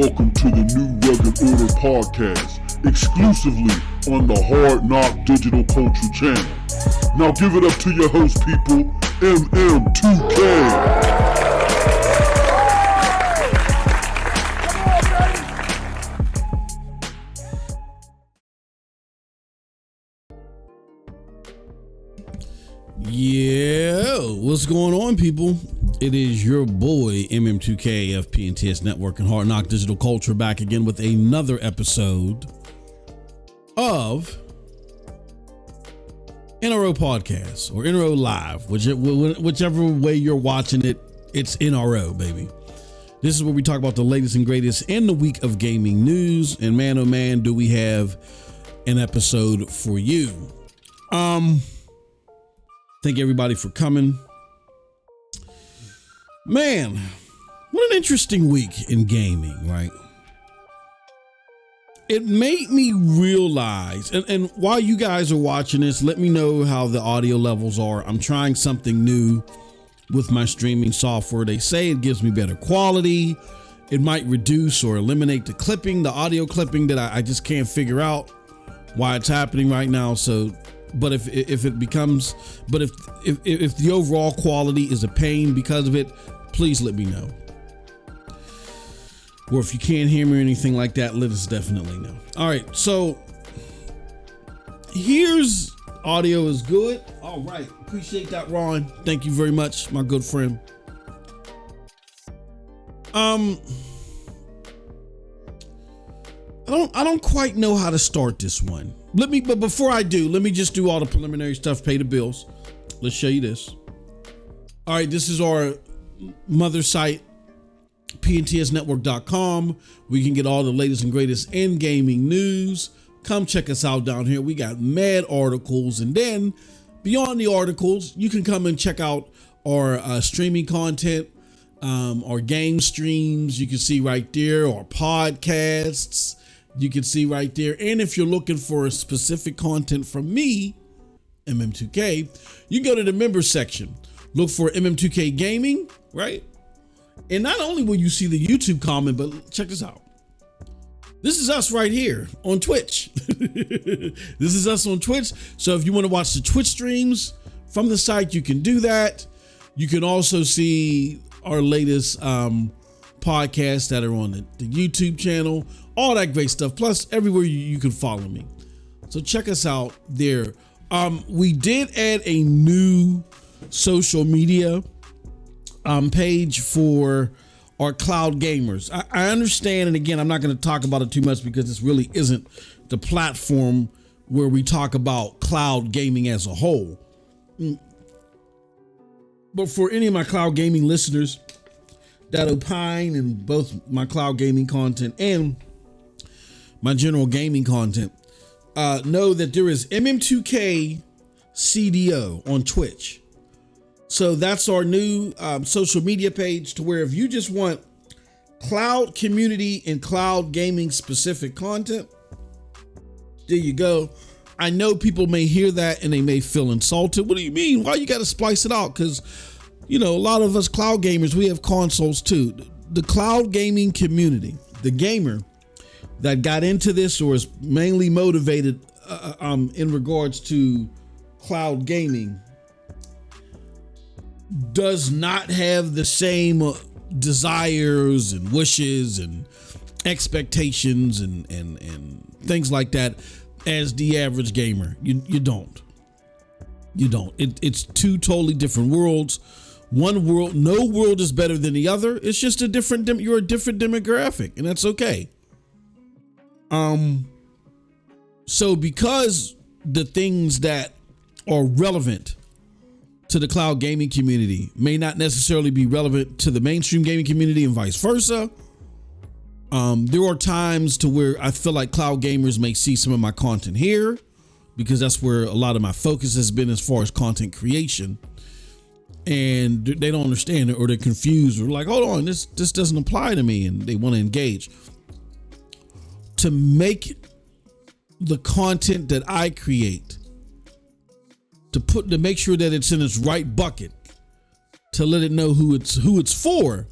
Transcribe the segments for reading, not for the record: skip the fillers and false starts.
welcome to the New Rugged Order podcast, exclusively on the Hard Knock Digital Culture channel. Now give it up to your host, people, MM2K. Yeah, what's going on, people? It is your boy MM2K, FP&TS Network, and Hard Knock Digital Culture back again with another episode of NRO Podcast or NRO Live, whichever way you're watching it. It's NRO, baby. This is where we talk about the latest and greatest in the week of gaming news, and man, oh man, do we have an episode for you. Thank everybody for coming. Man, what an interesting week in gaming, right? It made me realize, and while you guys are watching this, let me know how the audio levels are. I'm trying something new with my streaming software. They say it gives me better quality. It might reduce or eliminate the audio clipping that I just can't figure out why it's happening right now. So, but if the overall quality is a pain because of it, please let me know. Or if you can't hear me or anything like that, let us definitely know. All right, so here's audio is good. All right, appreciate that, Ron. Thank you very much, my good friend. I don't quite know how to start this one. But before I do, let me just do all the preliminary stuff, pay the bills. Let's show you this. All right, this is our mother site, pntsnetwork.com. We can get all the latest and greatest in gaming news. Come check us out down here. We got mad articles, and then beyond the articles, you can come and check out our streaming content, our game streams. You can see right there, our podcasts. You can see right there. And if you're looking for specific content from me, MM2K, you can go to the members section. Look for MM2K Gaming, right? And not only will you see the YouTube comment, but check this out. This is us right here on Twitch. This is us on Twitch. So if you want to watch the Twitch streams from the site, you can do that. You can also see our latest podcasts that are on the YouTube channel, all that great stuff. Plus everywhere you can follow me. So check us out there. We did add a new social media page for our cloud gamers. I understand, and again, I'm not going to talk about it too much because this really isn't the platform where we talk about cloud gaming as a whole. But for any of my cloud gaming listeners that opine in both my cloud gaming content and my general gaming content, know that there is MM2K CDO on Twitch. So that's our new social media page, to where if you just want cloud community and cloud gaming specific content, there you go. I know people may hear that and they may feel insulted. What do you mean? Why you got to splice it out? Because, you know, a lot of us cloud gamers, we have consoles too. The cloud gaming community, the gamer that got into this or is mainly motivated in regards to cloud gaming, does not have the same desires and wishes and expectations and things like that as the average gamer. You don't. It's two totally different worlds. One world, no world is better than the other. It's just a different, you're a different demographic, and that's okay. So because the things that are relevant to the cloud gaming community may not necessarily be relevant to the mainstream gaming community and vice versa, there are times to where I feel like cloud gamers may see some of my content here because that's where a lot of my focus has been as far as content creation, and they don't understand it, or they're confused, or like, hold on, this doesn't apply to me, and they want to engage. To make the content that I create, to make sure that it's in its right bucket, to let it know who it's for,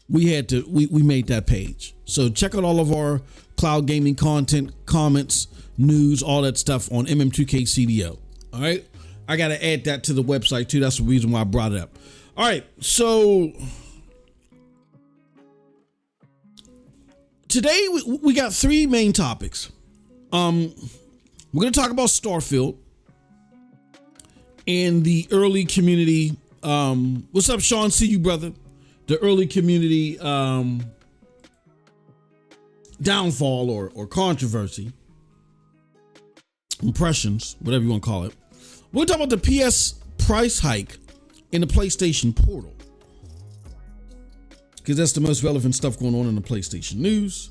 we made that page. So check out all of our cloud gaming content, comments, news, all that stuff on MM2K CDO. All right. I got to add that to the website too. That's the reason why I brought it up. All right. So today we got three main topics. We're going to talk about Starfield and the early community. What's up, Sean? See you, brother. The early community downfall or controversy, impressions, whatever you want to call it. We're talking about the PS price hike in the PlayStation portal, because that's the most relevant stuff going on in the PlayStation news.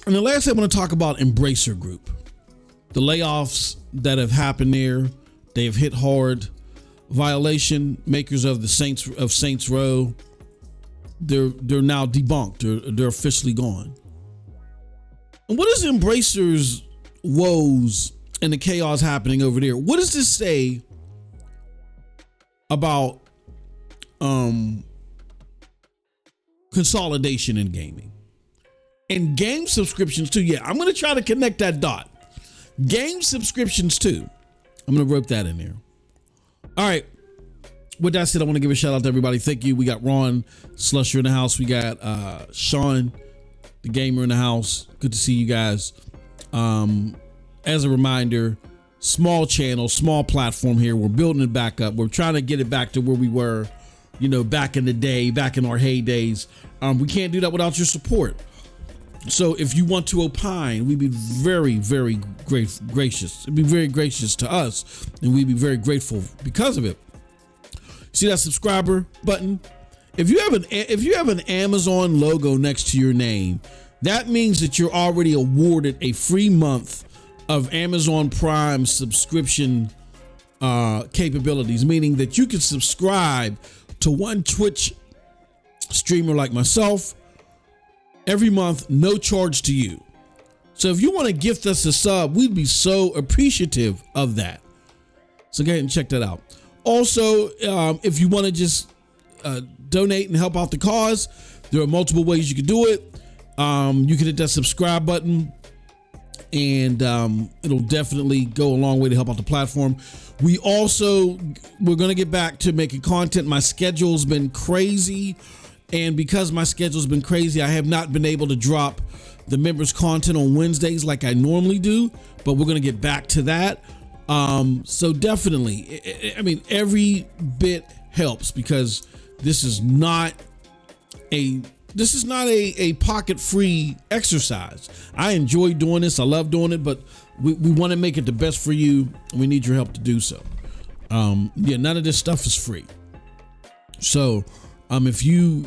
And the last thing I want to talk about, Embracer Group, the layoffs that have happened there. They have hit hard. Violation, makers of the Saints Row, they're now debunked. They're officially gone. And what is Embracer's woes and the chaos happening over there? What does this say about consolidation in gaming and game subscriptions too? Yeah, I'm going to try to connect that dot. Game subscriptions too. I'm going to rope that in there. All right. With that said, I want to give a shout out to everybody. Thank you. We got Ron Slusher in the house. We got Sean, the gamer, in the house. Good to see you guys. As a reminder, small channel, small platform here. We're building it back up. We're trying to get it back to where we were, back in the day, back in our heydays. We can't do that without your support. So if you want to opine, we'd be very, very gracious. It'd be very gracious to us, and we'd be very grateful because of it. See that subscriber button? If you have an Amazon logo next to your name, that means that you're already awarded a free month of Amazon Prime subscription capabilities, meaning that you can subscribe to one Twitch streamer like myself every month, no charge to you. So if you want to gift us a sub, we'd be so appreciative of that. So go ahead and check that out. Also, if you want to just donate and help out the cause, there are multiple ways you can do it. You can hit that subscribe button, and it'll definitely go a long way to help out the platform. We're going to get back to making content. My schedule's been crazy. And because my schedule's been crazy, I have not been able to drop the members content on Wednesdays like I normally do, but we're going to get back to that. So definitely, every bit helps, because this is not a pocket free exercise. I enjoy doing this. I love doing it, but we want to make it the best for you, and we need your help to do so. None of this stuff is free. So, if you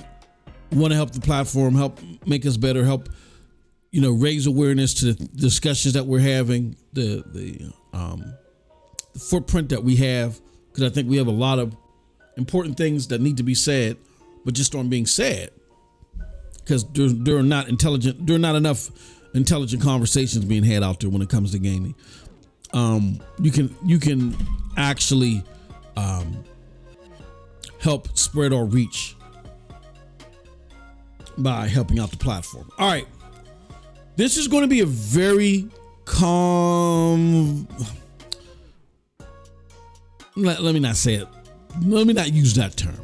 want to help the platform, help make us better, help, raise awareness to the discussions that we're having, the footprint that we have, because I think we have a lot of important things that need to be said, but just aren't being said, because there are not enough intelligent conversations being had out there when it comes to gaming. You can actually help spread our reach by helping out the platform. All right. This is going to be a very calm. Let me not say it. Let me not use that term.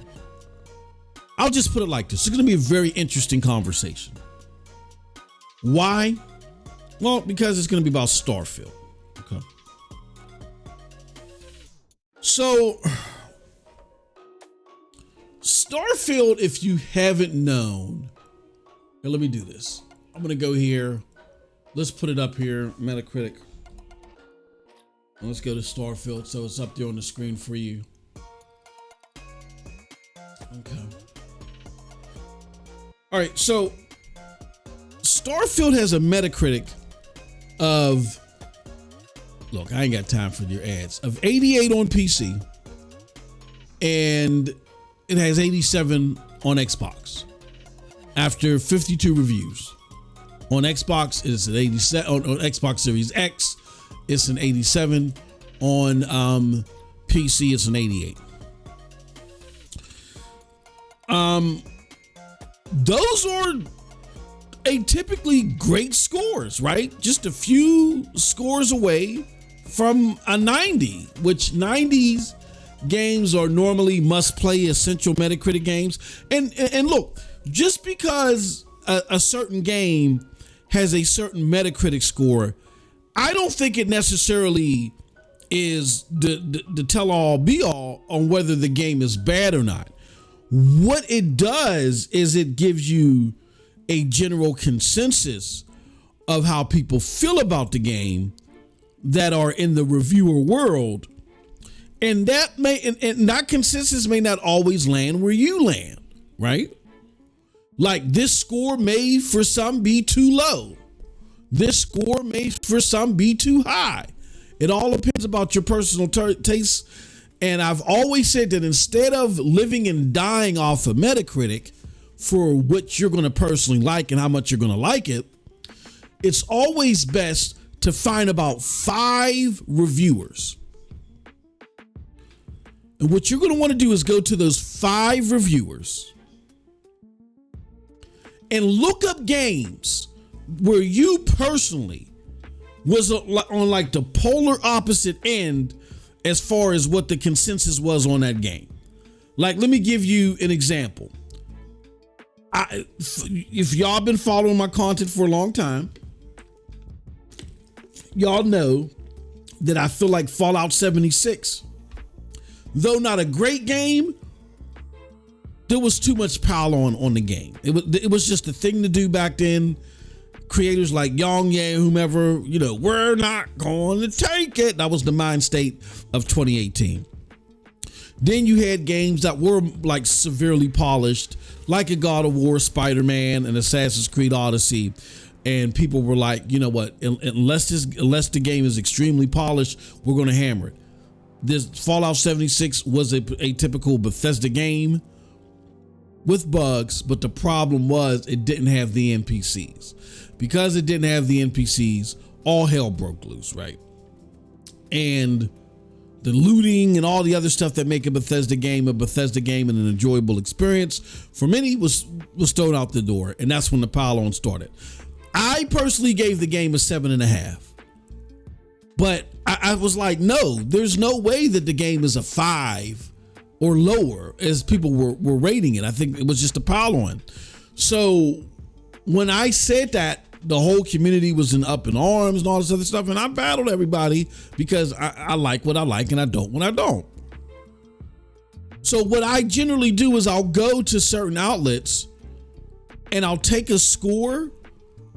I'll just put it like this. It's going to be a very interesting conversation. Why? Well, because it's going to be about Starfield. Okay. So, Starfield, if you haven't known, now let me do this. I'm going to go here. Let's put it up here, Metacritic. Let's go to Starfield, so it's up there on the screen for you. Okay. All right, so Starfield has a Metacritic of, look, I ain't got time for your ads, of 88 on PC, and it has 87 on Xbox after 52 reviews. On Xbox, it's an 87. On Xbox Series X, it's an 87. On PC, it's an 88. those are atypically great scores, right? Just a few scores away from a 90, which 90s games are normally must-play essential Metacritic games. And look, just because a certain game has a certain Metacritic score, I don't think it necessarily is the tell-all be-all on whether the game is bad or not. What it does is it gives you a general consensus of how people feel about the game that are in the reviewer world. And that that consensus may not always land where you land, right? Like, this score may for some be too low. This score may for some be too high. It all depends about your personal taste. And I've always said that instead of living and dying off of Metacritic for what you're going to personally like and how much you're going to like it, it's always best to find about 5 reviewers. And what you're going to want to do is go to those 5 reviewers and look up games where you personally was on like the polar opposite end as far as what the consensus was on that game. Like, let me give you an example. If y'all been following my content for a long time, y'all know that I feel like Fallout 76, though not a great game, there was too much pile on the game. It was just a thing to do back then. Creators like Yang Ye, whomever, we're not going to take it. That was the mind state of 2018. Then you had games that were like severely polished, like a God of War, Spider-Man, and Assassin's Creed Odyssey. And people were like, you know what, unless the game is extremely polished, we're going to hammer it. This Fallout 76 was a typical Bethesda game with bugs, but the problem was it didn't have the NPCs. Because it didn't have the NPCs, all hell broke loose, right? And the looting and all the other stuff that make a Bethesda game and an enjoyable experience for many was thrown out the door. And that's when the pile-on started. I personally gave the game a 7.5. But I was like, no, there's no way that the game is a 5 or lower as people were rating it. I think it was just a pile-on. So when I said that, the whole community was up in arms and all this other stuff. And I battled everybody because I like what I like and I don't when I don't. So what I generally do is I'll go to certain outlets and I'll take a score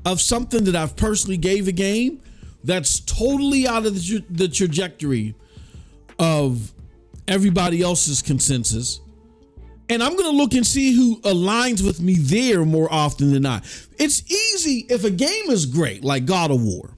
of something that I've personally gave a game that's totally out of the trajectory of everybody else's consensus. And I'm going to look and see who aligns with me there more often than not. It's easy if a game is great, like God of War.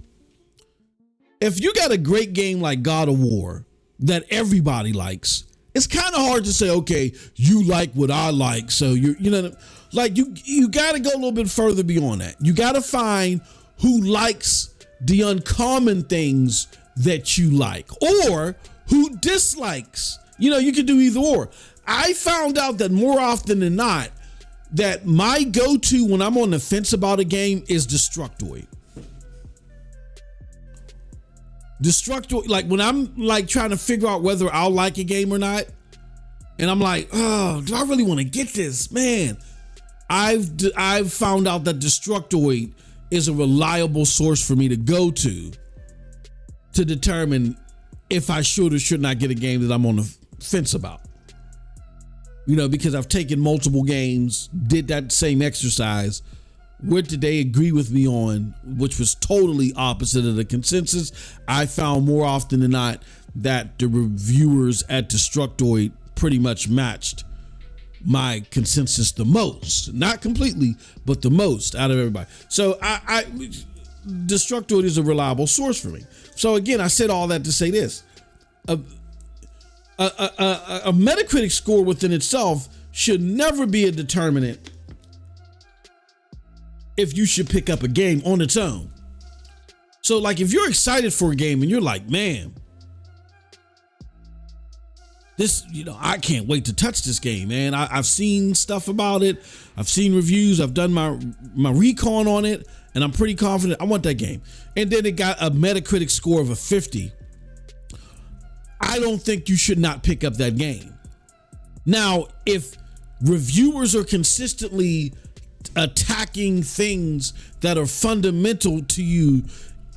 If you got a great game like God of War that everybody likes, it's kind of hard to say, okay, you like what I like. So you got to go a little bit further beyond that. You got to find who likes the uncommon things that you like or who dislikes. You can do either or. I found out that more often than not, that my go-to when I'm on the fence about a game is Destructoid. Destructoid, like when I'm like trying to figure out whether I'll like a game or not, and I'm like, oh, do I really want to get this? Man, I've found out that Destructoid is a reliable source for me to go to determine if I should or should not get a game that I'm on the fence about. Because I've taken multiple games, did that same exercise. What did they agree with me on, which was totally opposite of the consensus? I found more often than not that the reviewers at Destructoid pretty much matched my consensus the most. Not completely, but the most out of everybody. So Destructoid is a reliable source for me. So again, I said all that to say this. A Metacritic score within itself should never be a determinant if you should pick up a game on its own. So like if you're excited for a game and you're like, man, I can't wait to touch this game, man. I've seen stuff about it. I've seen reviews. I've done my recon on it, and I'm pretty confident I want that game. And then it got a Metacritic score of a 50. I don't think you should not pick up that game. Now, if reviewers are consistently attacking things that are fundamental to you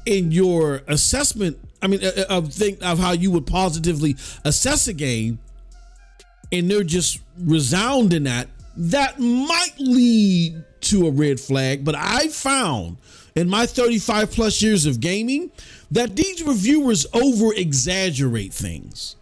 in your assessment, of how you would positively assess a game, and they're just resounding that might lead to a red flag. But I found in my 35 plus years of gaming that these reviewers over exaggerate things.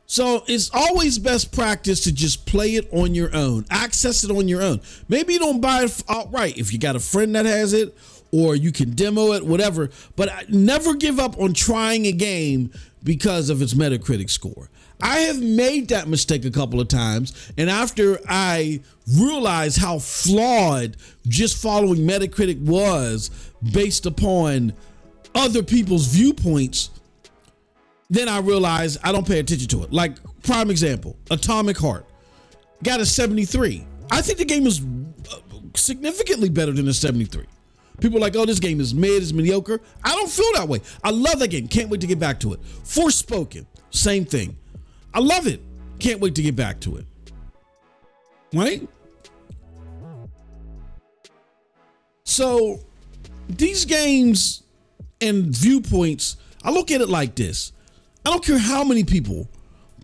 So it's always best practice to just play it on your own, access it on your own. Maybe you don't buy it outright if you got a friend that has it, or you can demo it, whatever. But never give up on trying a game because of its Metacritic score. I have made that mistake a couple of times, and after I realized how flawed just following Metacritic was based upon other people's viewpoints, then I realized I don't pay attention to it. Like, prime example, Atomic Heart got a 73. I think the game is significantly better than a 73. People are like, oh, this game is mid, it's mediocre. I don't feel that way. I love that game. Can't wait to get back to it. Forspoken, same thing. I love it. Can't wait to get back to it. Right? So these games and viewpoints, I look at it like this. I don't care how many people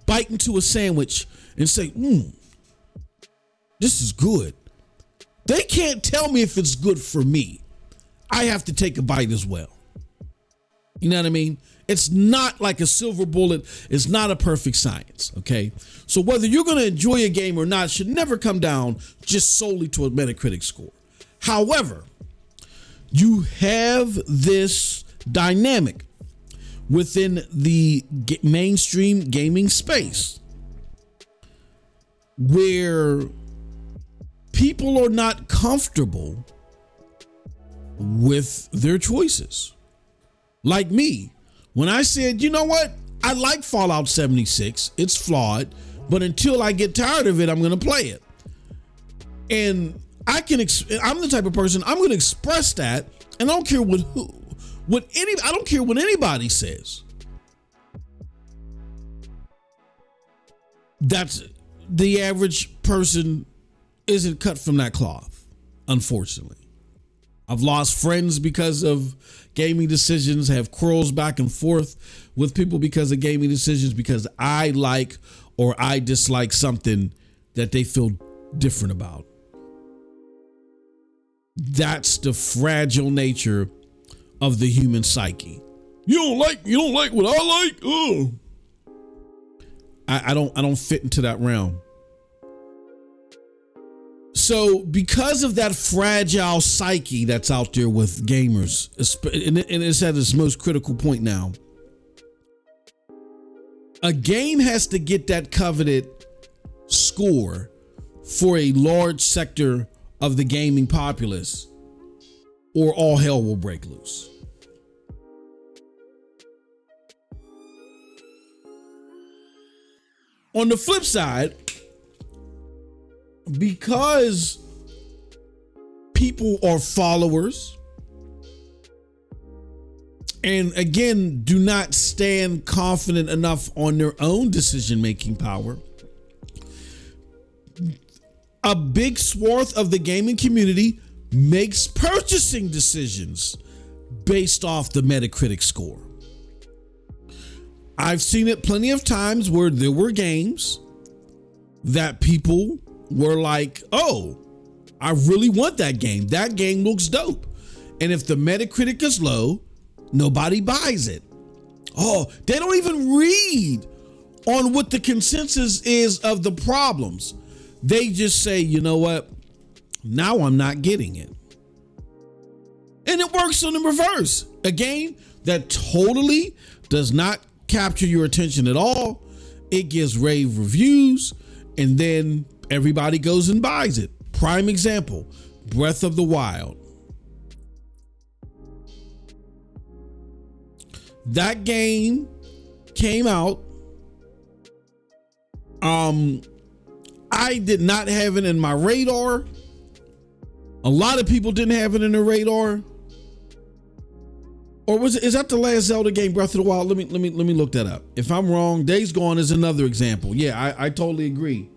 bite into a sandwich and say, this is good. They can't tell me if it's good for me. I have to take a bite as well. You know what I mean? It's not like a silver bullet. It's not a perfect science, okay? So whether you're going to enjoy a game or not should never come down just solely to a Metacritic score. However, you have this dynamic within the mainstream gaming space where people are not comfortable with their choices. Like me, when I said, you know what? I like Fallout 76. It's flawed, but until I get tired of it, I'm going to play it. And I'm the type of person, I'm going to express that, and I don't care I don't care what anybody says. That's the average person isn't cut from that cloth, unfortunately. I've lost friends because of gaming decisions, have quarrels back and forth with people because of gaming decisions, because I like or I dislike something that they feel different about. That's the fragile nature of the human psyche. You don't like what I like? Oh. I don't fit into that realm. So because of that fragile psyche that's out there with gamers, and it's at its most critical point now, a game has to get that coveted score for a large sector of the gaming populace, or all hell will break loose. On the flip side, because people are followers and again do not stand confident enough on their own decision-making power, a big swath of the gaming community makes purchasing decisions based off the Metacritic score. I've seen it plenty of times where there were games that people were like, oh, I really want that game. That game looks dope. And if the Metacritic is low, nobody buys it. Oh, they don't even read on what the consensus is of the problems. They just say, you know what? Now I'm not getting it. And it works on the reverse. A game that totally does not capture your attention at all, it gets rave reviews, and then everybody goes and buys it. Prime example, Breath of the Wild. That game came out I did not have it in my radar. A lot of people didn't have it in their radar. Or is that the last Zelda game, Breath of the Wild? Let me look that up. If I'm wrong, Days Gone is another example. Yeah, I totally agree.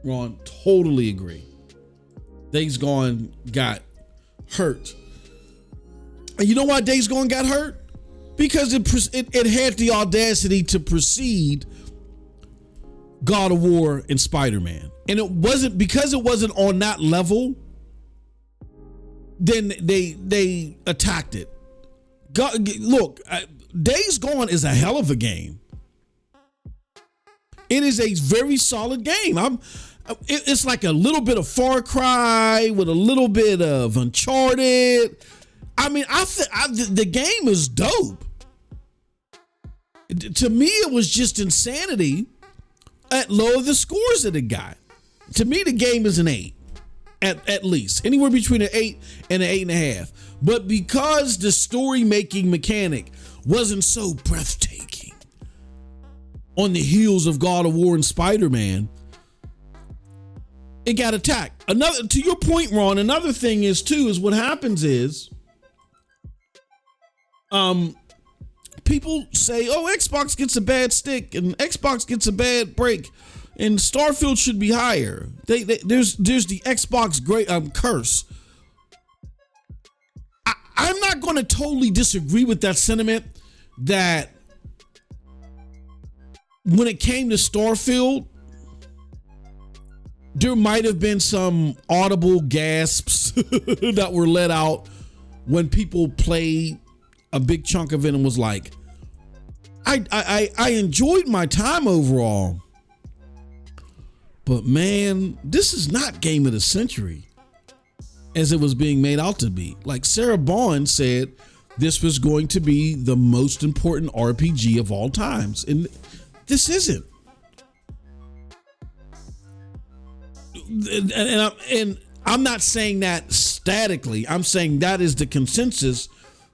Ron, totally agree. Days Gone got hurt. And you know why Days Gone got hurt? Because it had the audacity to precede God of War and Spider-Man. And it wasn't because it wasn't on that level, then they attacked it. Look, Days Gone is a hell of a game. It is a very solid game. It's like a little bit of Far Cry with a little bit of Uncharted. I mean, the game is dope. To me, it was just insanity at low of the scores that it got. To me, the game is an 8, at least. Anywhere between an 8 and an 8.5. But because the story making mechanic wasn't so breathtaking on the heels of God of War and Spider-Man, it got attacked. To your point, Ron, another thing is what happens is people say, oh, Xbox gets a bad stick and Xbox gets a bad break and Starfield should be higher. There's the Xbox great curse. I'm not going to totally disagree with that sentiment that when it came to Starfield, there might have been some audible gasps that were let out when people played a big chunk of it and was like, I enjoyed my time overall, but man, this is not game of the century as it was being made out to be. Like Sarah Bond said, this was going to be the most important RPG of all times, and this isn't. And I'm not saying that statically. I'm saying that is the consensus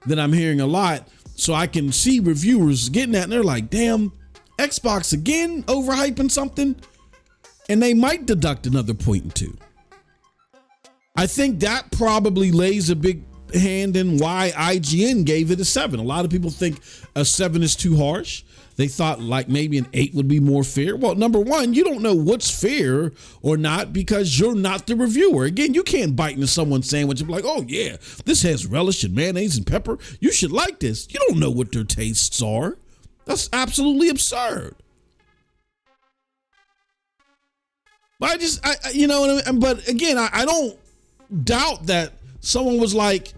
that I'm hearing a lot. So I can see reviewers getting that and they're like, damn, Xbox again overhyping something, and they might deduct another point or two. I think that probably lays a big hand in why IGN gave it a 7. A lot of people think a 7 is too harsh. They thought like maybe an 8 would be more fair. Well, number one, you don't know what's fair or not because you're not the reviewer. Again, you can't bite into someone's sandwich and be like, oh yeah, this has relish and mayonnaise and pepper. You should like this. You don't know what their tastes are. That's absolutely absurd. But but again, I don't doubt that someone was like,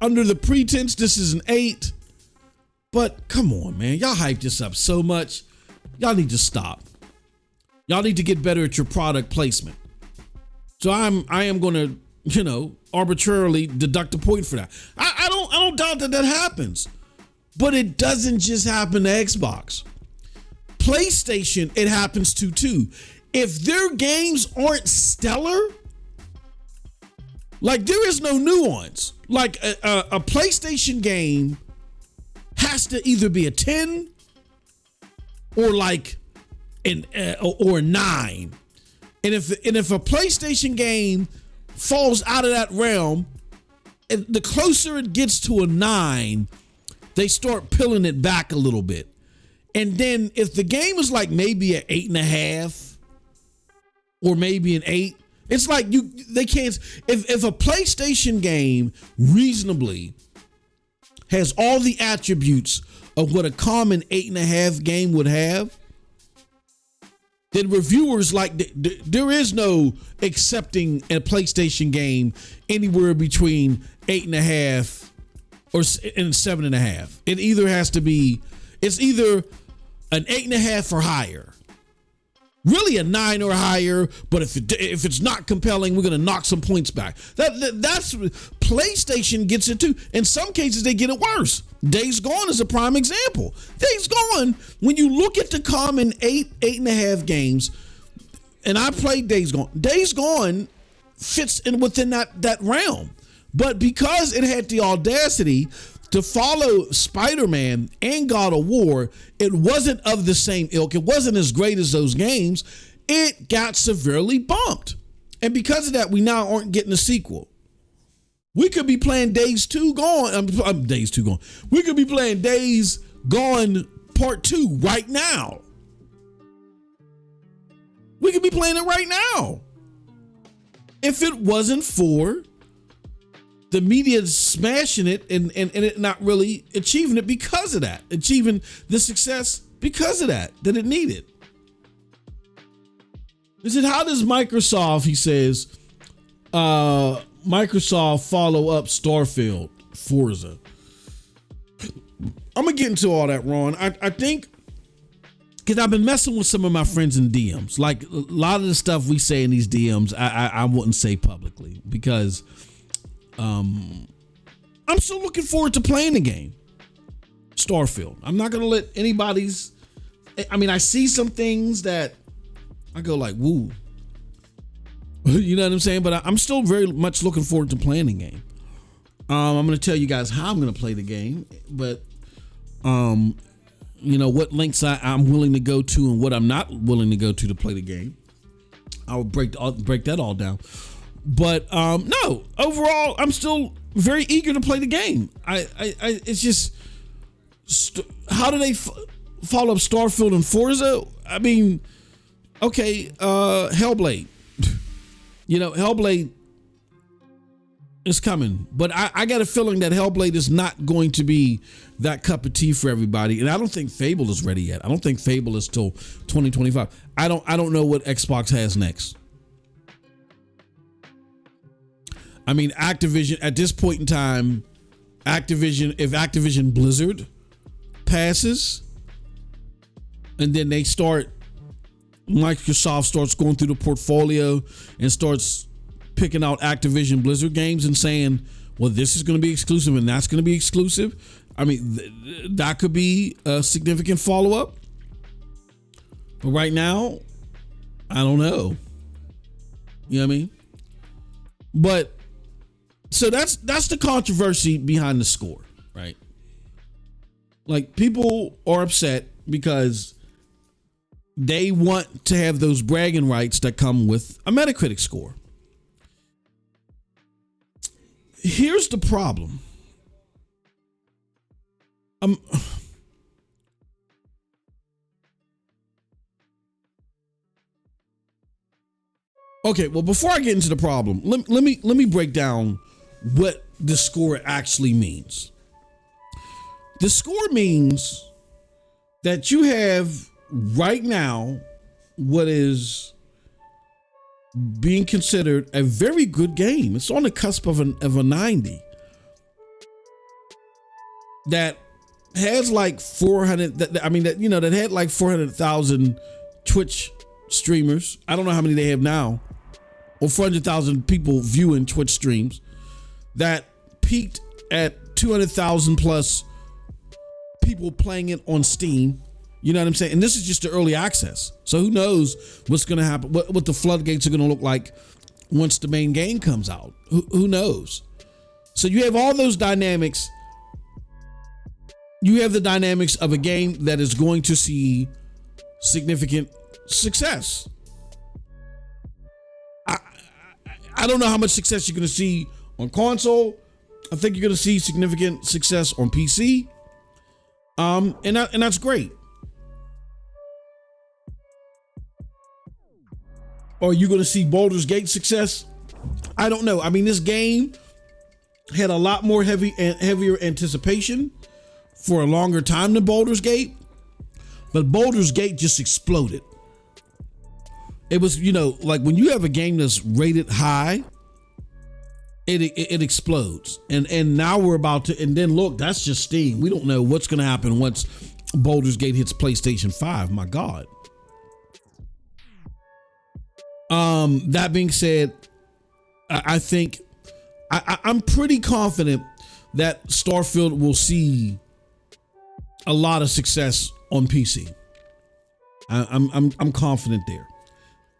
under the pretense this is an 8, but come on, man, y'all hyped this up so much. Y'all need to stop. Y'all need to get better at your product placement. So I am going to, arbitrarily deduct a point for that. I don't doubt that happens, but it doesn't just happen to Xbox. PlayStation, it happens to too. If their games aren't stellar, like there is no nuance. Like a PlayStation game has to either be a 10 or like or a 9. And if a PlayStation game falls out of that realm, the closer it gets to a 9, they start peeling it back a little bit. And then if the game is like maybe an 8.5 or maybe an 8, it's like they can't. If a PlayStation game reasonably has all the attributes of what a common 8.5 game would have, then reviewers there is no accepting a PlayStation game anywhere between 8.5 and 7.5. It either has to be, it's either an 8.5 or higher. Really a 9 or higher, but if it's not compelling, we're gonna knock some points back. That's PlayStation gets it too. In some cases, they get it worse. Days Gone is a prime example. Days Gone, when you look at the common 8.5 games, and I played Days Gone. Days Gone fits in within that realm, but because it had the audacity to follow Spider-Man and God of War, it wasn't of the same ilk. It wasn't as great as those games. It got severely bumped. And because of that, we now aren't getting a sequel. We could be playing Days 2 Gone. Days 2 Gone. We could be playing Days Gone Part 2 right now. We could be playing it right now. If it wasn't for the media smashing it and it not really achieving it because of that, achieving the success because of that it needed. He said, how does Microsoft, he says, Microsoft follow up Starfield, Forza? I'm gonna get into all that, Ron. I think, because I've been messing with some of my friends in DMs. Like a lot of the stuff we say in these DMs, I wouldn't say publicly because I'm still looking forward to playing the game, Starfield. I'm not gonna let anybody's. I mean, I see some things that I go like, woo. You know what I'm saying? But I'm still very much looking forward to playing the game. I'm going to tell you guys how I'm going to play the game, but you know what links I'm willing to go to and what I'm not willing to go to play the game. I'll break that all down. But no, overall, I'm still very eager to play the game. It's just how do they follow up Starfield and Forza? I mean, okay, Hellblade. You know, Hellblade is coming, but I got a feeling that Hellblade is not going to be that cup of tea for everybody. And I don't think Fable is ready yet. I don't think Fable is till 2025. I don't know what Xbox has next. I mean, Activision at this point in time, if Activision Blizzard passes and then Microsoft starts going through the portfolio and starts picking out Activision Blizzard games and saying, well, this is going to be exclusive and that's going to be exclusive. I mean, that could be a significant follow-up. But right now, I don't know. You know what I mean? But so that's the controversy behind the score, right? Like, people are upset because they want to have those bragging rights that come with a Metacritic score. Here's the problem. Okay, well, before I get into the problem, let me break down what the score actually means. The score means that you have right now what is being considered a very good game. It's on the cusp of a 90 that has like 400 that had like 400,000 Twitch streamers. I don't know how many they have now, or 400,000 people viewing Twitch streams, that peaked at 200,000 plus people playing it on Steam. You know what I'm saying? And this is just the early access. So who knows what's going to happen, what the floodgates are going to look like once the main game comes out. Who knows? So you have all those dynamics. You have the dynamics of a game that is going to see significant success. I don't know how much success you're going to see on console. I think you're going to see significant success on PC. And that's great. Are you going to see Baldur's Gate success? I don't know. I mean, this game had a lot more heavier anticipation for a longer time than Baldur's Gate, but Baldur's Gate just exploded. It was, like when you have a game that's rated high, it explodes. And now we're about to, and then look, that's just Steam. We don't know what's going to happen once Baldur's Gate hits PlayStation 5. My God. That being said, I think I'm pretty confident that Starfield will see a lot of success on PC. I'm confident there.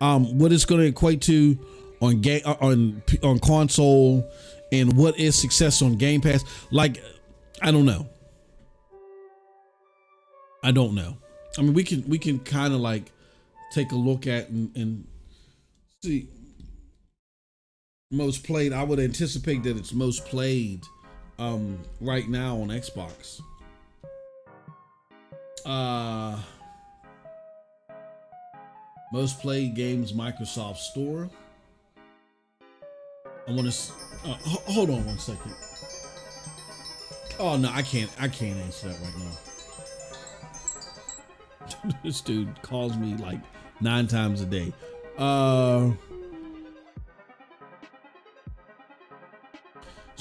What it's going to equate to on console and what is success on Game Pass. Like, I don't know. I don't know. I mean, we can kind of like take a look at and see most played. I would anticipate that it's most played right now on Xbox. Most played games, Microsoft Store. I want to hold on one second. Oh no, I can't answer that right now. This dude calls me like 9 times a day. So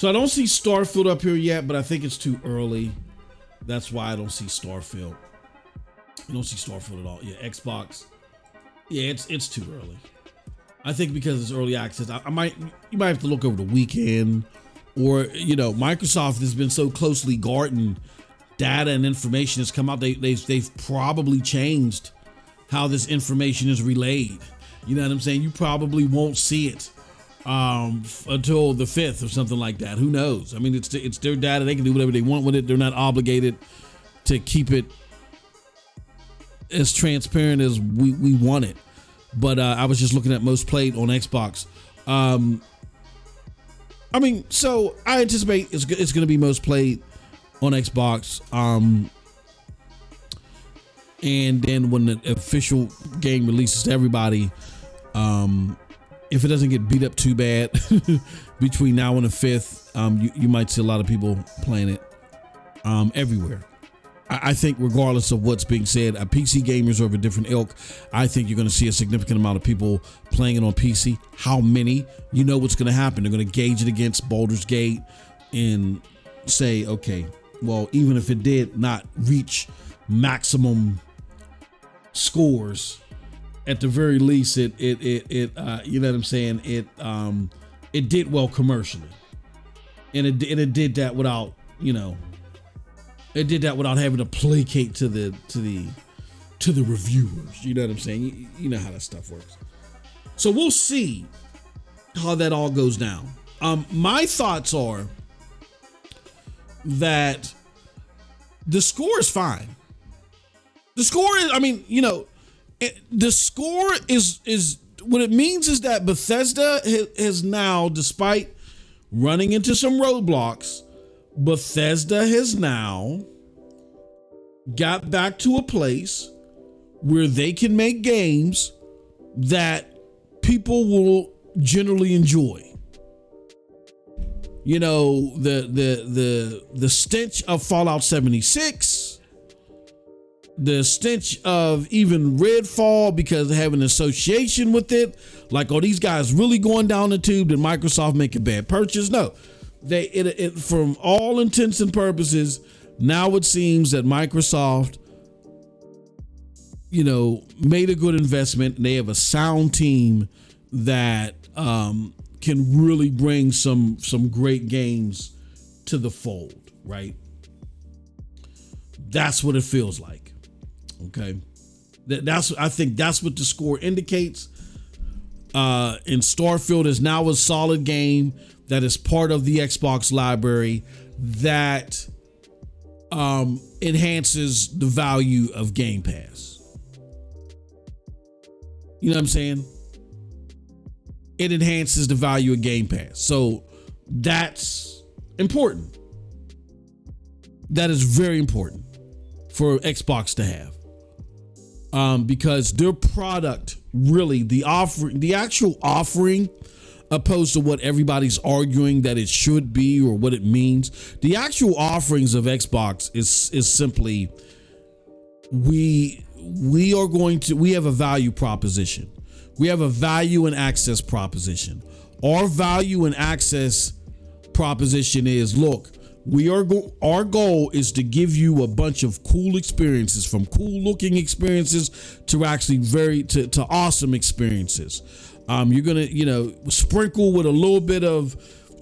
I don't see Starfield up here yet, but I think it's too early. That's why I don't see Starfield. I don't see Starfield at all. Yeah, Xbox. Yeah, it's too early. I think because it's early access, you might have to look over the weekend, or Microsoft has been so closely guarding data and information that's come out. They've probably changed how this information is relayed. You know what I'm saying? You probably won't see it until the 5th or something like that. Who knows? I mean, it's their data. They can do whatever they want with it. They're not obligated to keep it as transparent as we want it. But I was just looking at most played on Xbox. I mean, so I anticipate it's going to be most played on Xbox. And then when the official game releases to everybody, if it doesn't get beat up too bad between now and the 5th, you might see a lot of people playing it everywhere. I think regardless of what's being said, PC gamers are of a different ilk. I think you're going to see a significant amount of people playing it on PC. How many? You know what's going to happen. They're going to gauge it against Baldur's Gate and say, okay, well, even if it did not reach maximum scores, at the very least, it you know what I'm saying? It did well commercially, and it did that without, it did that without having to placate to the reviewers. You know what I'm saying? You know how that stuff works. So we'll see how that all goes down. My thoughts are that the score is fine. The score is, I mean, the score is what it means is that Bethesda has now, despite running into some roadblocks, Bethesda has now got back to a place where they can make games that people will generally enjoy. The stench of Fallout 76, the stench of even Redfall, because they have an association with it. Like, are these guys really going down the tube? Did Microsoft make a bad purchase? No. It from all intents and purposes, now it seems that Microsoft, made a good investment, and they have a sound team that can really bring some great games to the fold, right? That's what it feels like. Okay. I think that's what the score indicates. And Starfield is now a solid game that is part of the Xbox library that enhances the value of Game Pass. You know what I'm saying? It enhances the value of Game Pass. So that's important. That is very important for Xbox to have. Because their product, really, the actual offering, opposed to what everybody's arguing that it should be or what it means, the actual offerings of Xbox is simply, we have a value proposition. We have a value and access proposition. Our value and access proposition is, look, our goal is to give you a bunch of cool experiences, from cool looking experiences to actually to awesome experiences. You're gonna, sprinkle with a little bit of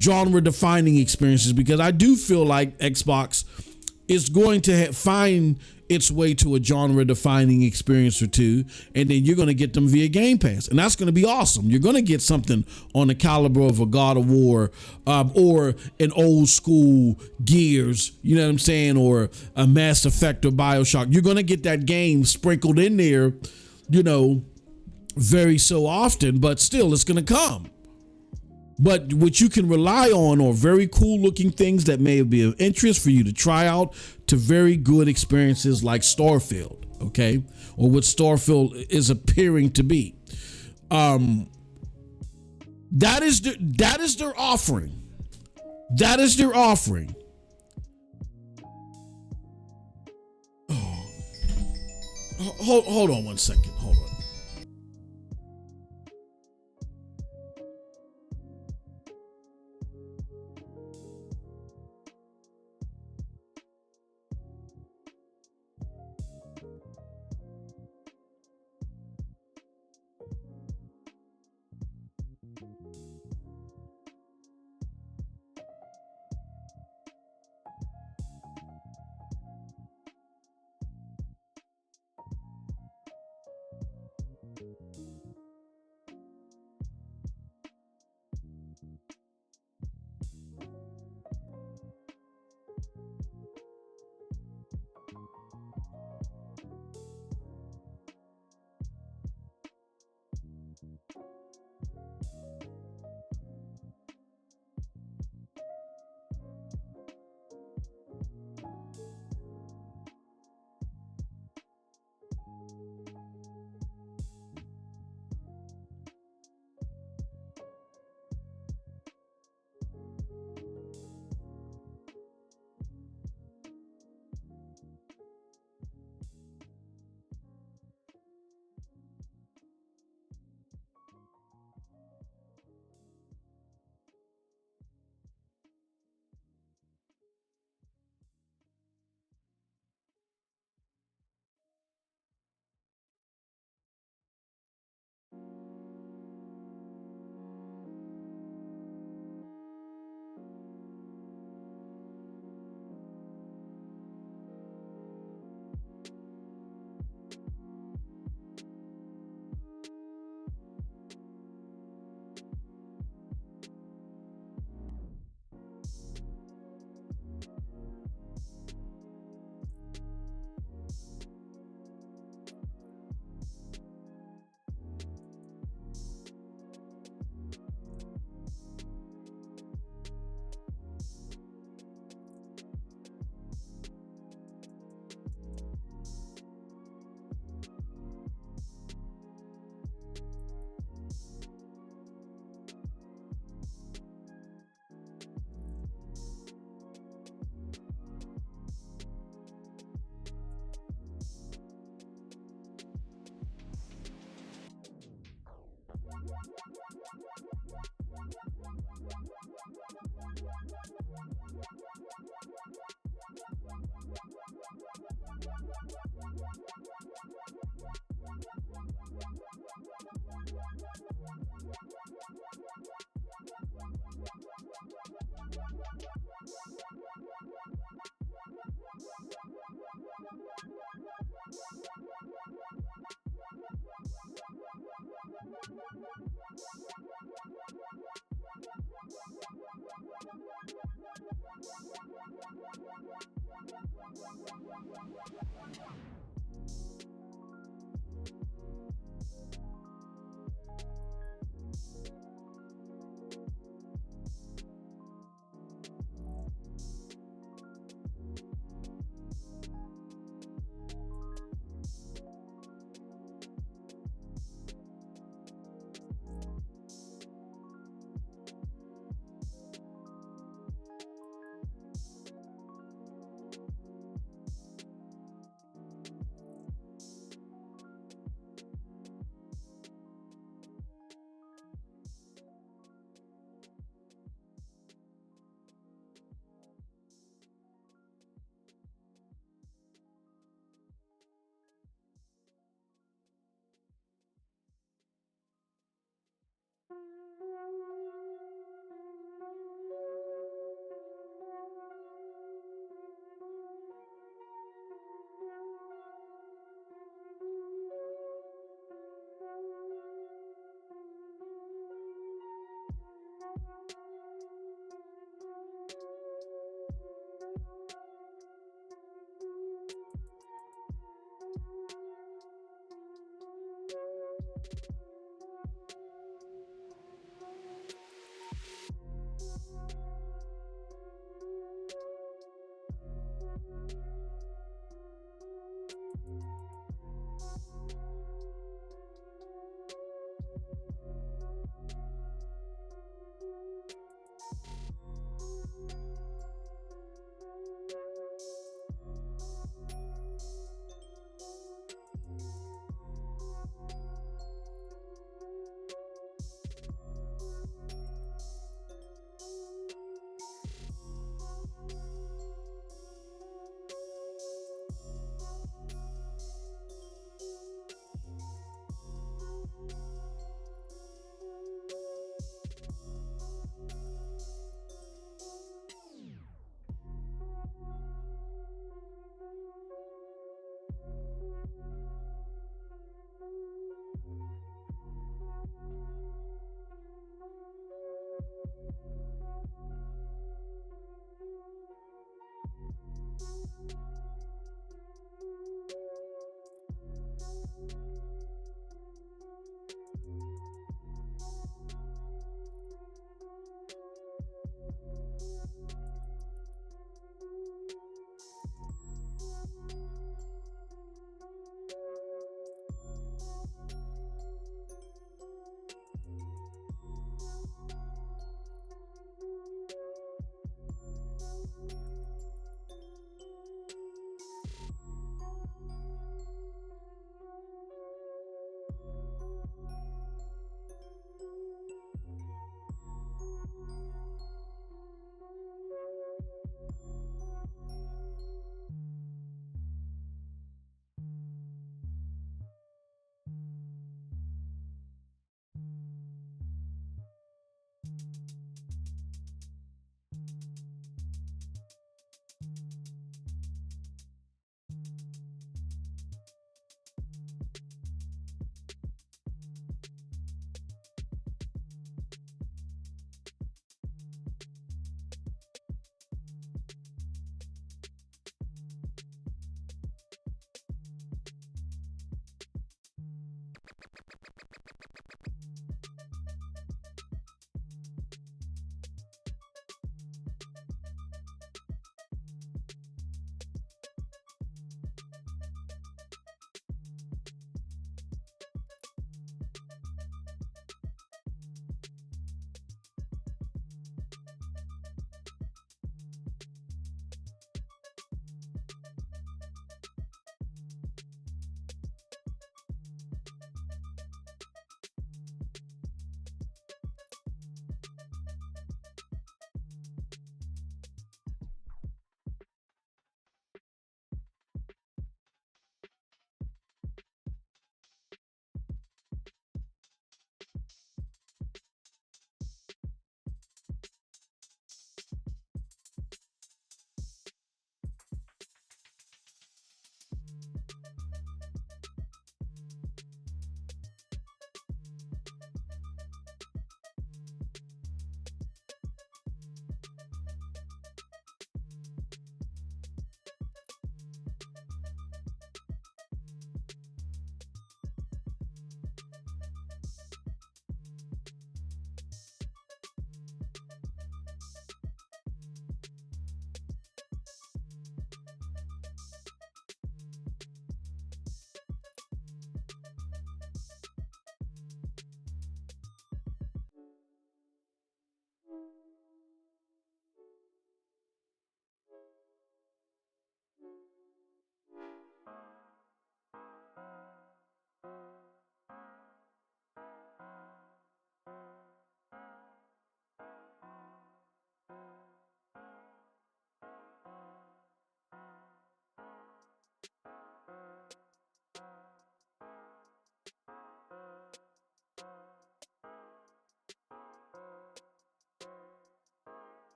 genre defining experiences, because I do feel like Xbox it's going to find its way to a genre-defining experience or two, and then you're going to get them via Game Pass, and that's going to be awesome. You're going to get something on the caliber of a God of War, or an old school Gears, you know what I'm saying, or a Mass Effect or BioShock. You're going to get that game sprinkled in there, you know, very so often, but still, it's going to come. But what you can rely on are very cool looking things that may be of interest for you to try out, to very good experiences like Starfield, okay? Or what Starfield is appearing to be. That is their offering. That is their offering. Oh. Hold on one second. Hold on.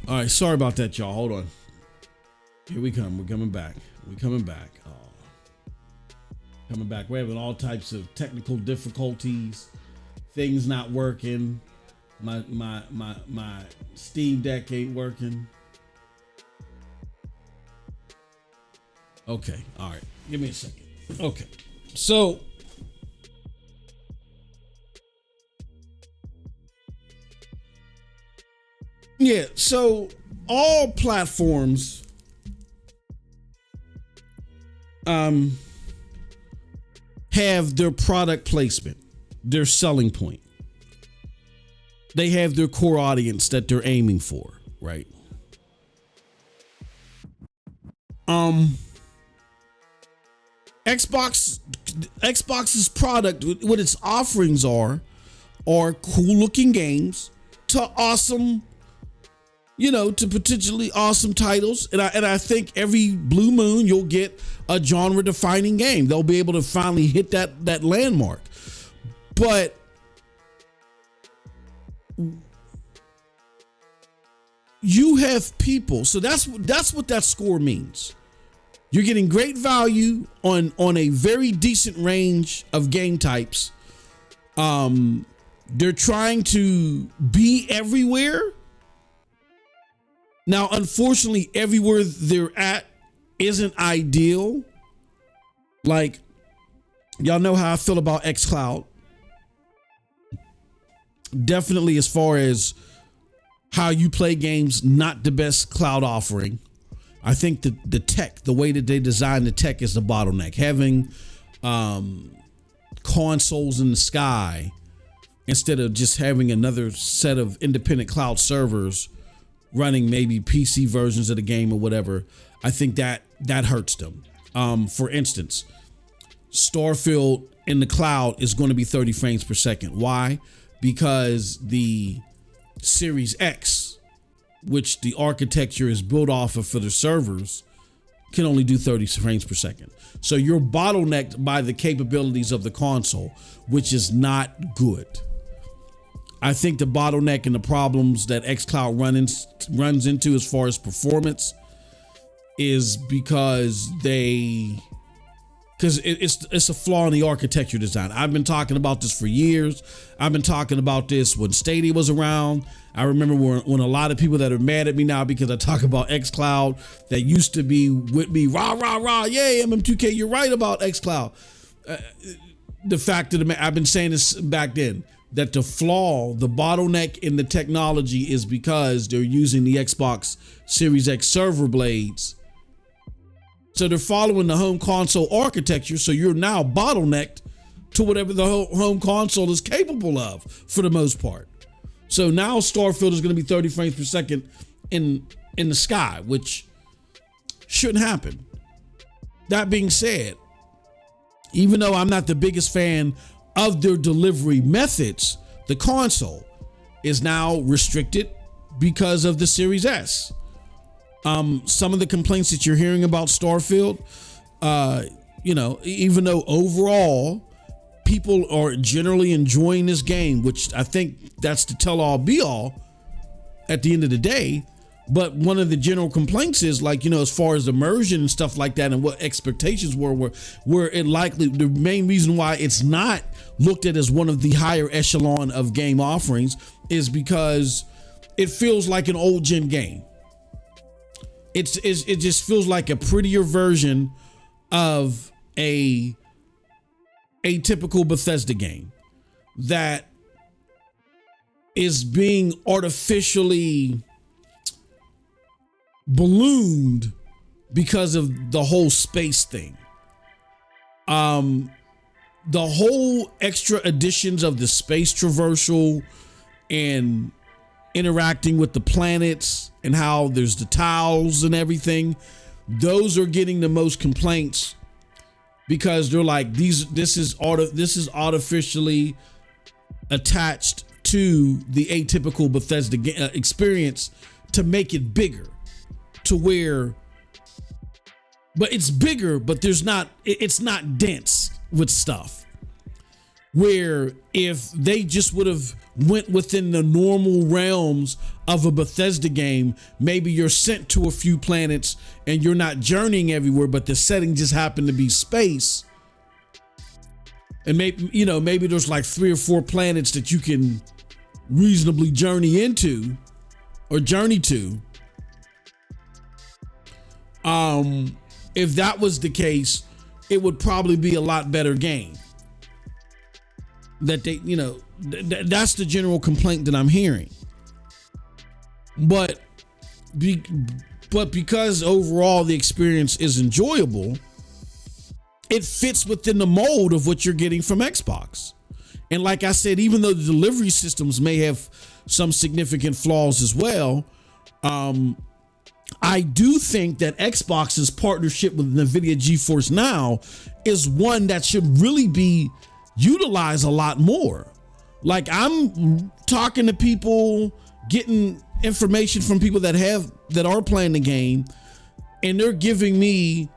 All right, sorry about that, y'all. Hold on. Here we come. We're coming back. We're coming back. Coming back. We're having all types of technical difficulties. Things not working. My Steam Deck ain't working. Okay. All right. Give me a second. Okay. So yeah, so all platforms have their product placement, their selling point. They have their core audience that they're aiming for, right? Xbox's product, what its offerings are cool looking games to awesome, to potentially awesome titles. And I think every blue moon you'll get a genre defining game. They'll be able to finally hit that landmark. But you have people, so that's what that score means. You're getting great value on a very decent range of game types. They're trying to be everywhere. Now, unfortunately, everywhere they're at isn't ideal. Like, y'all know how I feel about xCloud. Definitely, as far as how you play games, not the best cloud offering. I think the tech, the way that they design the tech is the bottleneck. Having consoles in the sky instead of just having another set of independent cloud servers running maybe PC versions of the game or whatever, I think that hurts them. For instance, Starfield in the cloud is going to be 30 frames per second. Why? Because the Series X, which the architecture is built off of for the servers, can only do 30 frames per second. So you're bottlenecked by the capabilities of the console, which is not good. I think the bottleneck and the problems that xCloud runs into as far as performance is because it's a flaw in the architecture design. I've been talking about this for years. I've been talking about this when Stadia was around. I remember when a lot of people that are mad at me now because I talk about xCloud that used to be with me, rah, rah, rah, yay, MM2K, you're right about xCloud. The fact of I've been saying this back then, that the flaw, the bottleneck in the technology is because they're using the Xbox Series X server blades. So they're following the home console architecture. So you're now bottlenecked to whatever the home console is capable of for the most part. So now Starfield is going to be 30 frames per second in the sky, which shouldn't happen. That being said, even though I'm not the biggest fan of their delivery methods, the console is now restricted because of the Series S. Some of the complaints that you're hearing about Starfield, even though overall people are generally enjoying this game, which I think that's the tell-all be-all at the end of the day. But one of the general complaints is as far as immersion and stuff like that and what expectations were it likely, the main reason why it's not looked at as one of the higher echelon of game offerings is because it feels like an old gen game. It just feels like a prettier version of a typical Bethesda game that is being artificially ballooned because of the whole space thing. The whole extra additions of the space traversal and interacting with the planets and how there's the tiles and everything, those are getting the most complaints because they're like, this is artificially attached to the atypical Bethesda experience to make it bigger, to where, but it's bigger, but it's not dense with stuff. where if they just would have went within the normal realms of a Bethesda game, maybe you're sent to a few planets and you're not journeying everywhere, but the setting just happened to be space. And maybe there's like 3 or 4 planets that you can reasonably journey into or journey to. If that was the case, it would probably be a lot better game. That they, that's the general complaint that I'm hearing. But because overall the experience is enjoyable, it fits within the mold of what you're getting from Xbox. And like I said, even though the delivery systems may have some significant flaws as well, I do think that Xbox's partnership with NVIDIA GeForce Now is one that should really be utilized a lot more. Like, I'm talking to people, getting information from people that are playing the game, and they're giving me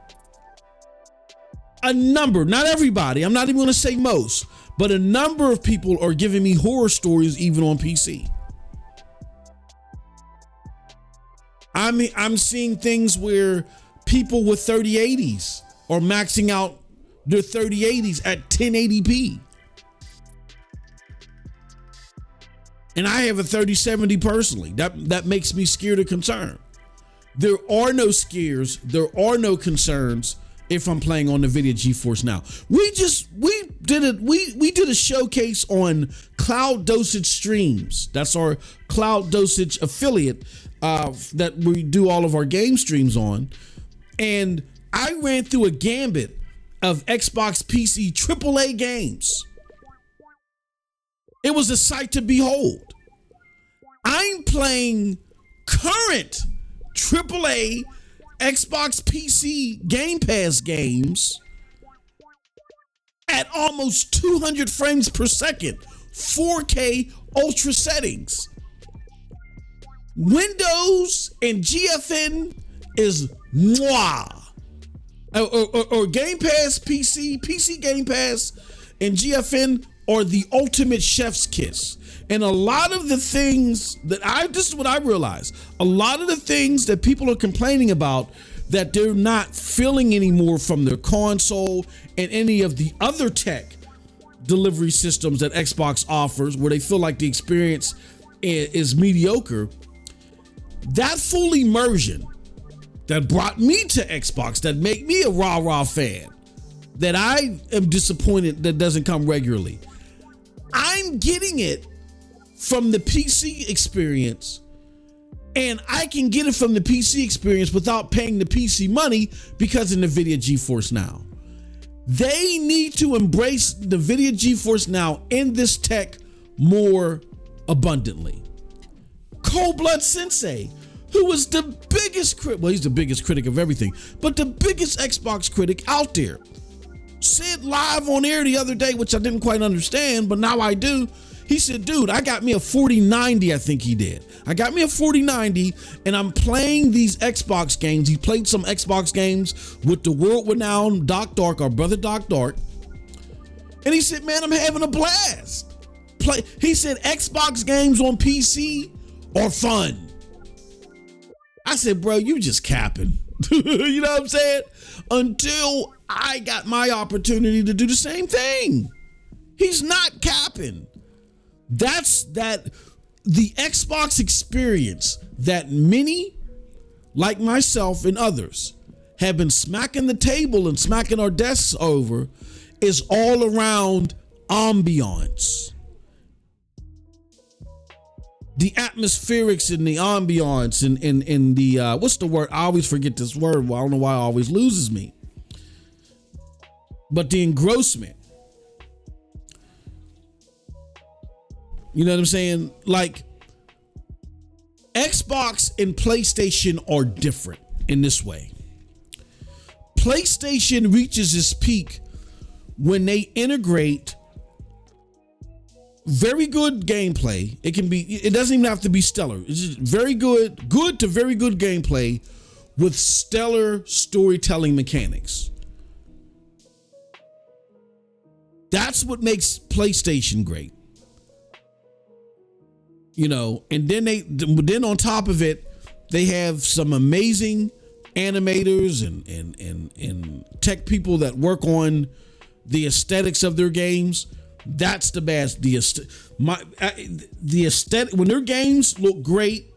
a number, not everybody, I'm not even going to say most, but a number of people are giving me horror stories even on PC. I mean, I'm seeing things where people with 3080s are maxing out their 3080s at 1080p. And I have a 3070 personally. That makes me scared or concerned. There are no scares, there are no concerns if I'm playing on NVIDIA GeForce Now. We did a showcase on Cloud Dosage Streams. That's our Cloud Dosage affiliate that we do all of our game streams on. And I ran through a gambit of Xbox PC AAA games. It was a sight to behold. I'm playing current AAA Xbox PC Game Pass games at almost 200 frames per second, 4K ultra settings. Windows and GFN is mwah. Or Game Pass PC Game Pass and GFN are the ultimate chef's kiss. And a lot of the things this is what I realized. A lot of the things that people are complaining about that they're not feeling anymore from their console and any of the other tech delivery systems that Xbox offers, where they feel like the experience is mediocre. That full immersion that brought me to Xbox, that make me a rah-rah fan, that I am disappointed that doesn't come regularly. I'm getting it from the PC experience, and I can get it from the PC experience without paying the PC money because of NVIDIA GeForce Now. They need to embrace the NVIDIA GeForce Now in this tech more abundantly. Cold Blood Sensei, who was the biggest critic, well, he's the biggest critic of everything, but the biggest Xbox critic out there, said live on air the other day, which I didn't quite understand, but now I do. He said, dude, I got me a 4090, I think he did. I got me a 4090, and I'm playing these Xbox games. He played some Xbox games with the world-renowned Doc Dark, our brother Doc Dark. And he said, man, I'm having a blast. He said, Xbox games on PC are fun. I said, bro, you just capping. You know what I'm saying? Until I got my opportunity to do the same thing. He's not capping. That's the Xbox experience that many, like myself and others, have been smacking the table and smacking our desks over, is all around ambiance. The atmospherics and the ambiance and the what's the word? I always forget this word. Well, I don't know why it always loses me. But the engrossment. You know what I'm saying? Like, Xbox and PlayStation are different in this way. PlayStation reaches its peak when they integrate very good gameplay. It doesn't even have to be stellar. It's just very good to very good gameplay with stellar storytelling mechanics. That's what makes PlayStation great. You know, and then on top of it, they have some amazing animators and tech people that work on the aesthetics of their games. That's the best. The aesthetic, when their games look great,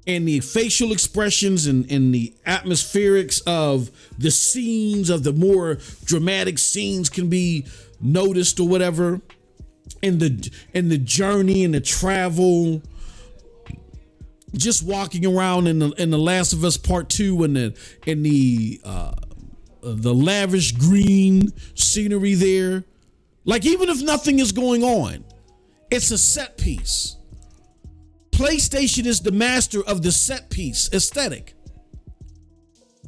and the facial expressions and the atmospherics of the scenes, of the more dramatic scenes, can be noticed or whatever, and the journey and the travel, just walking around in the Last of Us Part 2 and the lavish green scenery there. Like, even if nothing is going on, it's a set piece. PlayStation is the master of the set piece aesthetic.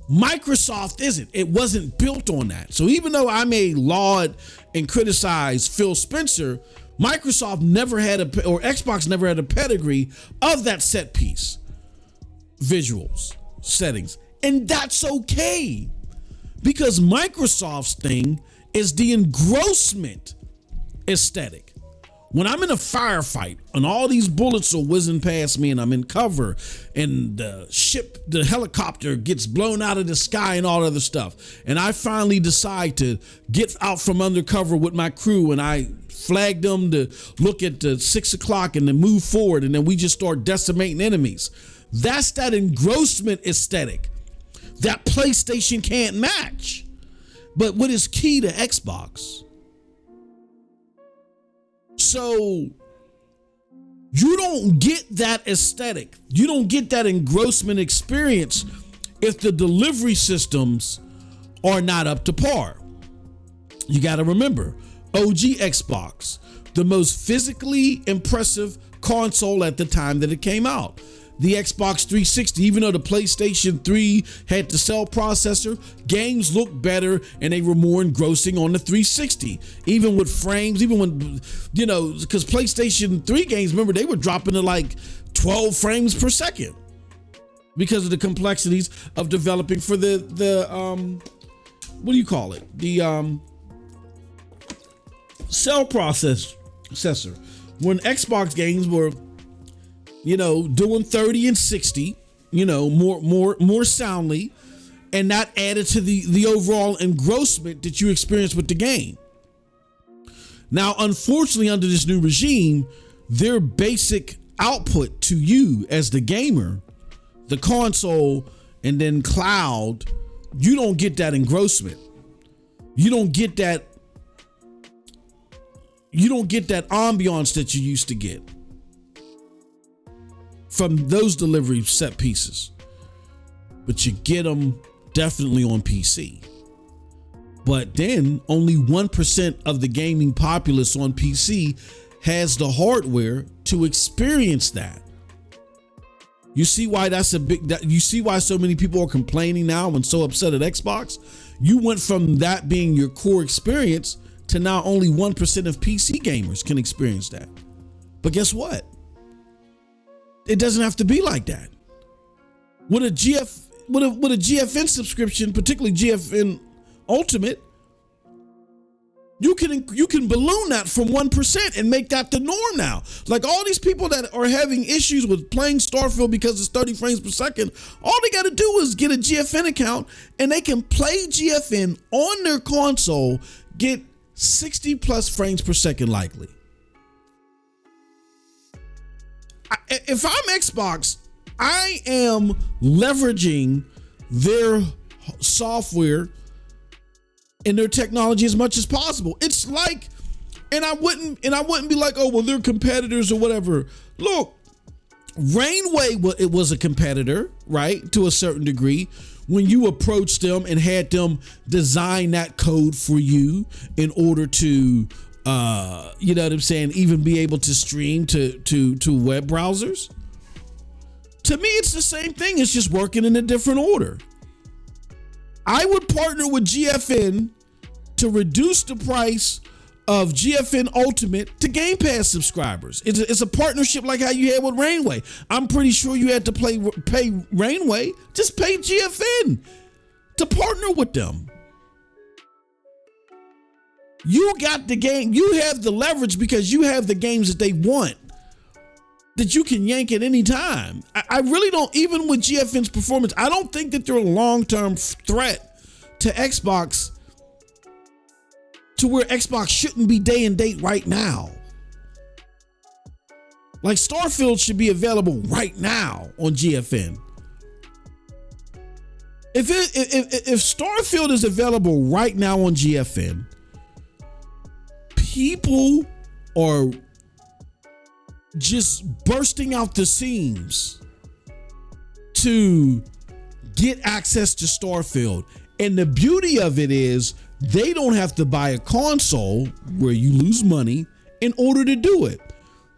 Microsoft isn't. It wasn't built on that. So even though I may laud and criticize Phil Spencer, Microsoft never had or Xbox never had a pedigree of that set piece visuals, settings. And that's okay, because Microsoft's thing is the engrossment aesthetic. When I'm in a firefight and all these bullets are whizzing past me and I'm in cover and the helicopter gets blown out of the sky and all other stuff, and I finally decide to get out from undercover with my crew and I flag them to look at the 6 o'clock and then move forward, and then we just start decimating enemies. That's that engrossment aesthetic that PlayStation can't match. But what is key to Xbox? So you don't get that aesthetic, you don't get that engrossment experience if the delivery systems are not up to par. You got to remember, OG Xbox, the most physically impressive console at the time that it came out. The Xbox 360, even though the PlayStation 3 had the cell processor, games looked better and they were more engrossing on the 360. Even with frames, even when, you know, because PlayStation 3 games, remember, they were dropping to like 12 frames per second because of the complexities of developing for the what do you call it? The cell processor. When Xbox games were, you know, doing 30 and 60, you know, more soundly, and that added to the overall engrossment that you experience with the game. Now, unfortunately, under this new regime, their basic output to you as the gamer, the console, and then cloud, you don't get that engrossment. You don't get that ambiance that you used to get from those delivery set pieces, but you get them definitely on PC. But then only 1% of the gaming populace on PC has the hardware to experience that. You see why you see why so many people are complaining now and so upset at Xbox? You went from that being your core experience to now only 1% of PC gamers can experience that. But guess what? It doesn't have to be like that. With a GFN subscription, particularly GFN Ultimate, you can balloon that from 1% and make that the norm now. Like all these people that are having issues with playing Starfield because it's 30 frames per second, all they got to do is get a GFN account and they can play GFN on their console, get 60 plus frames per second likely. If I'm Xbox, I am leveraging their software and their technology as much as possible. It's like, and I wouldn't be like, oh, well, they're competitors or whatever. Look, Rainway, it was a competitor, right? To a certain degree, when you approached them and had them design that code for you in order to, you know what I'm saying, even be able to stream to web browsers. To me, it's the same thing. It's just working in a different order. I would partner with GFN to reduce the price of GFN Ultimate to Game Pass subscribers. It's a partnership like how you had with Rainway. I'm pretty sure you had to pay Rainway. Just pay GFN to partner with them. You got the game. You have the leverage because you have the games that they want that you can yank at any time. I really don't, even with GFN's performance, I don't think that they're a long-term threat to Xbox, to where Xbox shouldn't be day and date right now. Like Starfield should be available right now on GFN. If Starfield is available right now on GFN, people are just bursting out the seams to get access to Starfield. And the beauty of it is they don't have to buy a console where you lose money in order to do it.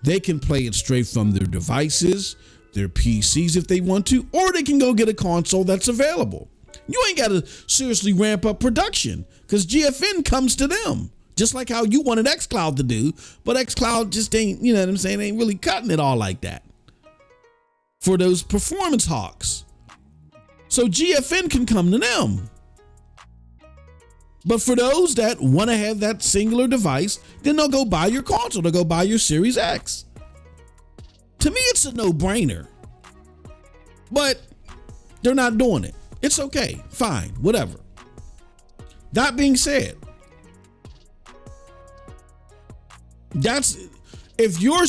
They can play it straight from their devices, their PCs if they want to, or they can go get a console that's available. You ain't got to seriously ramp up production because GFN comes to them. Just like how you wanted xCloud to do, but xCloud just ain't, you know what I'm saying, ain't really cutting it all like that for those performance hawks. So GFN can come to them. But for those that want to have that singular device, then they'll go buy your console, they'll go buy your Series X. To me, it's a no-brainer. But they're not doing it. It's okay, fine, whatever. That being said, if you are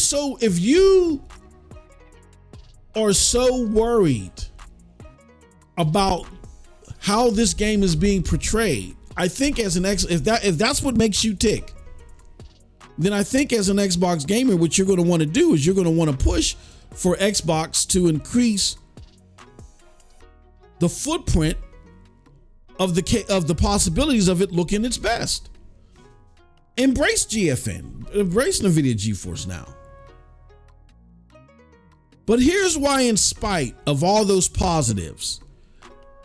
so worried about how this game is being portrayed, I think if that's what makes you tick, then I think as an Xbox gamer, what you're going to want to do is you're going to want to push for Xbox to increase the footprint of the possibilities of it looking its best. Embrace GFN, embrace NVIDIA GeForce Now. But here's why, in spite of all those positives,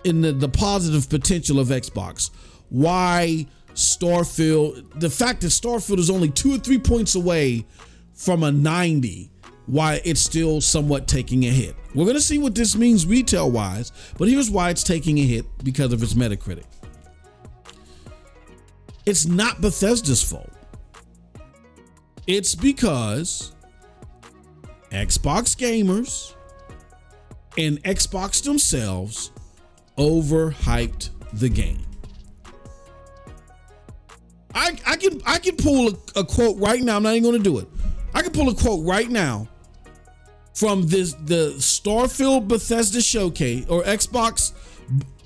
in the positive potential of Xbox, why Starfield, the fact that Starfield is only 2 or 3 points away from a 90, why it's still somewhat taking a hit. We're going to see what this means retail wise, but here's why it's taking a hit: because of its Metacritic. It's not Bethesda's fault. It's because Xbox gamers and Xbox themselves overhyped the game. I can pull a quote right now. I'm not even going to do it. I can pull a quote right now from the Starfield Bethesda showcase, or Xbox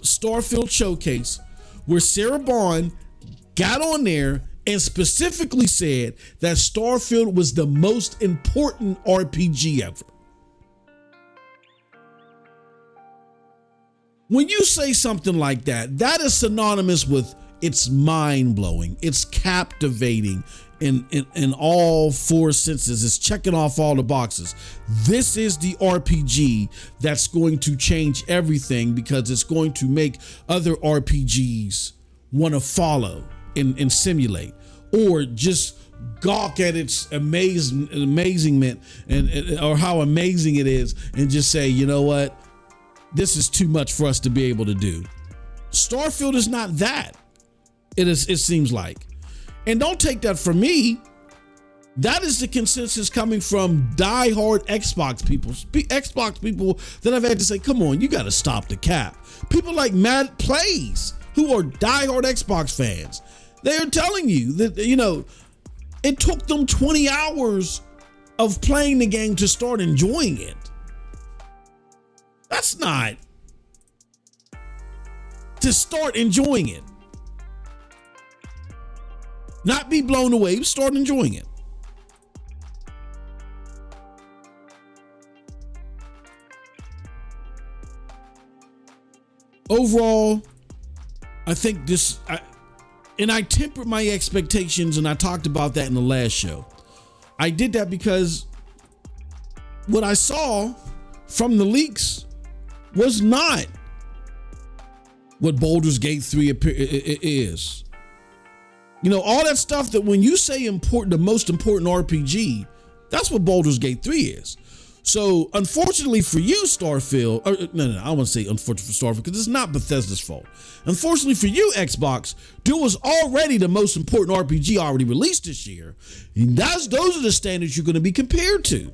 Starfield showcase, where Sarah Bond got on there and specifically said that Starfield was the most important RPG ever. When you say something like that, that is synonymous with it's mind-blowing, it's captivating in all four senses. It's checking off all the boxes. This is the RPG that's going to change everything, because it's going to make other RPGs want to follow and simulate, or just gawk at its amazement or how amazing it is, and just say, you know what, this is too much for us to be able to do. Starfield is not that. It seems like. And don't take that from me. That is the consensus coming from diehard Xbox people. Xbox people that I've had to say, come on, you got to stop the cap. People like Matt Plays, who are diehard Xbox fans, they are telling you that, you know, it took them 20 hours of playing the game to start enjoying it. That's not to start enjoying it. Not be blown away, start enjoying it. Overall, I think I tempered my expectations, and I talked about that in the last show. I did that because what I saw from the leaks was not what Baldur's Gate 3 is. You know, all that stuff that when you say important, the most important RPG, that's what Baldur's Gate 3 is. So unfortunately for you, Starfield, no, I don't want to say unfortunately for Starfield because it's not Bethesda's fault. Unfortunately for you, Xbox, Doom was already the most important RPG already released this year. And those are the standards you're going to be compared to.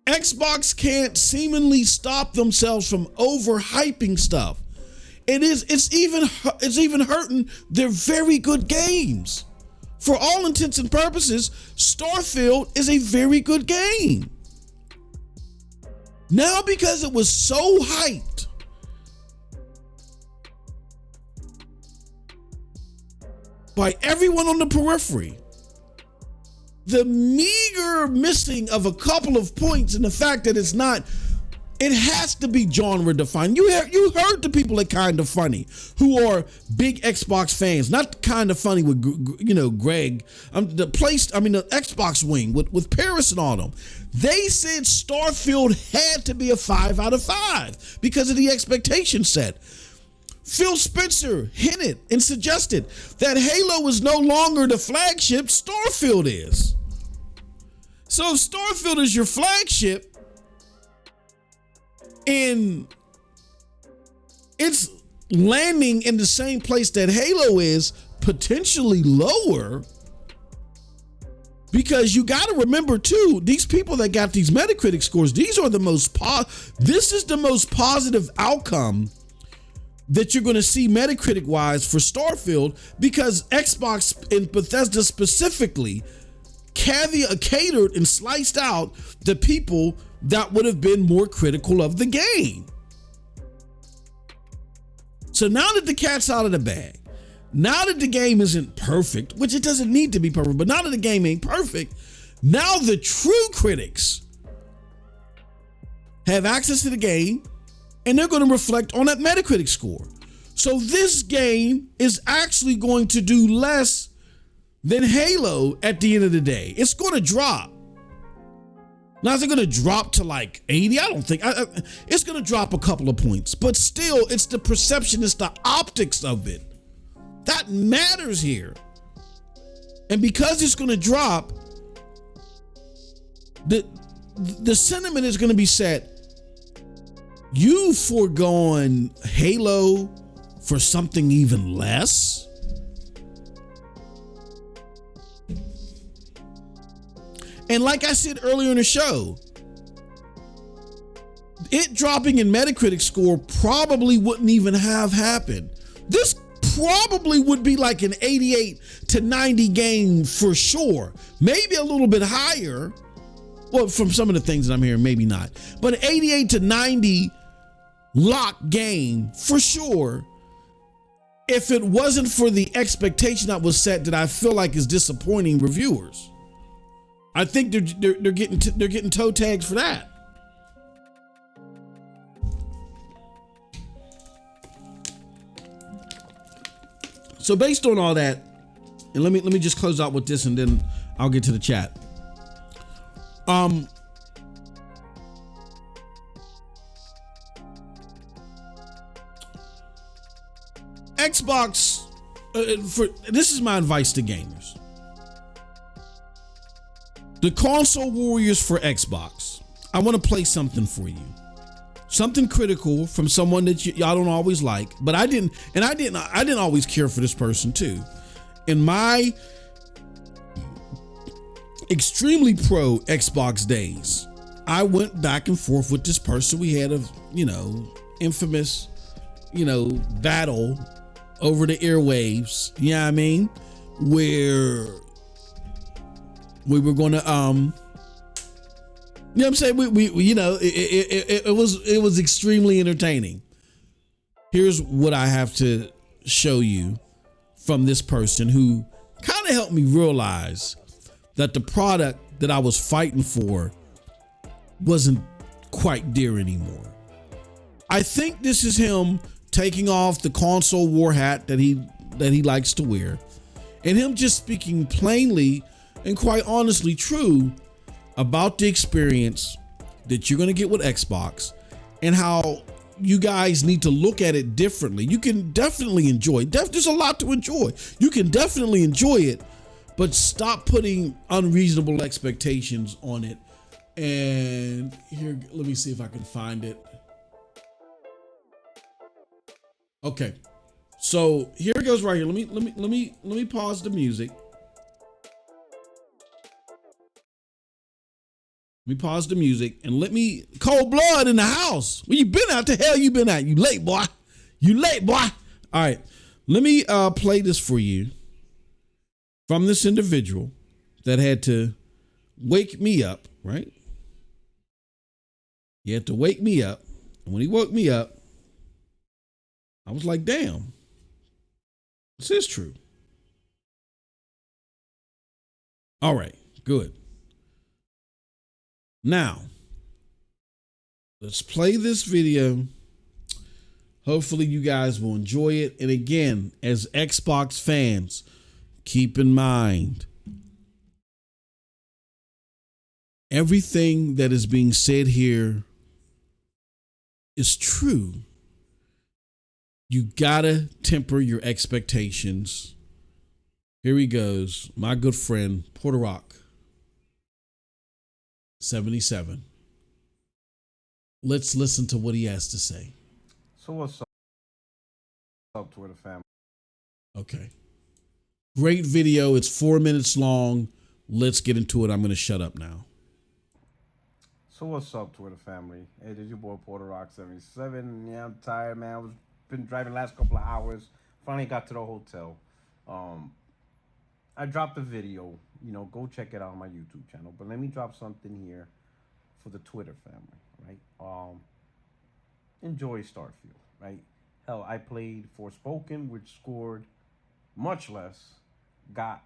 Xbox can't seemingly stop themselves from overhyping stuff. It's even hurting their very good games. For all intents and purposes, Starfield is a very good game. Now, because it was so hyped, by everyone on the periphery, the meager missing of a couple of points and the fact that it has to be genre defined. You heard the people at Kinda Funny who are big Xbox fans, not Kinda Funny with Greg, the Xbox wing with Paris and all them. They said Starfield had to be a 5 out of 5 because of the expectation set. Phil Spencer hinted and suggested that Halo is no longer the flagship, Starfield is. So if Starfield is your flagship, and it's landing in the same place that Halo is, potentially lower, because you got to remember too, these people that got these Metacritic scores, these are the most this is the most positive outcome that you're going to see Metacritic wise for Starfield, because Xbox and Bethesda specifically catered and sliced out the people that would have been more critical of the game. So now that the cat's out of the bag, now that the game isn't perfect, which it doesn't need to be perfect, but now that the game ain't perfect, now the true critics have access to the game and they're going to reflect on that Metacritic score. So this game is actually going to do less than Halo at the end of the day. It's going to drop. Now, is it going to drop to like 80? I don't think. It's going to drop a couple of points. But still, it's the perception, it's the optics of it. That matters here. And because it's going to drop, the sentiment is going to be set. You foregone Halo for something even less? And like I said earlier in the show, it dropping in Metacritic score probably wouldn't even have happened. This probably would be like an 88 to 90 game for sure. Maybe a little bit higher. Well, from some of the things that I'm hearing, maybe not. But an 88 to 90 lock game for sure. If it wasn't for the expectation that was set that I feel like is disappointing reviewers. I think they're getting toe tags for that. So based on all that, and let me just close out with this and then I'll get to the chat. Xbox, this is my advice to gamers. The console warriors for Xbox. I want to play something for you. Something critical from someone that y'all don't always like, but I didn't always care for this person too. In my extremely pro Xbox days, I went back and forth with this person. We had a, infamous, battle over the airwaves. You know what I mean? Where we were going to, you know what I'm saying? It was extremely entertaining. Here's what I have to show you from this person who kind of helped me realize that the product that I was fighting for wasn't quite dear anymore. I think this is him taking off the console war hat that he likes to wear, and him just speaking plainly and quite honestly true about the experience that you're going to get with Xbox and how you guys need to look at it differently. You can definitely enjoy it. There's a lot to enjoy. You can definitely enjoy it, but stop putting unreasonable expectations on it. And here, let me see if I can find it. Okay, so here it goes right here. Let me pause the music. Let me pause the music and let me cold blood in the house. Where you been at? The hell you been at? You late, boy. You late, boy. All right, let me play this for you from this individual that had to wake me up, right? He had to wake me up. And when he woke me up, I was like, damn, this is true. All right, good. Now, let's play this video. Hopefully you guys will enjoy it. And again, as Xbox fans, keep in mind, everything that is being said here is true. You gotta temper your expectations. Here he goes, my good friend, Porter Rock 77. Let's listen to what he has to say. So what's up, Twitter family? Okay. Great video. It's 4 minutes long. Let's get into it. I'm going to shut up now. So what's up, Twitter family? Hey, this is your boy Porter Rock 77. Yeah, I'm tired, man. I've been driving the last couple of hours. Finally got to the hotel. I dropped a video. Go check it out on my YouTube channel. But let me drop something here for the Twitter family, right? Enjoy Starfield, right? Hell, I played Forspoken, which scored much less, got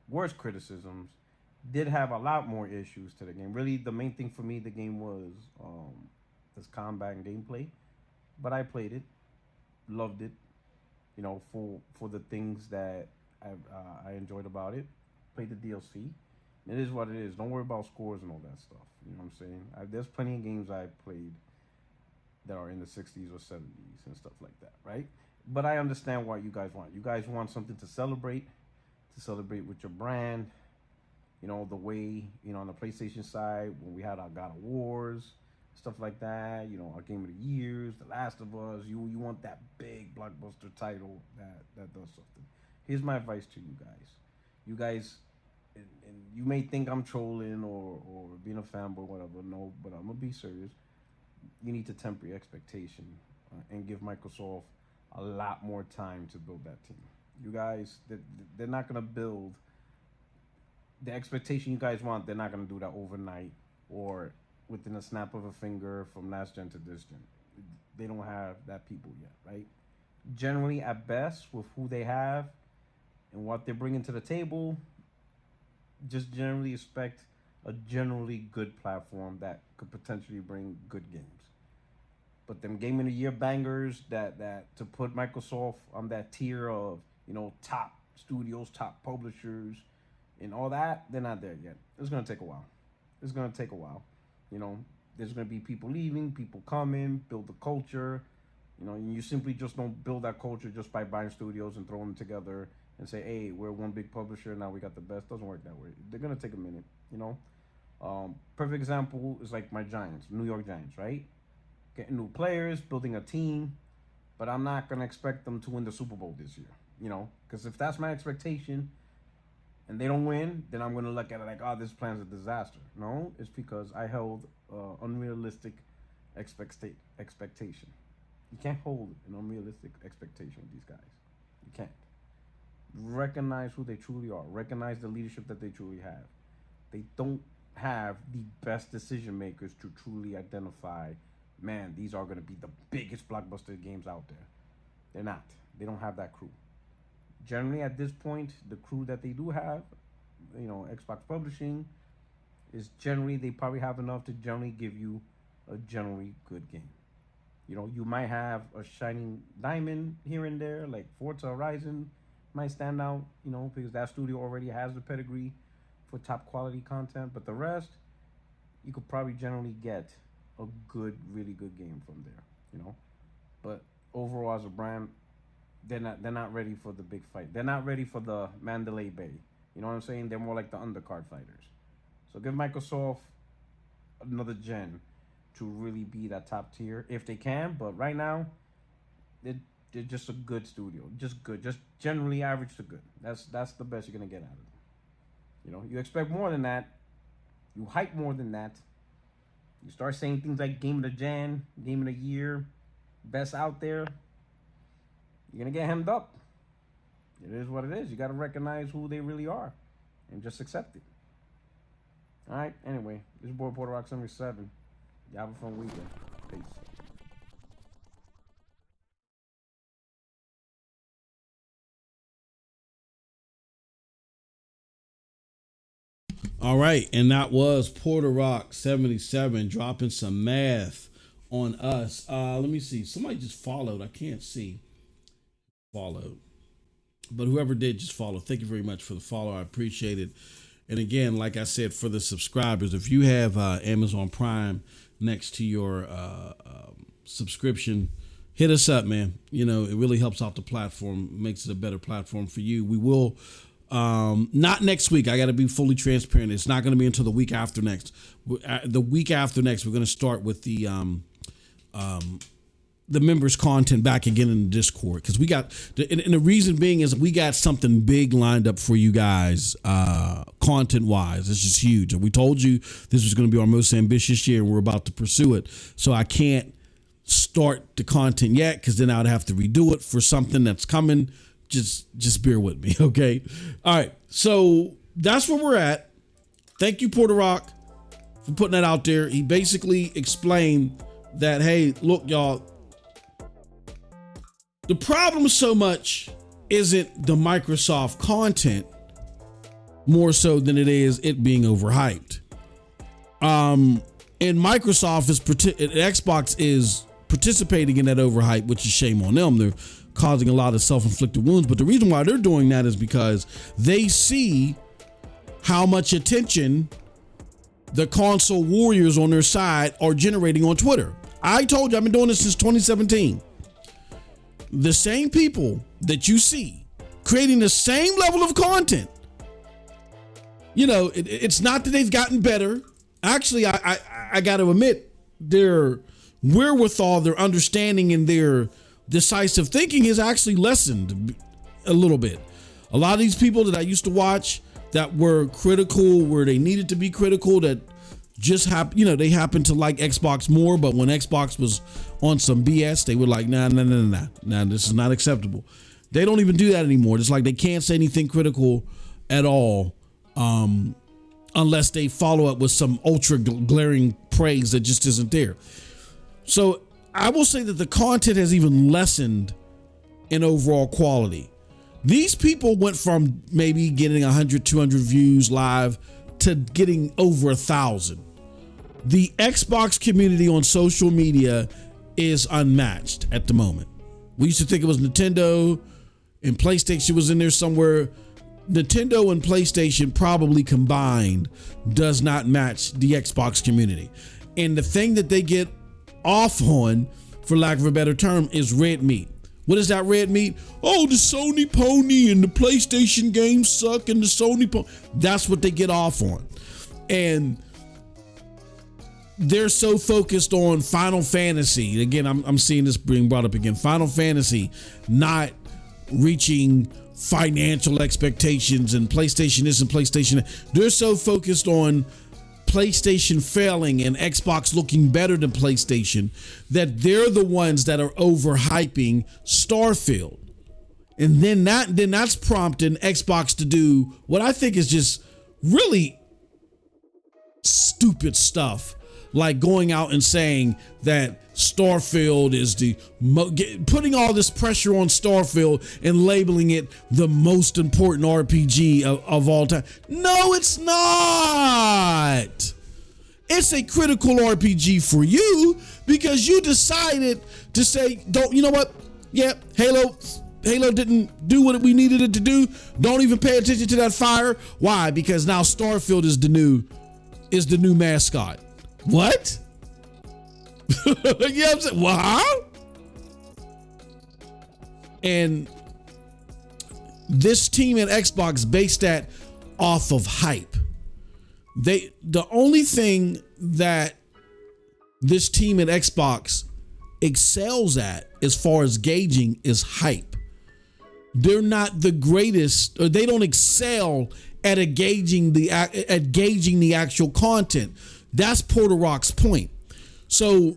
worse criticisms, did have a lot more issues to the game. Really, the main thing for me, the game was this combat and gameplay. But I played it, loved it, for the things that I enjoyed about it. Played the DLC. It is what it is. Don't worry about scores and all that stuff. You know what I'm saying? There's plenty of games I played that are in the 60s or 70s and stuff like that, right? But I understand what you guys want. You guys want something to celebrate with your brand. The way, on the PlayStation side, when we had our God of Wars, stuff like that, our Game of the Years, The Last of Us, you want that big blockbuster title that does something. Here's my advice to you guys. You guys, and you may think I'm trolling or being a fanboy or whatever. No, but I'm going to be serious. You need to temper your expectation and give Microsoft a lot more time to build that team. You guys, they're not going to build the expectation you guys want. They're not going to do that overnight or within a snap of a finger from last gen to this gen. They don't have that people yet, right? Generally, at best, with who they have and what they're bringing to the table, just generally expect a generally good platform that could potentially bring good games. But them Game of the Year bangers that to put Microsoft on that tier of, top studios, top publishers, and all that, they're not there yet. It's going to take a while. There's going to be people leaving, people coming, build the culture. And you simply just don't build that culture just by buying studios and throwing them together and say, hey, we're one big publisher, now we got the best. Doesn't work that way. They're going to take a minute, Perfect example is like my Giants, New York Giants, right? Getting new players, building a team, but I'm not going to expect them to win the Super Bowl this year, because if that's my expectation and they don't win, then I'm going to look at it like, oh, this plan's a disaster. No, it's because I held unrealistic expectation. You can't hold an unrealistic expectation with these guys. You can't. Recognize who they truly are. Recognize the leadership that they truly have. They don't have the best decision makers to truly identify, man, these are going to be the biggest blockbuster games out there. They're not. They don't have that crew. Generally, at this point, the crew that they do have, Xbox Publishing, is generally, they probably have enough to generally give you a generally good game. You might have a shining diamond here and there, like Forza Horizon might stand out, because that studio already has the pedigree for top quality content. But the rest, you could probably generally get a good, really good game from there, But overall, as a brand, they're not ready for the big fight. They're not ready for the Mandalay Bay. You know what I'm saying? They're more like the undercard fighters. So give Microsoft another gen to really be that top tier if they can. But right now, they're just a good studio, just good, just generally average to good. That's the best you're gonna get out of them. You know, you expect more than that. You hype more than that. You start saying things like game of the gen, game of the year, best out there. You're gonna get hemmed up. It is what it is. You gotta recognize who they really are, and just accept it. All right. Anyway, this is boy Porter Rock 77. Y'all have a fun weekend. Peace. All right, and that was Porter Rock 77 dropping some math on us. Let me see. Somebody just followed. I can't see. Followed. But whoever did just follow. Thank you very much for the follow. I appreciate it. And again, like I said, for the subscribers, if you have Amazon Prime next to your subscription, hit us up, man. You know, it really helps out the platform, makes it a better platform for you. We will, not next week. I got to be fully transparent. It's not going to be until the week after next. The week after next, we're going to start with the members content back again in the Discord, because we got and the reason being is we got something big lined up for you guys content wise. It's just huge, and we told you this was going to be our most ambitious year, and we're about to pursue it. So I can't start the content yet, because then I'd have to redo it for something that's coming. Just bear with me. Okay. All right, so that's where we're at. Thank you, Porter Rock, for putting that out there. He basically explained that, hey, look, y'all, the problem so much isn't the Microsoft content, more so than it is it being overhyped. And Microsoft Xbox is participating in that overhype, which is shame on them. They're causing a lot of self-inflicted wounds. But the reason why they're doing that is because they see how much attention the console warriors on their side are generating on Twitter. I told you I've been doing this since 2017. The same people that you see creating the same level of content, you know, it's not that they've gotten better. Actually, I got to admit, their wherewithal, their understanding, and their decisive thinking has actually lessened a little bit. A lot of these people that I used to watch that were critical where they needed to be critical, that just they happen to like Xbox more, but when Xbox was on some BS, they were like, nah, this is not acceptable. They don't even do that anymore. It's like they can't say anything critical at all, unless they follow up with some ultra glaring praise that just isn't there. So I will say that the content has even lessened in overall quality. These people went from maybe getting 100, 200 views live to getting over 1,000. The Xbox community on social media is unmatched at the moment. We used to think it was Nintendo and PlayStation was in there somewhere. Nintendo and PlayStation probably combined does not match the Xbox community. And the thing that they get off on, for lack of a better term, is red meat. What is that red meat? Oh, the Sony pony and the PlayStation games suck and the Sony pony. That's what they get off on. And they're so focused on Final Fantasy. Again, I'm seeing this being brought up again. Final Fantasy not reaching financial expectations, and PlayStation isn't PlayStation. They're so focused on PlayStation failing and Xbox looking better than PlayStation that they're the ones that are overhyping Starfield. And then that's prompting Xbox to do what I think is just really stupid stuff, like going out and saying that Starfield is putting all this pressure on Starfield and labeling it the most important RPG of all time. No, it's not. It's a critical RPG for you because you decided to say, you know what? Yeah, Halo didn't do what we needed it to do. Don't even pay attention to that fire. Why? Because now Starfield is the new mascot. What? You know what I'm saying? What? And this team at Xbox based that off of hype. The only thing that this team at Xbox excels at as far as gauging is hype. They're not the greatest, or they don't excel at gauging the actual content. That's Porter Rock's point. So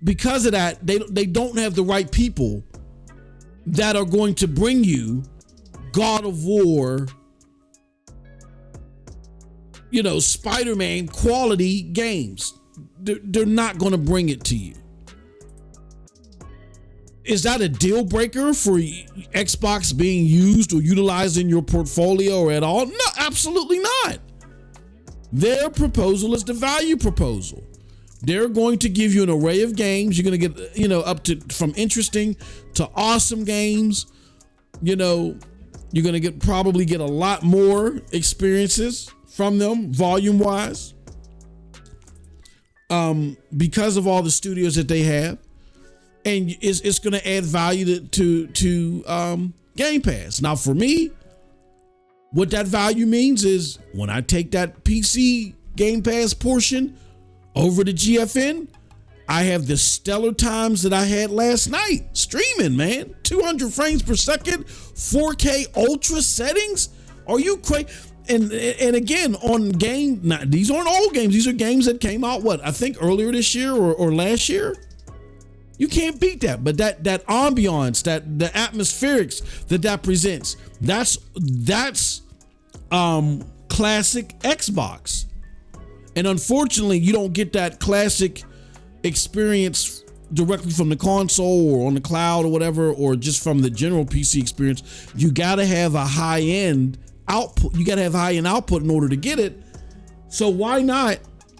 because of that, they don't have the right people that are going to bring you God of War, Spider-Man quality games. They're not going to bring it to you. Is that a deal breaker for Xbox being used or utilized in your portfolio or at all? No, absolutely not. Their proposal is the value proposal. They're going to give you an array of games. You're going to get, up to from interesting to awesome games. You're going to probably get a lot more experiences from them volume wise. Because of all the studios that they have. And it's going to add value to Game Pass. Now, for me, what that value means is when I take that PC Game Pass portion over to GFN, I have the stellar times that I had last night streaming, man. 200 frames per second, 4K ultra settings. Are you crazy? And again, on game, these aren't old games. These are games that came out, I think earlier this year or last year. You can't beat that. But that ambiance, the atmospherics that presents, that's classic Xbox. And unfortunately, you don't get that classic experience directly from the console or on the cloud or whatever, or just from the general PC experience. You got to have a high-end output. You got to have high-end output in order to get it. So why not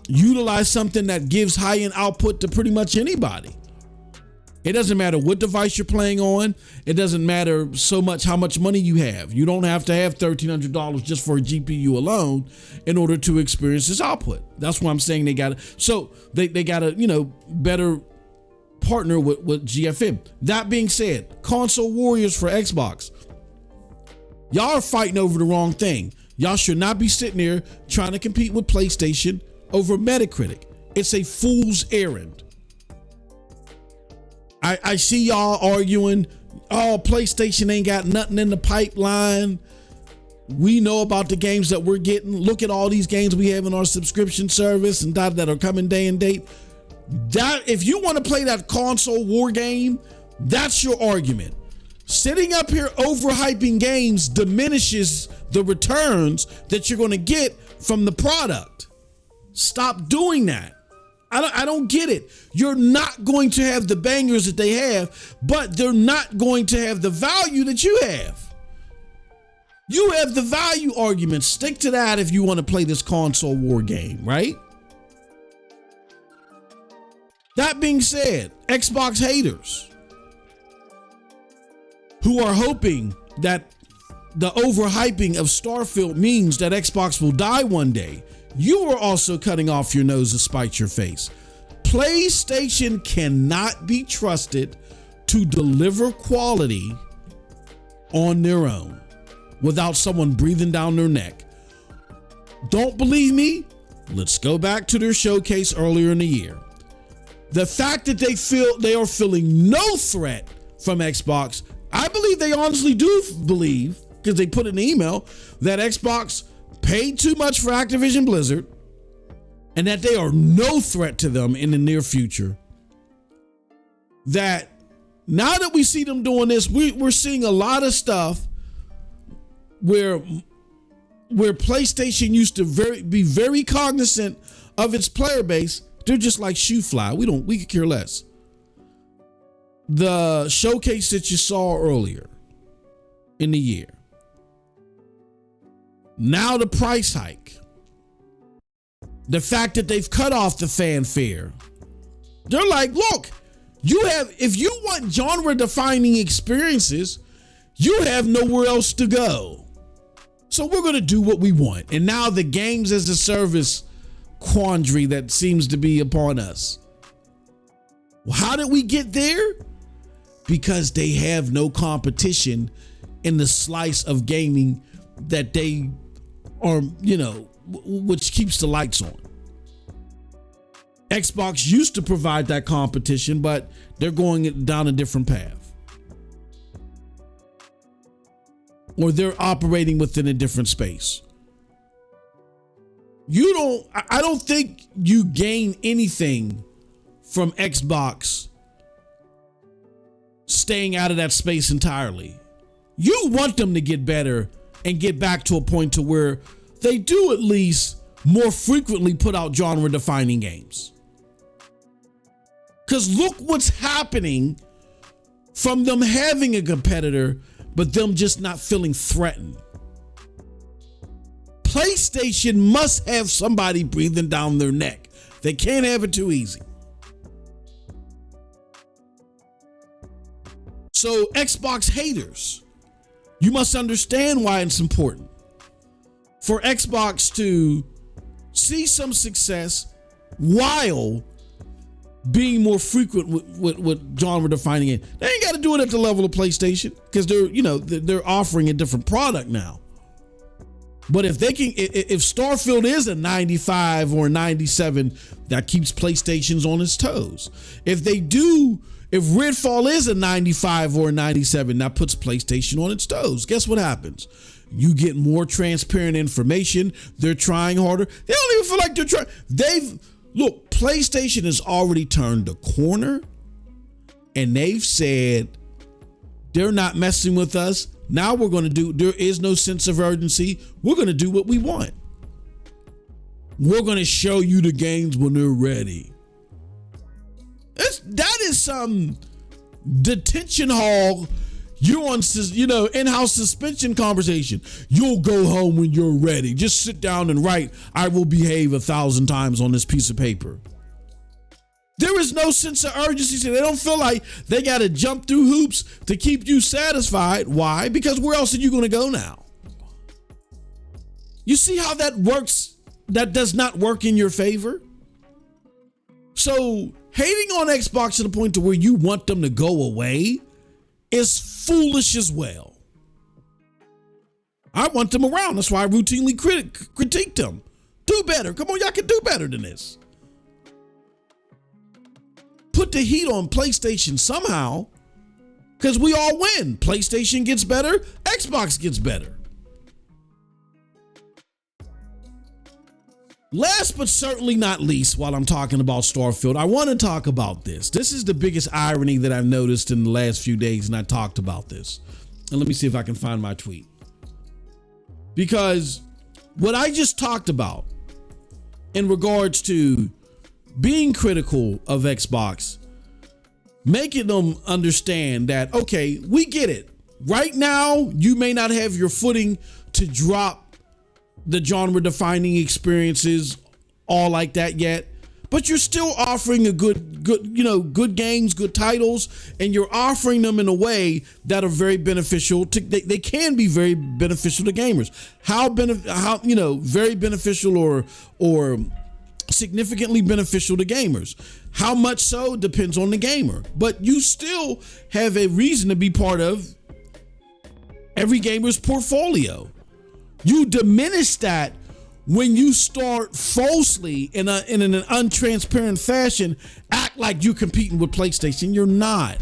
utilize something that gives high-end output to pretty much anybody? It doesn't matter what device you're playing on. It doesn't matter so much how much money you have. You don't have to have $1,300 just for a GPU alone in order to experience this output. That's why I'm saying they got to better partner with GFM. That being said, console warriors for Xbox, y'all are fighting over the wrong thing. Y'all should not be sitting there trying to compete with PlayStation over Metacritic. It's a fool's errand. I see y'all arguing, PlayStation ain't got nothing in the pipeline. We know about the games that we're getting. Look at all these games we have in our subscription service and that are coming day and date. That if you want to play that console war game, that's your argument. Sitting up here overhyping games diminishes the returns that you're going to get from the product. Stop doing that. I don't get it. You're not going to have the bangers that they have, but they're not going to have the value that you have. You have the value argument. Stick to that if you want to play this console war game, right? That being said, Xbox haters who are hoping that the overhyping of Starfield means that Xbox will die one day, you are also cutting off your nose to spite your face. PlayStation cannot be trusted to deliver quality on their own without someone breathing down their neck. Don't believe me? Let's go back to their showcase earlier in the year. The fact that they are feeling no threat from Xbox, I believe they honestly do believe, because they put in an email, that Xbox paid too much for Activision Blizzard and that they are no threat to them in the near future. That now that we see them doing this, we're seeing a lot of stuff where PlayStation used to be very cognizant of its player base. They're just like shoe fly. We could care less. The showcase that you saw earlier in the year. Now the price hike. The fact that they've cut off the fanfare. They're like, look, if you want genre defining experiences, you have nowhere else to go. So we're going to do what we want. And now the games as a service quandary that seems to be upon us. Well, how did we get there? because they have no competition in the slice of gaming that they are, which keeps the lights on. Xbox used to provide that competition, but they're going down a different path. Or they're operating within a different space. I don't think you gain anything from Xbox staying out of that space entirely. You want them to get better and get back to a point to where they do at least more frequently put out genre-defining games. Because look what's happening from them having a competitor, but them just not feeling threatened. PlayStation must have somebody breathing down their neck. They can't have it too easy. So Xbox haters, you must understand why it's important for Xbox to see some success while being more frequent with genre-defining it. They ain't got to do it at the level of PlayStation because they're offering a different product now. But if Starfield is a 95 or a 97, that keeps PlayStation's on its toes. If Redfall is a 95 or a 97, that puts PlayStation on its toes. Guess what happens? You get more transparent information. They're trying harder. They don't even feel like they're trying. Look, PlayStation has already turned the corner and they've said they're not messing with us. Now there is no sense of urgency. We're going to do what we want. We're going to show you the games when they're ready. That is some detention hall. You're on, in-house suspension conversation. You'll go home when you're ready. Just sit down and write, I will behave 1,000 times on this piece of paper. There is no sense of urgency. So they don't feel like they got to jump through hoops to keep you satisfied. Why? Because where else are you going to go now? You see how that works? That does not work in your favor. So hating on Xbox to the point to where you want them to go away is foolish as well. I want them around. That's why I routinely critique them. Do better. Come on, y'all can do better than this. Put the heat on PlayStation somehow, because we all win. PlayStation gets better, Xbox gets better. Last but certainly not least, while I'm talking about Starfield, I want to talk about this. This is the biggest irony that I've noticed in the last few days, and I talked about this. And let me see if I can find my tweet. Because what I just talked about in regards to being critical of Xbox, making them understand that, okay, we get it. Right now, you may not have your footing to drop the genre-defining experiences all like that yet, but you're still offering a good games, good titles, and you're offering them in a way that are very beneficial to. They can be very beneficial to gamers. How very beneficial or significantly beneficial to gamers. How much so depends on the gamer, but you still have a reason to be part of every gamer's portfolio. You diminish that when you start falsely in an untransparent fashion, act like you're competing with PlayStation. You're not.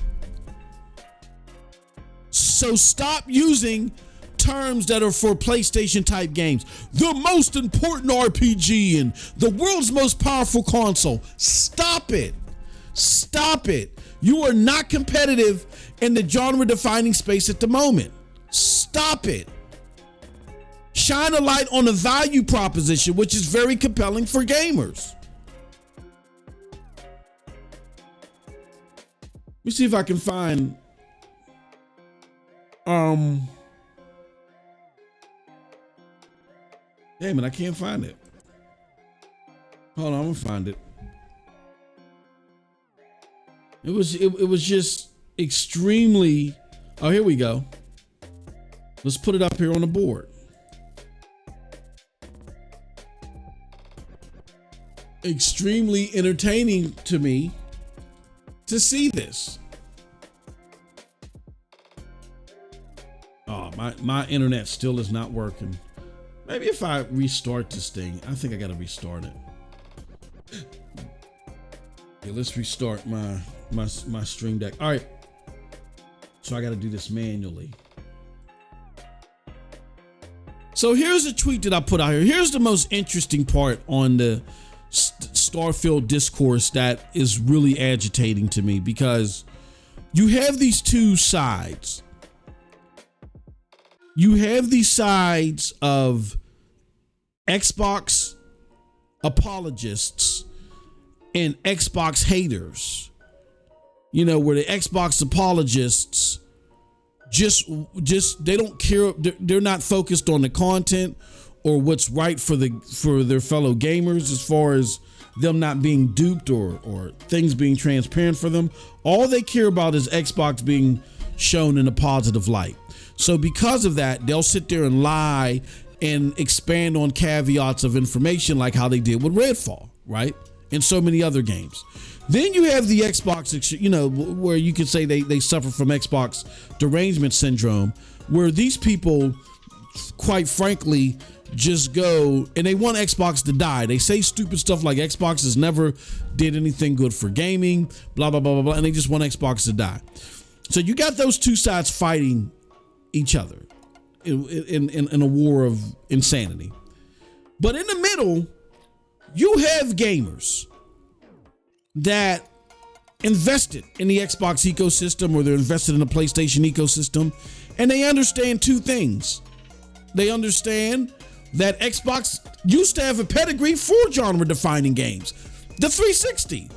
So stop using terms that are for PlayStation type games. The most important RPG and the world's most powerful console. Stop it. Stop it. You are not competitive in the genre defining space at the moment. Stop it. Shine a light on the value proposition, which is very compelling for gamers. Let me see if I can find damn it, I can't find it. Hold on, I'm gonna find it. It was just extremely. Oh, here we go. Let's put it up here on the board. Extremely entertaining to me to see this. my internet still is not working. Maybe if I restart this thing, I think I gotta restart it. Okay, let's restart my Stream Deck. All right, so I gotta do this manually. So here's a tweet that I put out here. Here's the most interesting part on the Starfield discourse that is really agitating to me, because you have these two sides. You have these sides of Xbox apologists and Xbox haters. You know, where the Xbox apologists just they don't care. They're not focused on the content or what's right for their fellow gamers, as far as them not being duped or things being transparent for them. All they care about is Xbox being shown in a positive light. So because of that, they'll sit there and lie and expand on caveats of information, like how they did with Redfall, right? And so many other games. Then you have the Xbox, you know, where you could say they suffer from Xbox derangement syndrome, where these people, quite frankly, just go and they want Xbox to die. They say stupid stuff like Xbox has never did anything good for gaming, blah, blah, blah, blah, blah, and they just want Xbox to die. So you got those two sides fighting each other in a war of insanity. But in the middle, you have gamers that invested in the Xbox ecosystem, or they're invested in the PlayStation ecosystem, and they understand two things. They understand that Xbox used to have a pedigree for genre-defining games, the 360.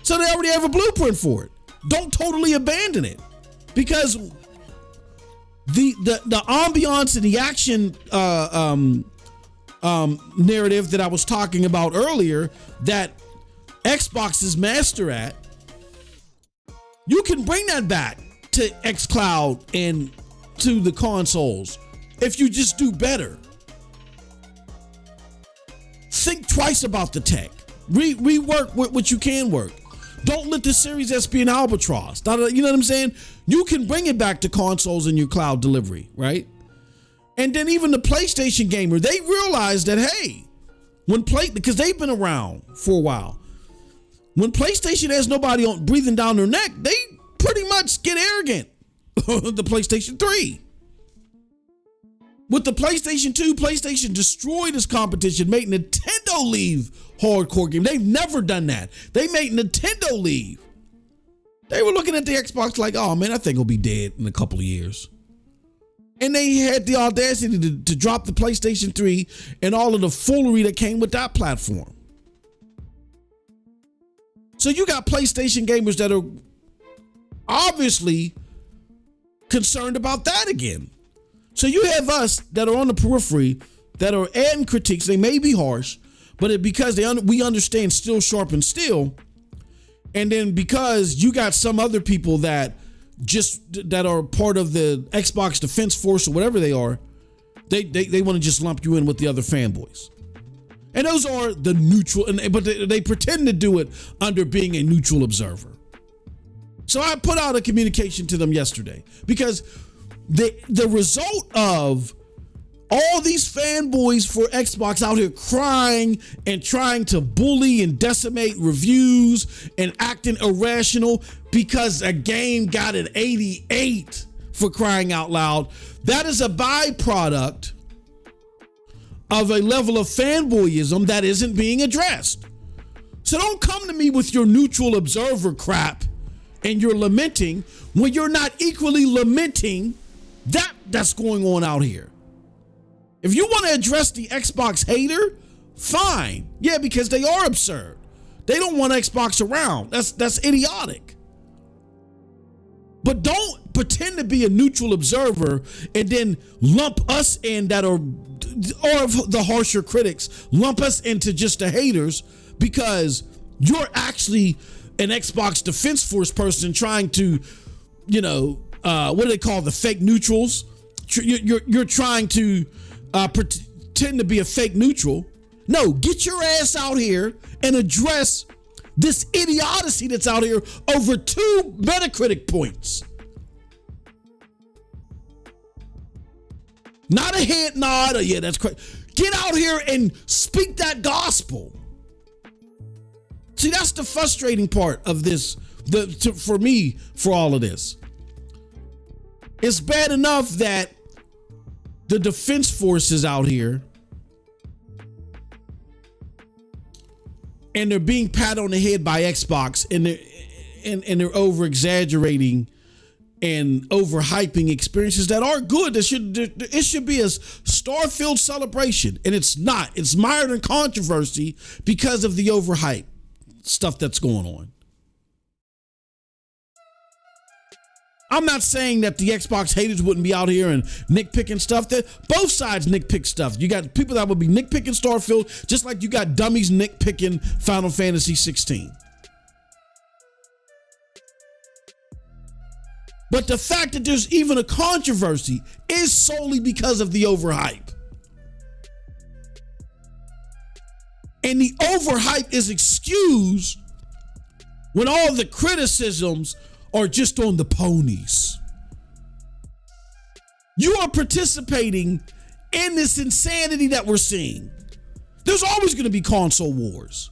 So they already have a blueprint for it. Don't totally abandon it, because the ambiance and the action narrative that I was talking about earlier, that Xbox is master at, you can bring that back to xCloud and to the consoles if you just do better. Think twice about the tech. Rework what you can work. Don't let the Series S be an albatross. You know what I'm saying? You can bring it back to consoles and your cloud delivery, right? And then even the PlayStation gamer, they realize that, hey, because they've been around for a while. When PlayStation has nobody breathing down their neck, they pretty much get arrogant. The PlayStation 3. With the PlayStation 2, PlayStation destroyed this competition, made Nintendo leave hardcore game. They've never done that. They made Nintendo leave. They were looking at the Xbox like, oh man, that thing will be dead in a couple of years. And they had the audacity to drop the PlayStation 3 and all of the foolery that came with that platform. So you got PlayStation gamers that are obviously concerned about that again. So you have us that are on the periphery that are adding critiques. They may be harsh, but because we understand steel sharpens steel. And then because you got some other people that are part of the Xbox Defense Force or whatever they are, they want to just lump you in with the other fanboys. And those are the neutral, but they pretend to do it under being a neutral observer. So I put out a communication to them yesterday, because the result of all these fanboys for Xbox out here crying and trying to bully and decimate reviews and acting irrational because a game got an 88, for crying out loud, that is a byproduct of a level of fanboyism that isn't being addressed. So don't come to me with your neutral observer crap and you're lamenting when you're not equally lamenting that's going on out here. If you want to address the Xbox hater, fine. Yeah, because they are absurd. They don't want Xbox around. That's idiotic. But don't pretend to be a neutral observer and then lump us in that are, or the harsher critics, lump us into just the haters because you're actually an Xbox Defense Force person trying to, what do they call the fake neutrals? You're trying to pretend to be a fake neutral. No, get your ass out here and address this idiocy that's out here over 2 Metacritic points. Not a head nod. Or, yeah, that's crazy. Get out here and speak that gospel. See, that's the frustrating part of this, for me, for all of this. It's bad enough that the defense forces out here and they're being patted on the head by Xbox and they're over exaggerating and overhyping experiences that are good. It should be a Starfield celebration, and it's not. It's mired in controversy because of the overhype stuff that's going on. I'm not saying that the Xbox haters wouldn't be out here and nitpicking stuff. That both sides nitpick stuff. You got people that would be nitpicking Starfield, just like you got dummies nitpicking Final Fantasy 16. But the fact that there's even a controversy is solely because of the overhype. And the overhype is excused when all the criticisms are just on the ponies. You are participating in this insanity that we're seeing. There's always going to be console wars.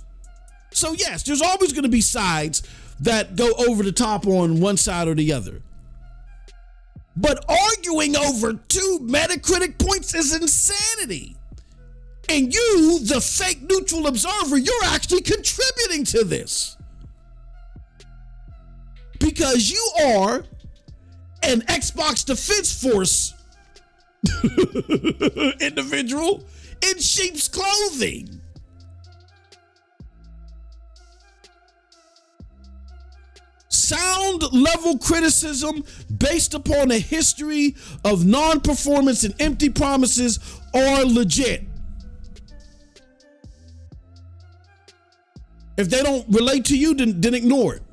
So yes, there's always going to be sides that go over the top on one side or the other. But arguing over 2 Metacritic points is insanity. And you, the fake neutral observer, you're actually contributing to this. Because you are an Xbox Defense Force individual in sheep's clothing. Sound level criticism based upon a history of non-performance and empty promises are legit. If they don't relate to you, then ignore it.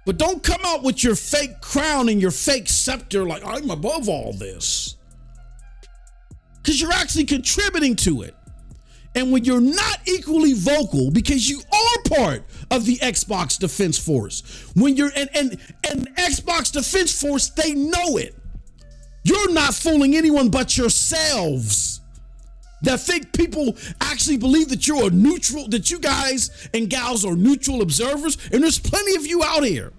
But don't come out with your fake crown and your fake scepter like, I'm above all this. Because you're actually contributing to it. And when you're not equally vocal, because you are part of the Xbox Defense Force, when you're and Xbox Defense Force, they know it. You're not fooling anyone but yourselves that think people actually believe that you're a neutral, that you guys and gals are neutral observers, and there's plenty of you out here.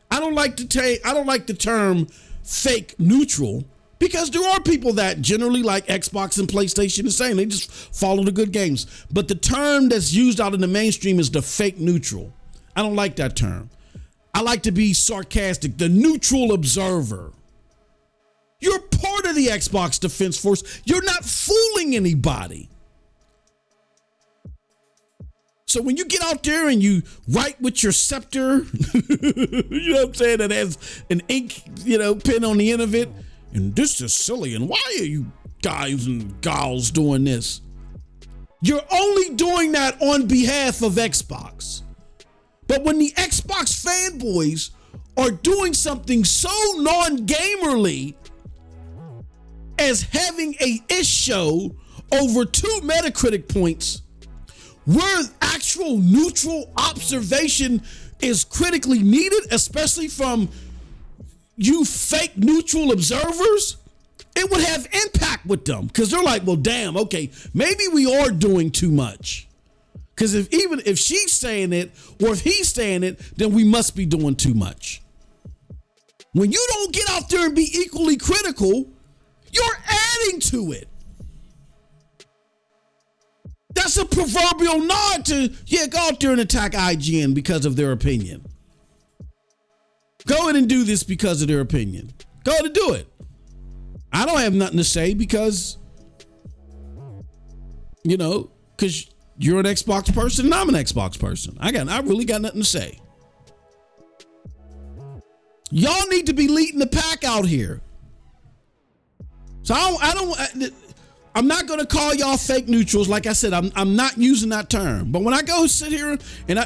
I don't like the term fake neutral, because there are people that generally like Xbox and PlayStation the same. They just follow the good games. But the term that's used out in the mainstream is the fake neutral. I don't like that term. I like to be sarcastic, the neutral observer. You're part of the Xbox Defense Force. You're not fooling anybody. So when you get out there and you write with your scepter, you know what I'm saying, that has an ink, pen on the end of it, and this is silly, and why are you guys and gals doing this? You're only doing that on behalf of Xbox. But when the Xbox fanboys are doing something so non-gamerly as having a issue over 2 Metacritic points, where actual neutral observation is critically needed, especially from you fake neutral observers, it would have impact with them, because they're like, well, damn, okay, maybe we are doing too much. Because if she's saying it or if he's saying it, then we must be doing too much. When you don't get out there and be equally critical, you're adding to it. That's a proverbial nod to, go out there and attack IGN because of their opinion. Go ahead and do this because of their opinion. Go ahead and do it. I don't have nothing to say because, because you're an Xbox person and I'm an Xbox person. I really got nothing to say. Y'all need to be leading the pack out here. So I'm not going to call y'all fake neutrals. Like I said, I'm not using that term. But when I go sit here and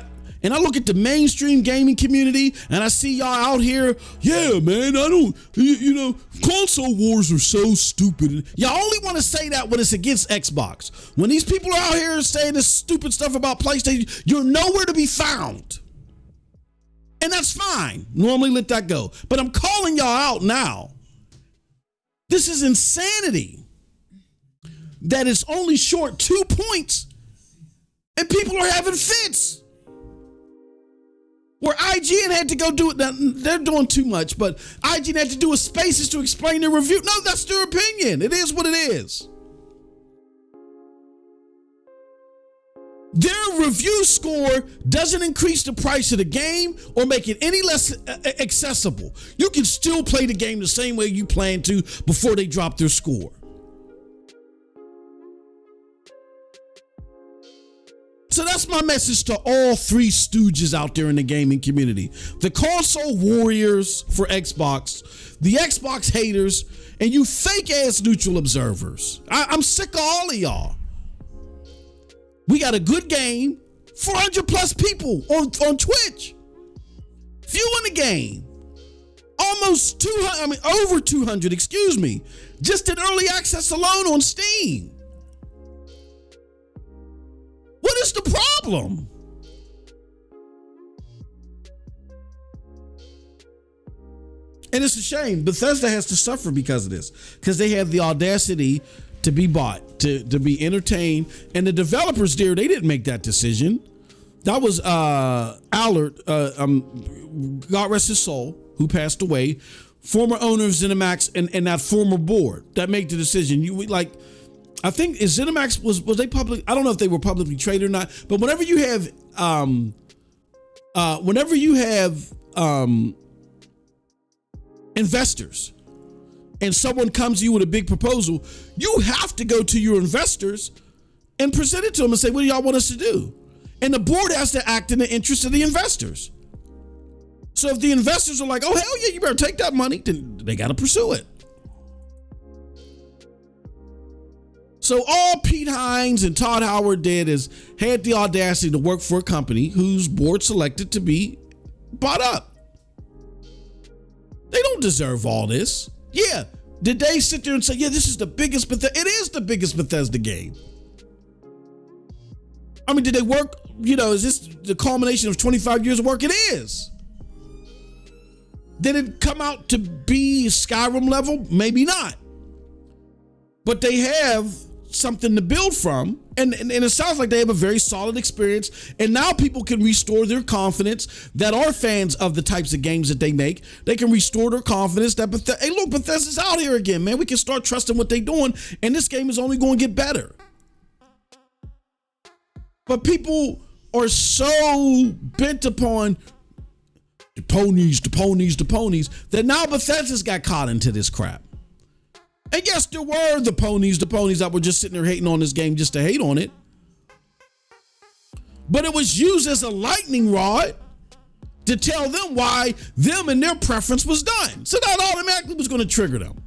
I look at the mainstream gaming community and I see y'all out here, yeah, man, console wars are so stupid. Y'all only want to say that when it's against Xbox. When these people are out here saying this stupid stuff about PlayStation, you're nowhere to be found. And that's fine. Normally let that go. But I'm calling y'all out now. This is insanity. That it's only short 2 points and people are having fits. Where IGN had to go do it. Now, they're doing too much, but IGN had to do a Spaces to explain their review. No, that's their opinion. It is what it is. Their review score doesn't increase the price of the game or make it any less accessible. You can still play the game the same way you plan to before they drop their score. So that's my message to all three stooges out there in the gaming community. The console warriors for Xbox, the Xbox haters, and you fake ass neutral observers. I'm sick of all of y'all. We got a good game, 400 plus people on Twitch. Few in the game. Almost 200, over 200, excuse me. Just in early access alone on Steam. What is the problem? And it's a shame. Bethesda has to suffer because of this. Because they have the audacity to be bought, to be entertained. And the developers there, they didn't make that decision. That was Allard, God rest his soul, who passed away, former owner of ZeniMax and that former board that made the decision. I think is ZeniMax was they public? I don't know if they were publicly traded or not. But whenever you have investors and someone comes to you with a big proposal, you have to go to your investors and present it to them and say, what do y'all want us to do? And the board has to act in the interest of the investors. So if the investors are like, oh, hell yeah, you better take that money, then they got to pursue it. So all Pete Hines and Todd Howard did is had the audacity to work for a company whose board selected to be bought up. They don't deserve all this. Yeah. Did they sit there and say, yeah, this is the biggest Bethesda? It is the biggest Bethesda game. I mean, did they work? Is this the culmination of 25 years of work? It is. Did it come out to be Skyrim level? Maybe not. But they have something to build from, and it sounds like they have a very solid experience, and now people can restore their confidence that are fans of the types of games that they make. They can restore their confidence that, hey, look, Bethesda's out here again, man. We can start trusting what they're doing, and this game is only going to get better. But people are so bent upon the ponies, that now Bethesda's got caught into this crap. And yes, there were the ponies that were just sitting there hating on this game just to hate on it. But it was used as a lightning rod to tell them why them and their preference was done. So that automatically was going to trigger them.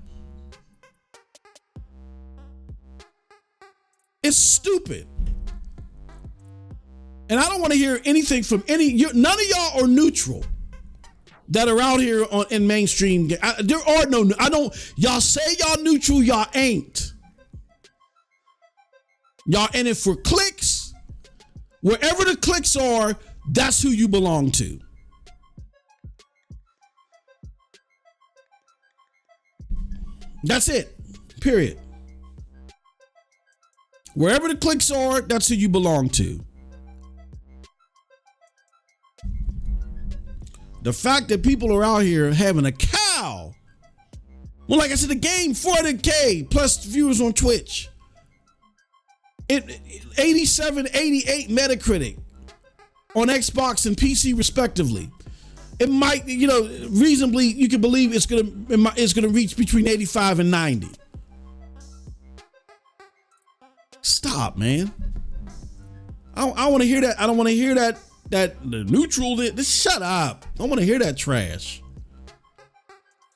It's stupid. And I don't want to hear anything from none of y'all are neutral that are out here in mainstream. There are no, y'all say y'all neutral, y'all ain't. Y'all in it for clicks. Wherever the clicks are, that's who you belong to. That's it. Period. Wherever the clicks are, that's who you belong to. The fact that people are out here having a cow. Well, like I said, the game 400K plus viewers on Twitch. 87, 88 Metacritic on Xbox and PC respectively. It might, reasonably you can believe it's gonna reach between 85 and 90. Stop, man. I want to hear that. I don't want to hear that the neutral, this shut up. I don't want to hear that trash.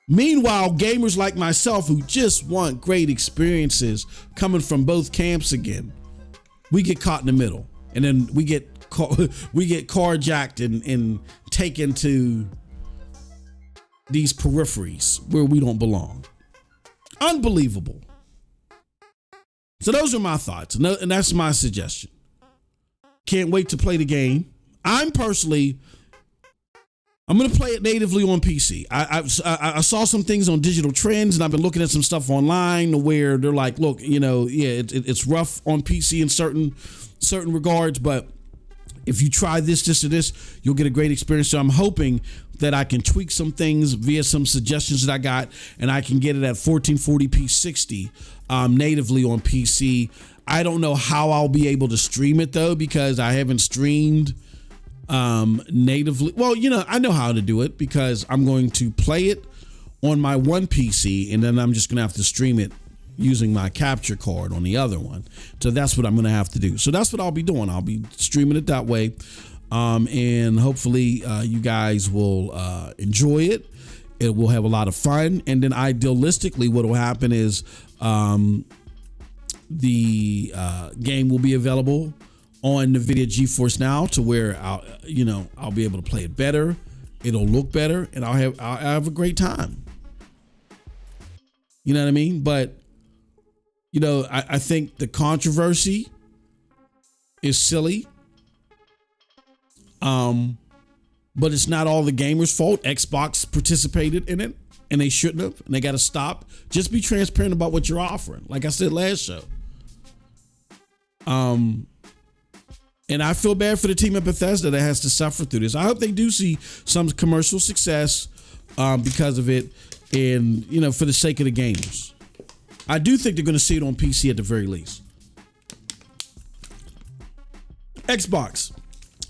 Meanwhile, gamers like myself who just want great experiences coming from both camps again, we get caught in the middle, and then we get carjacked and taken to these peripheries where we don't belong. Unbelievable. So those are my thoughts, and that's my suggestion. Can't wait to play the game. I'm personally I'm going to play it natively on PC. I saw some things on Digital Trends, and I've been looking at some stuff online where they're like, look, it's rough on PC in certain regards, but if you try this, or this, you'll get a great experience. So I'm hoping that I can tweak some things via some suggestions that I got, and I can get it at 1440p 60 natively on PC. I don't know how I'll be able to stream it though, because I haven't streamed natively. Well, I know how to do it because I'm going to play it on my one PC, and then I'm just going to have to stream it using my capture card on the other one. So that's what I'm going to have to do. So that's what I'll be doing. I'll be streaming it that way. And hopefully you guys will enjoy it. It will have a lot of fun. And then idealistically, what will happen is the game will be available on NVIDIA GeForce Now, to where I'll be able to play it better. It'll look better, and I'll have a great time. You know what I mean? But I think the controversy is silly. But it's not all the gamers' fault. Xbox participated in it, and they shouldn't have, and they got to stop. Just be transparent about what you're offering. Like I said last show. And I feel bad for the team at Bethesda that has to suffer through this. I hope they do see some commercial success because of it, and for the sake of the gamers. I do think they're going to see it on PC at the very least. Xbox,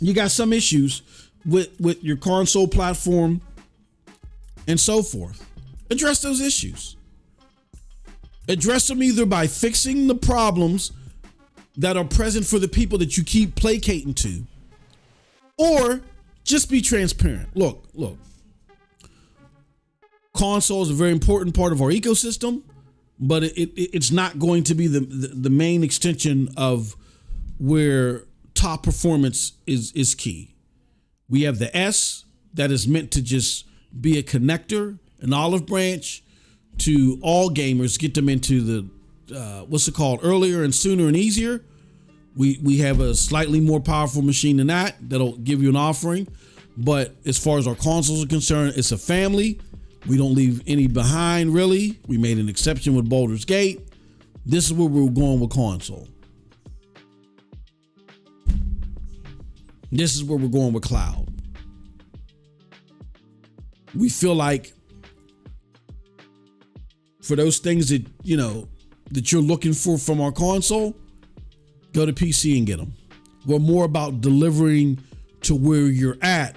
you got some issues with your console platform and so forth. Address those issues. Address them either by fixing the problems that are present for the people that you keep placating to, or just be transparent. Look, console is a very important part of our ecosystem, but it's not going to be the main extension of where top performance is key. We have the S that is meant to just be a connector, an olive branch to all gamers, get them into the earlier and sooner and easier. We have a slightly more powerful machine than that'll give you an offering. But as far as our consoles are concerned, it's a family. We don't leave any behind, really. We made an exception with Baldur's Gate. This is where we're going with console. This is where we're going with cloud. We feel like for those things that, that you're looking for from our console, go to PC and get them. We're more about delivering to where you're at,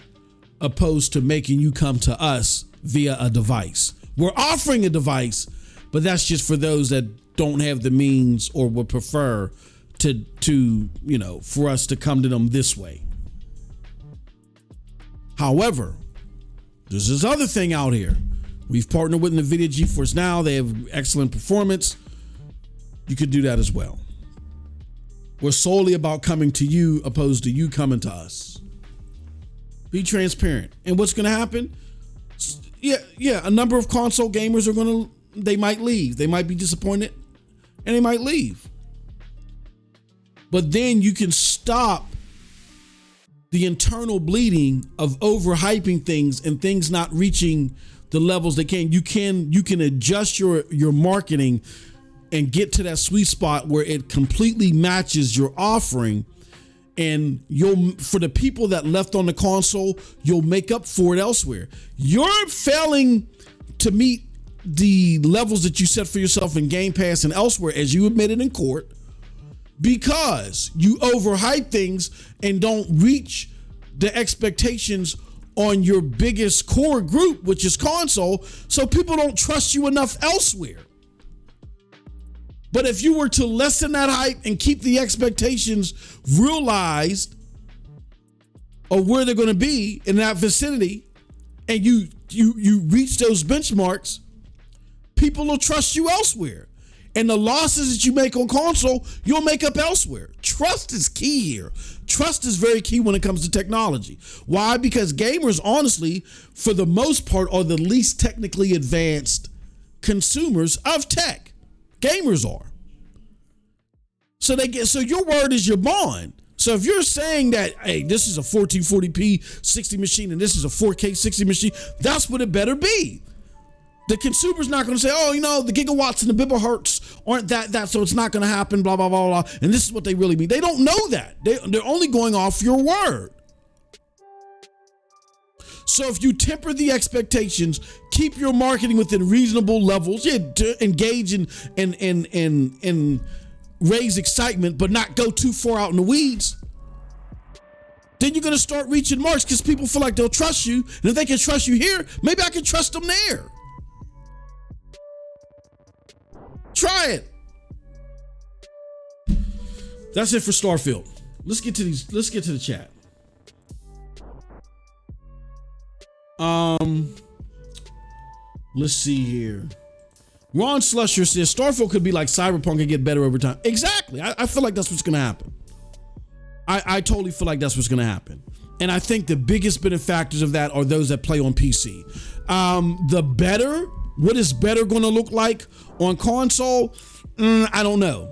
opposed to making you come to us via a device. We're offering a device, but that's just for those that don't have the means or would prefer to for us to come to them this way. However, there's this other thing out here. We've partnered with NVIDIA GeForce Now. They have excellent performance. You could do that as well. We're solely about coming to you opposed to you coming to us. Be transparent. And what's going to happen? Yeah, a number of console gamers they might leave. They might be disappointed and they might leave. But then you can stop the internal bleeding of overhyping things and things not reaching the levels they can. You can adjust your marketing and get to that sweet spot where it completely matches your offering, and for the people that left on the console, you'll make up for it elsewhere. You're failing to meet the levels that you set for yourself in Game Pass and elsewhere, as you admitted in court, because you overhype things and don't reach the expectations on your biggest core group, which is console, so people don't trust you enough elsewhere. But if you were to lessen that hype and keep the expectations realized of where they're going to be in that vicinity, and you reach those benchmarks, people will trust you elsewhere. And the losses that you make on console, you'll make up elsewhere. Trust is key here. Trust is very key when it comes to technology. Why? Because gamers, honestly, for the most part, are the least technically advanced consumers of tech. Gamers are. So your word is your bond. So if you're saying that, hey, this is a 1440p 60 machine and this is a 4K 60 machine, that's what it better be. The consumer's not going to say, oh, the gigawatts and the bigahertz aren't that, so it's not going to happen, blah, blah, blah, blah. And this is what they really mean. They don't know that. They're only going off your word. So if you temper the expectations, keep your marketing within reasonable levels, to engage and raise excitement, but not go too far out in the weeds, then you're going to start reaching marks because people feel like they'll trust you. And if they can trust you here, maybe I can trust them there. Try it. That's it for Starfield. Let's get to the chat. Let's see here. Ron Slusher says Starfield could be like Cyberpunk and get better over time. Exactly. I feel like that's what's going to happen. I totally feel like that's what's going to happen. And I think the biggest benefactors of that are those that play on PC. What is better going to look like on console? I don't know.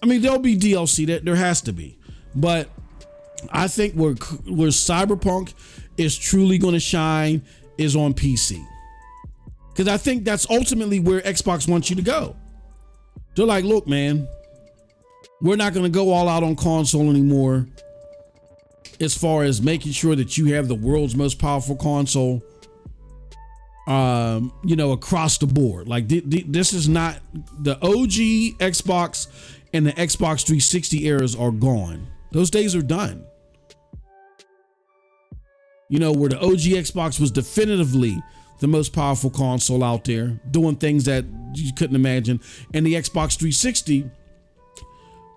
I mean, there'll be DLC. There has to be. But I think where Cyberpunk is truly going to shine is on PC. Because I think that's ultimately where Xbox wants you to go. They're like, look, man, we're not going to go all out on console anymore as far as making sure that you have the world's most powerful console, across the board. Like this is not the OG Xbox, and the Xbox 360 eras are gone. Those days are done. Where the OG Xbox was definitively the most powerful console out there, doing things that you couldn't imagine. And the Xbox 360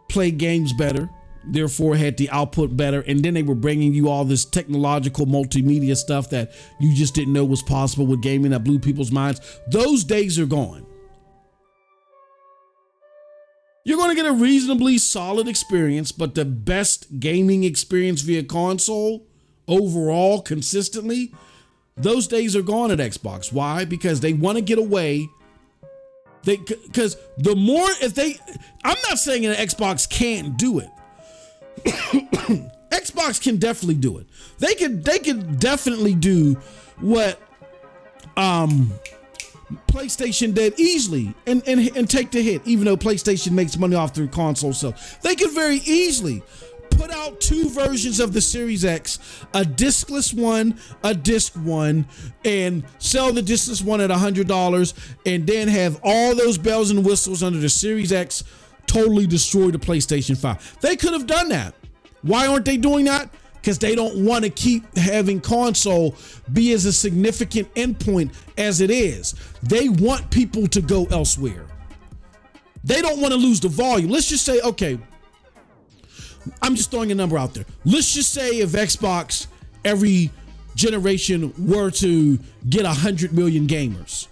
played games better, therefore had the output better. And then they were bringing you all this technological multimedia stuff that you just didn't know was possible with gaming that blew people's minds. Those days are gone. You're going to get a reasonably solid experience, but the best gaming experience via console overall consistently, those days are gone at Xbox. Why? Because they want to get away. Because the more I'm not saying that Xbox can't do it. Xbox can definitely do it. They could definitely do what PlayStation did easily and take the hit, even though PlayStation makes money off their console. So they could very easily put out two versions of the Series X, a discless one, a disc one, and sell the discless one at $100, and then have all those bells and whistles under the Series X totally destroy the PlayStation 5. They could have done that. Why aren't they doing that? Because they don't want to keep having console be as a significant endpoint as it is. They want people to go elsewhere. They don't want to lose the volume. Let's just say, okay, I'm just throwing a number out there. Let's just say if Xbox every generation were to get 100 million gamers,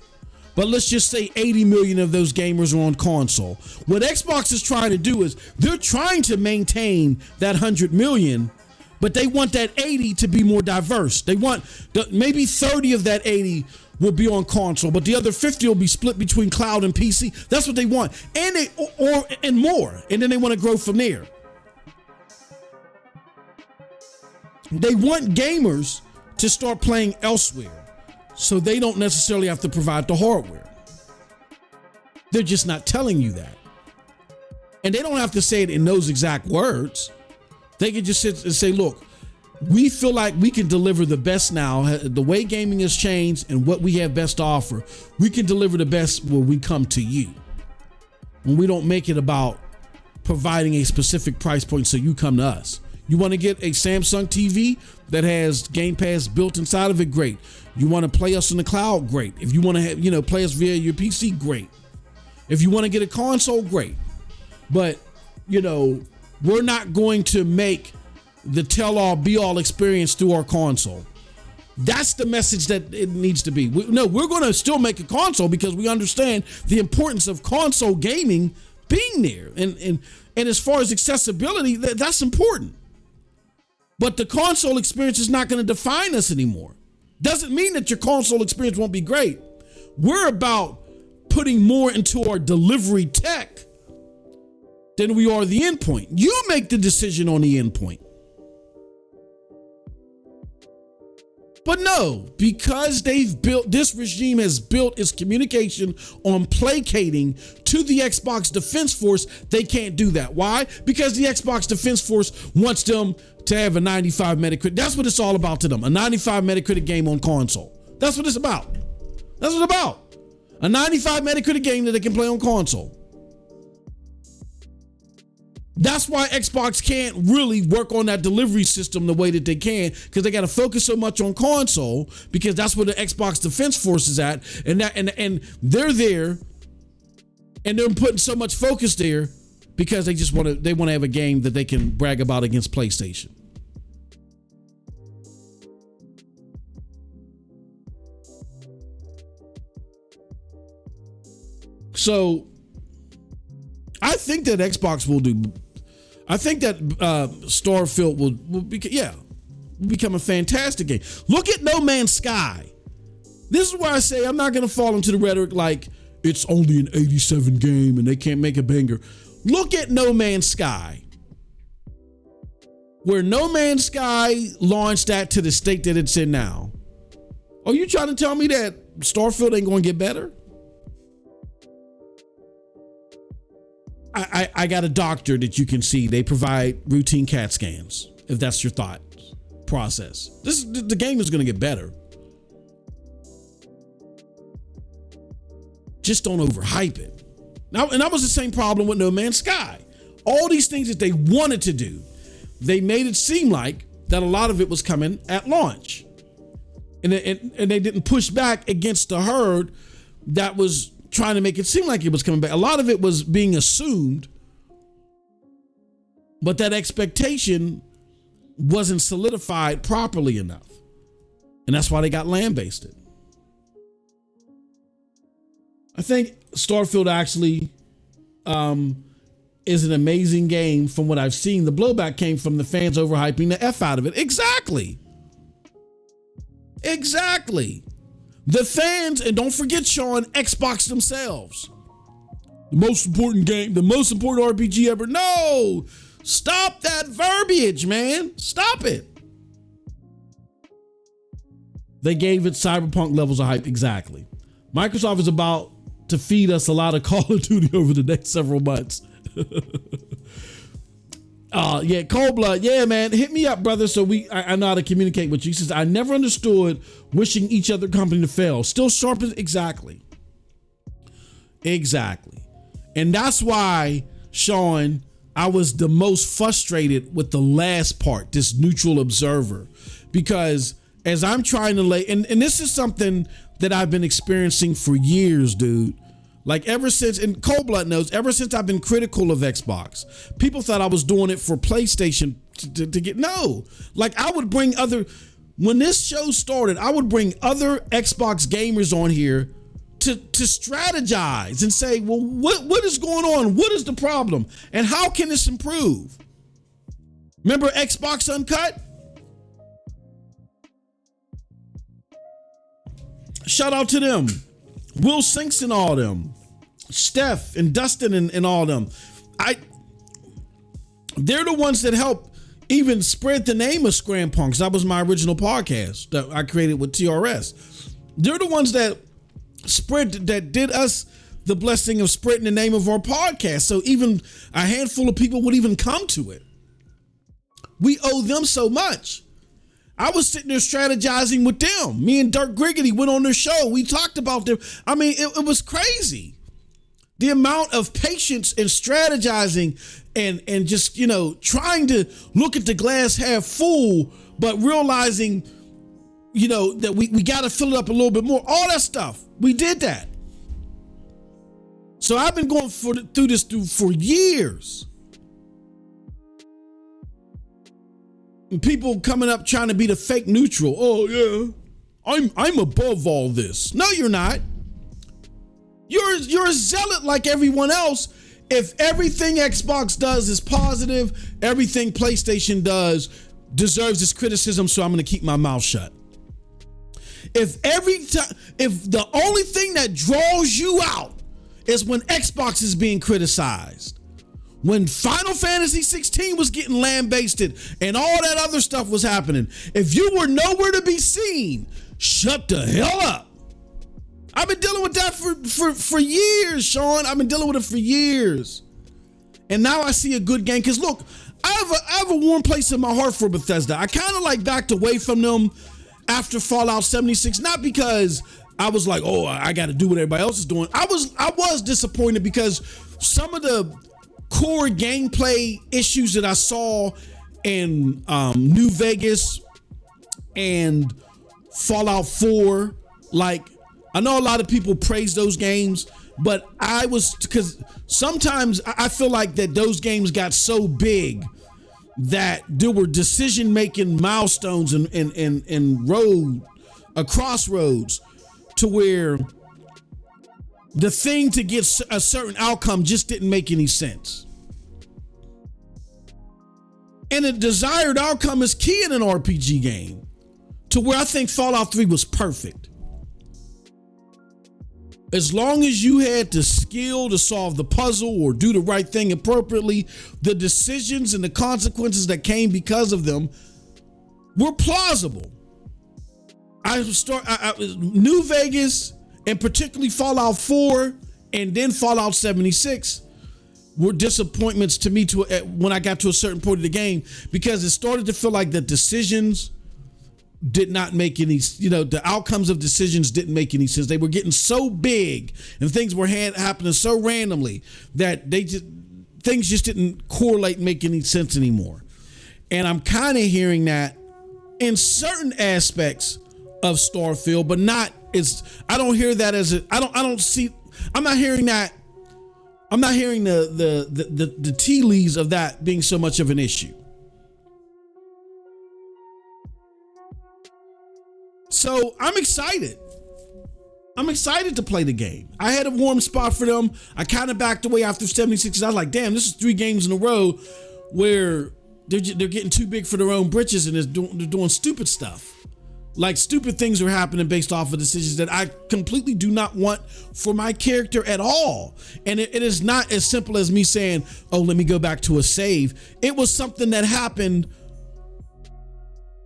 but let's just say 80 million of those gamers are on console. What Xbox is trying to do is they're trying to maintain that 100 million, but they want that 80 to be more diverse. They want maybe 30 of that 80 will be on console, but the other 50 will be split between cloud and PC. That's what they want, and and more, and then they want to grow from there. They want gamers to start playing elsewhere, so they don't necessarily have to provide the hardware. They're just not telling you that. And they don't have to say it in those exact words. They can just sit and say, look, we feel like we can deliver the best now. The way gaming has changed and what we have best to offer, we can deliver the best when we come to you. When we don't make it about providing a specific price point so you come to us. You want to get a Samsung TV that has Game Pass built inside of it? Great. You want to play us in the cloud? Great. If you want to have, play us via your PC? Great. If you want to get a console? Great. But, we're not going to make the tell-all, be-all experience through our console. That's the message that it needs to be. We're going to still make a console because we understand the importance of console gaming being there. And as far as accessibility, that's important. But the console experience is not going to define us anymore. Doesn't mean that your console experience won't be great. We're about putting more into our delivery tech than we are the endpoint. You make the decision on the endpoint. But no, because this regime has built its communication on placating to the Xbox Defense Force, they can't do that. Why? Because the Xbox Defense Force wants them to have a 95 Metacritic. That's what it's all about to them. A 95 Metacritic game on console. That's what it's about. That's what it's about. A 95 Metacritic game that they can play on console. That's why Xbox can't really work on that delivery system the way that they can, because they got to focus so much on console, because that's where the Xbox Defense Force is at, and they're there, and they're putting so much focus there because they want to have a game that they can brag about against PlayStation. So I think that Xbox will do. I think that Starfield will become a fantastic game. Look at No Man's Sky. This is why I say I'm not going to fall into the rhetoric like it's only an 87 game and they can't make a banger. Look at No Man's Sky. Where No Man's Sky launched that to the state that it's in now. Are you trying to tell me that Starfield ain't going to get better? I got a doctor that you can see. They provide routine CAT scans, if that's your thought process. The game is going to get better. Just don't overhype it. Now, and that was the same problem with No Man's Sky. All these things that they wanted to do, they made it seem like that a lot of it was coming at launch. And they didn't push back against the herd that was trying to make it seem like it was coming back. A lot of it was being assumed, but that expectation wasn't solidified properly enough. And that's why they got land-based. I think Starfield actually is an amazing game from what I've seen. The blowback came from the fans overhyping the F out of it. Exactly. The fans, and don't forget, Sean, Xbox themselves. The most important game, the most important RPG ever. No! Stop that verbiage, man. Stop it. They gave it cyberpunk levels of hype. Exactly. Microsoft is about to feed us a lot of Call of Duty over the next several months. Yeah, Cold Blood. Yeah, man, hit me up, brother. So I know how to communicate with you. He says, I never understood wishing each other company to fail. Still sharp as exactly. And that's why, Sean, I was the most frustrated with the last part, this neutral observer, because as I'm trying to lay, and this is something that I've been experiencing for years, dude. Like ever since, and Cold Blood knows, ever since I've been critical of Xbox, people thought I was doing it for PlayStation to get, no. Like I would bring when this show started, I would bring other Xbox gamers on here to strategize and say, well, what is going on? What is the problem? And how can this improve? Remember Xbox Uncut? Shout out to them. Will Sinks and all them, Steph and Dustin and all them. They're the ones that help even spread the name of Scram Punks. That was my original podcast that I created with TRS. They're the ones that did us the blessing of spreading the name of our podcast. So even a handful of people would even come to it. We owe them so much. I was sitting there strategizing with them. Me and Dirk Griggity went on their show. We talked about them. I mean, it was crazy. The amount of patience and strategizing and just, trying to look at the glass half full, but realizing, that we got to fill it up a little bit more. All that stuff. We did that. So I've been going through this for years. And people coming up trying to be the fake neutral. Oh yeah, I'm above all this. No, you're not. You're a zealot like everyone else. If everything Xbox does is positive, everything PlayStation does deserves this criticism, so I'm going to keep my mouth shut. If the only thing that draws you out is when Xbox is being criticized, when Final Fantasy 16 was getting lambasted and all that other stuff was happening, if you were nowhere to be seen, shut the hell up. I've been dealing with that for years, Sean. I've been dealing with it for years. And now I see a good game. Because look, I have a warm place in my heart for Bethesda. I kind of like backed away from them after Fallout 76, not because I was like, oh, I got to do what everybody else is doing. I was disappointed because some of the core gameplay issues that I saw in New Vegas and Fallout 4, like, I know a lot of people praise those games, but because sometimes I feel like that those games got so big that there were decision-making milestones and crossroads to where the thing to get a certain outcome just didn't make any sense. And a desired outcome is key in an RPG game, to where I think Fallout 3 was perfect. As long as you had the skill to solve the puzzle or do the right thing appropriately, the decisions and the consequences that came because of them were plausible. New Vegas, and particularly Fallout 4 and then Fallout 76 were disappointments to me when I got to a certain point of the game, because it started to feel like the decisions did not make any, the outcomes of decisions didn't make any sense. They were getting so big and things were happening so randomly that things just didn't correlate and make any sense anymore. And I'm kind of hearing that in certain aspects of Starfield, but I don't hear that I'm not hearing that. I'm not hearing the tea leaves of that being so much of an issue. So I'm excited. I'm excited to play the game. I had a warm spot for them. I kind of backed away after 76. I was like, damn, this is 3 games in a row where they're getting too big for their own britches and they're doing stupid stuff. Like, stupid things are happening based off of decisions that I completely do not want for my character at all. And it is not as simple as me saying, oh, let me go back to a save. It was something that happened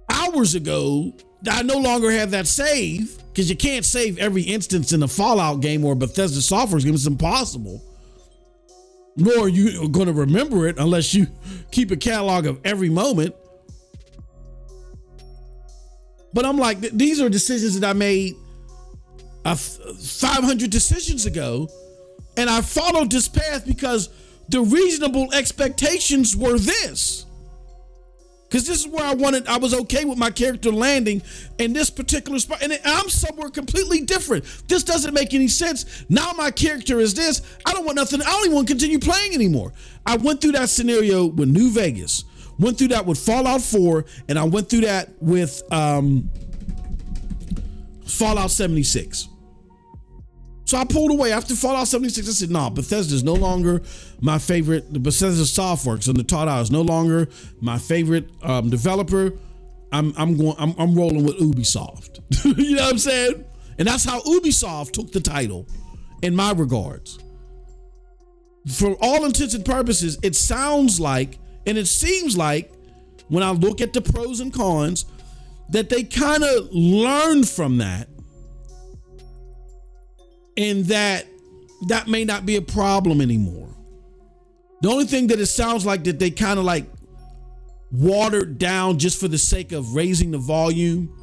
hours ago. I no longer have that save, because you can't save every instance in a Fallout game or a Bethesda software game. It's impossible. Nor are you going to remember it unless you keep a catalog of every moment. But I'm like, these are decisions that I made 500 decisions ago, and I followed this path because the reasonable expectations were this. Because this is where I was okay with my character landing in this particular spot. And I'm somewhere completely different. This doesn't make any sense. Now my character is this. I don't want nothing. I don't even want to continue playing anymore. I went through that scenario with New Vegas, went through that with Fallout 4, and I went through that with Fallout 76. So I pulled away after Fallout 76. I said, no, Bethesda is no longer my favorite. The Bethesda Softworks and the Todd is no longer my favorite developer. I'm rolling with Ubisoft. You know what I'm saying? And that's how Ubisoft took the title in my regards. For all intents and purposes, it sounds like, and it seems like, when I look at the pros and cons, that they kind of learned from that. And that may not be a problem anymore. The only thing that it sounds like that they kind of like watered down just for the sake of raising the volume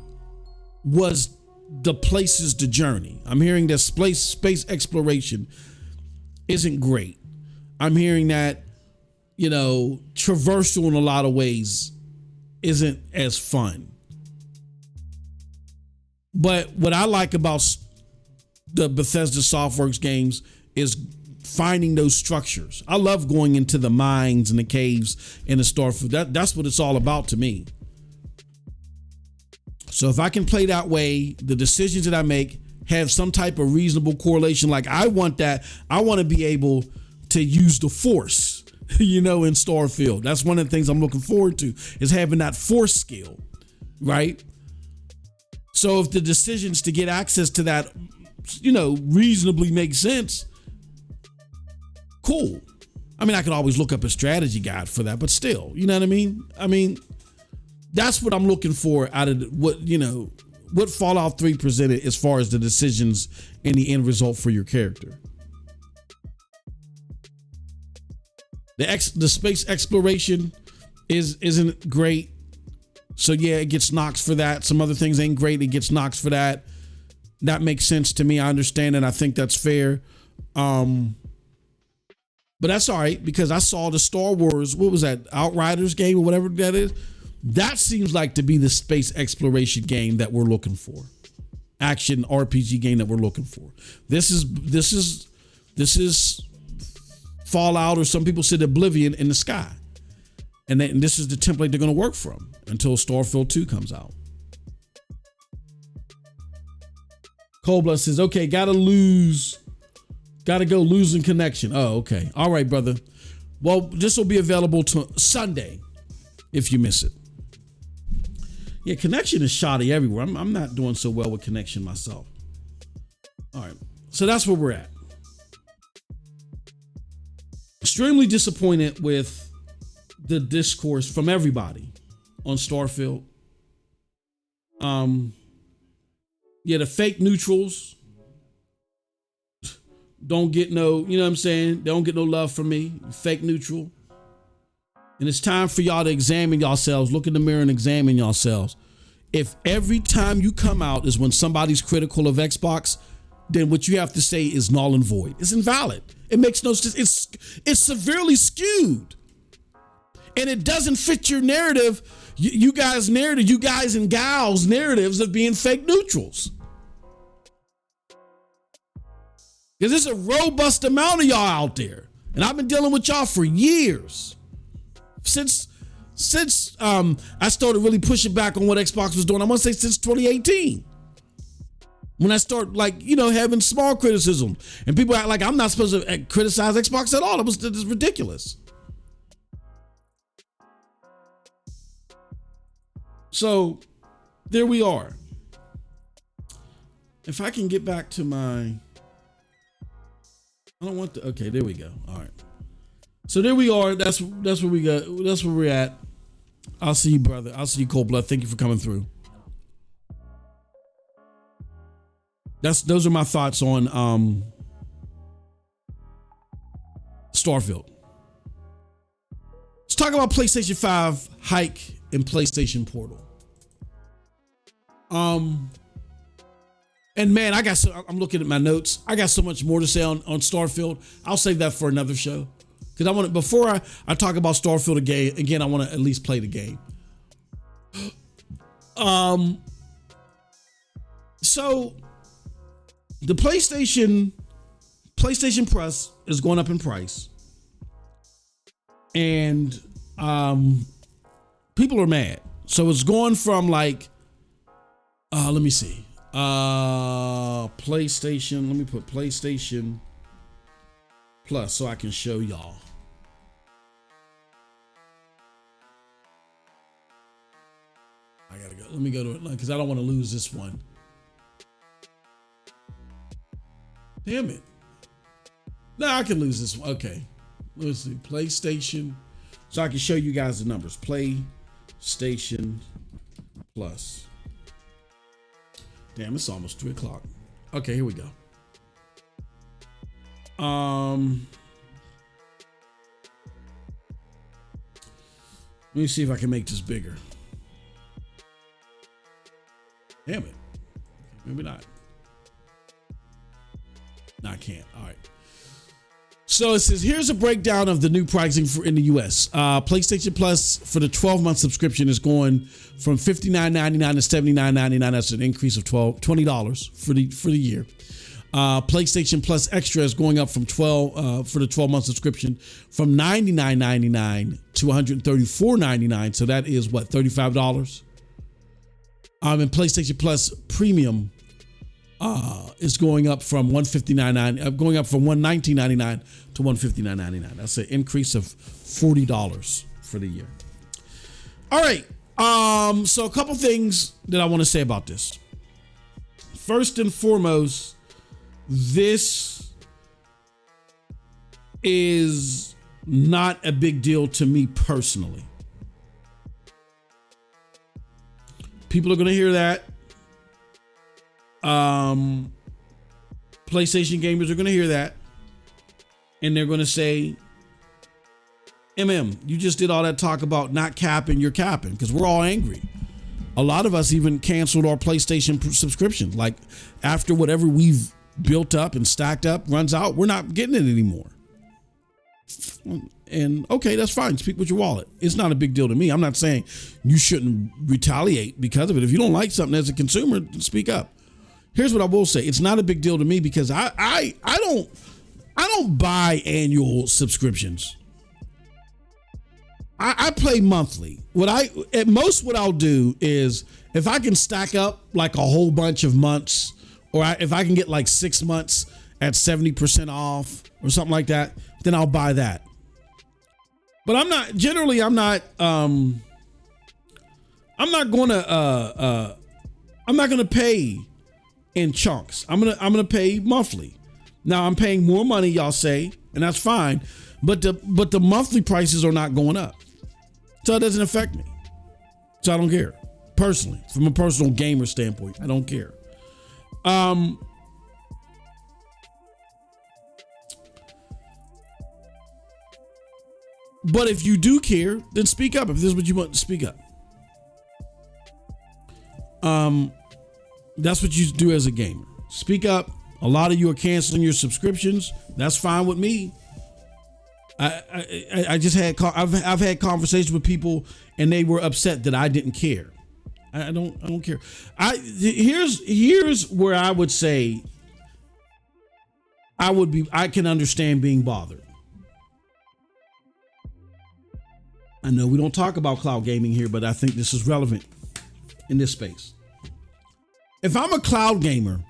was the places to journey. I'm hearing that space exploration isn't great. I'm hearing that, traversal in a lot of ways isn't as fun. But what I like about the Bethesda Softworks games is finding those structures. I love going into the mines and the caves and the Starfield. That's what it's all about to me. So if I can play that way, the decisions that I make have some type of reasonable correlation. Like, I want to be able to use the Force, in Starfield. That's one of the things I'm looking forward to, is having that Force skill, right? So if the decisions to get access to that reasonably make sense, cool. I mean, I could always look up a strategy guide for that, but still, you know what I mean? I mean, that's what I'm looking for out of what Fallout 3 presented as far as the decisions and the end result for your character. The space exploration isn't great. So yeah, it gets knocks for that. Some other things ain't great. It gets knocks for that. That makes sense to me. I understand and I think that's fair. But that's all right because I saw the Star Wars, what was that, Outriders game or whatever that is. That seems like to be the space exploration game that we're looking for. Action RPG game that we're looking for. This is Fallout, or some people said Oblivion, in the sky. And this is the template they're going to work from until Starfield 2 comes out. Coldblood says, okay, gotta go losing connection. Oh, okay. All right, brother. Well, this will be available to Sunday if you miss it. Yeah, connection is shoddy everywhere. I'm not doing so well with connection myself. All right. So that's where we're at. Extremely disappointed with the discourse from everybody on Starfield. Yeah, the fake neutrals don't get no, you know what I'm saying? They don't get no love from me. Fake neutral. And it's time for y'all to examine yourselves. Look in the mirror and examine yourselves. If every time you come out is when somebody's critical of Xbox, then what you have to say is null and void. It's invalid. It makes no sense. It's severely skewed. And it doesn't fit your narrative, you guys' narrative, you guys and gals' narratives of being fake neutrals. Because there's a robust amount of y'all out there. And I've been dealing with y'all for years. Since I started really pushing back on what Xbox was doing, I want to say since 2018. When I start having small criticism and people act like I'm not supposed to criticize Xbox at all. It was ridiculous. So there we are. If I can get back to I don't want to, okay, there we go. All right. So there we are. That's where we go. That's where we're at. I'll see you, brother. I'll see you, Coldblood. Thank you for coming through. Those are my thoughts on Starfield. Let's talk about PlayStation 5 hike and PlayStation Portal. And man, I'm looking at my notes. I got so much more to say on Starfield. I'll save that for another show. Because I want to, before I talk about Starfield again, I want to at least play the game. So the PlayStation Plus is going up in price. And people are mad. So it's going from let me see. PlayStation, let me put PlayStation Plus so I can show y'all. I gotta go. Let me go to it because I don't want to lose this one. Damn it. No, I can lose this one. Okay. Let's see. PlayStation. So I can show you guys the numbers. PlayStation Plus. Damn, it's almost 3:00. Okay, here we go. Let me see if I can make this bigger. Damn it. Maybe not. No, I can't. All right. So it says, here's a breakdown of the new pricing in the US. PlayStation Plus for the 12-month subscription is going from $59.99 to $79.99. That's an increase of $20 for the year. PlayStation Plus Extra is going up from for the 12-month subscription from $99.99 to $134.99. So that is what, $35? And PlayStation Plus Premium is going up from $119.99 to $159.99. That's an increase of $40 for the year. All right. So a couple things that I want to say about this. First and foremost, this is Not a big deal to me personally. People are going to hear that. PlayStation gamers are going to hear that. And they're going to say, you just did all that talk about not capping, you're capping, because we're all angry. A lot of us even canceled our PlayStation subscription. Like, after whatever we've built up and stacked up runs out, we're not getting it anymore. And okay, that's fine. Speak with your wallet. It's not a big deal to me. I'm not saying you shouldn't retaliate because of it. If you don't like something as a consumer, speak up. Here's what I will say. It's not a big deal to me because I don't buy annual subscriptions. I play monthly. What I'll do is, if I can stack up like a whole bunch of months, or if I can get like 6 months at 70% off or something like that, then I'll buy that. But I'm not gonna pay in chunks. I'm gonna pay monthly. Now I'm paying more money, y'all say, and that's fine, but the monthly prices are not going up. So it doesn't affect me. So I don't care. Personally, from a personal gamer standpoint, I don't care. But if you do care, then speak up. If this is what you want, speak up. That's what you do as a gamer. Speak up. A lot of you are canceling your subscriptions. That's fine with me. I've had conversations with people and they were upset that I didn't care. I don't care. Here's where I would say I can understand being bothered. I know we don't talk about cloud gaming here, but I think this is relevant in this space. If I'm a cloud gamer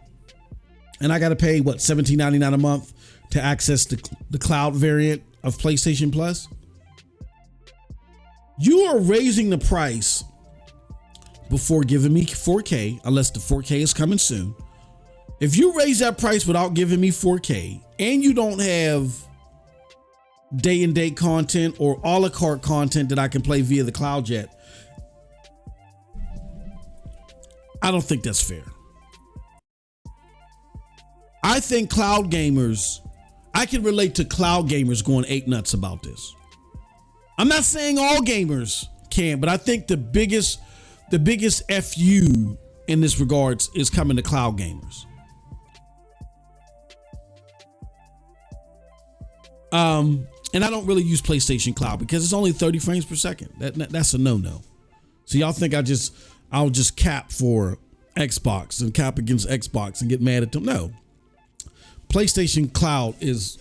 and I got to pay $17.99 a month to access the cloud variant of PlayStation Plus, you are raising the price before giving me 4K, unless the 4K is coming soon. If you raise that price without giving me 4K and you don't have day and date content or a la carte content that I can play via the cloud yet, I don't think that's fair. I think cloud gamers, I can relate to cloud gamers going ape nuts about this. I'm not saying all gamers can, but I think the biggest FU in this regards is coming to cloud gamers. And I don't really use PlayStation Cloud because it's only 30 frames per second. That's a no-no. So y'all think I'll just cap for Xbox and cap against Xbox and get mad at them? No. PlayStation Cloud is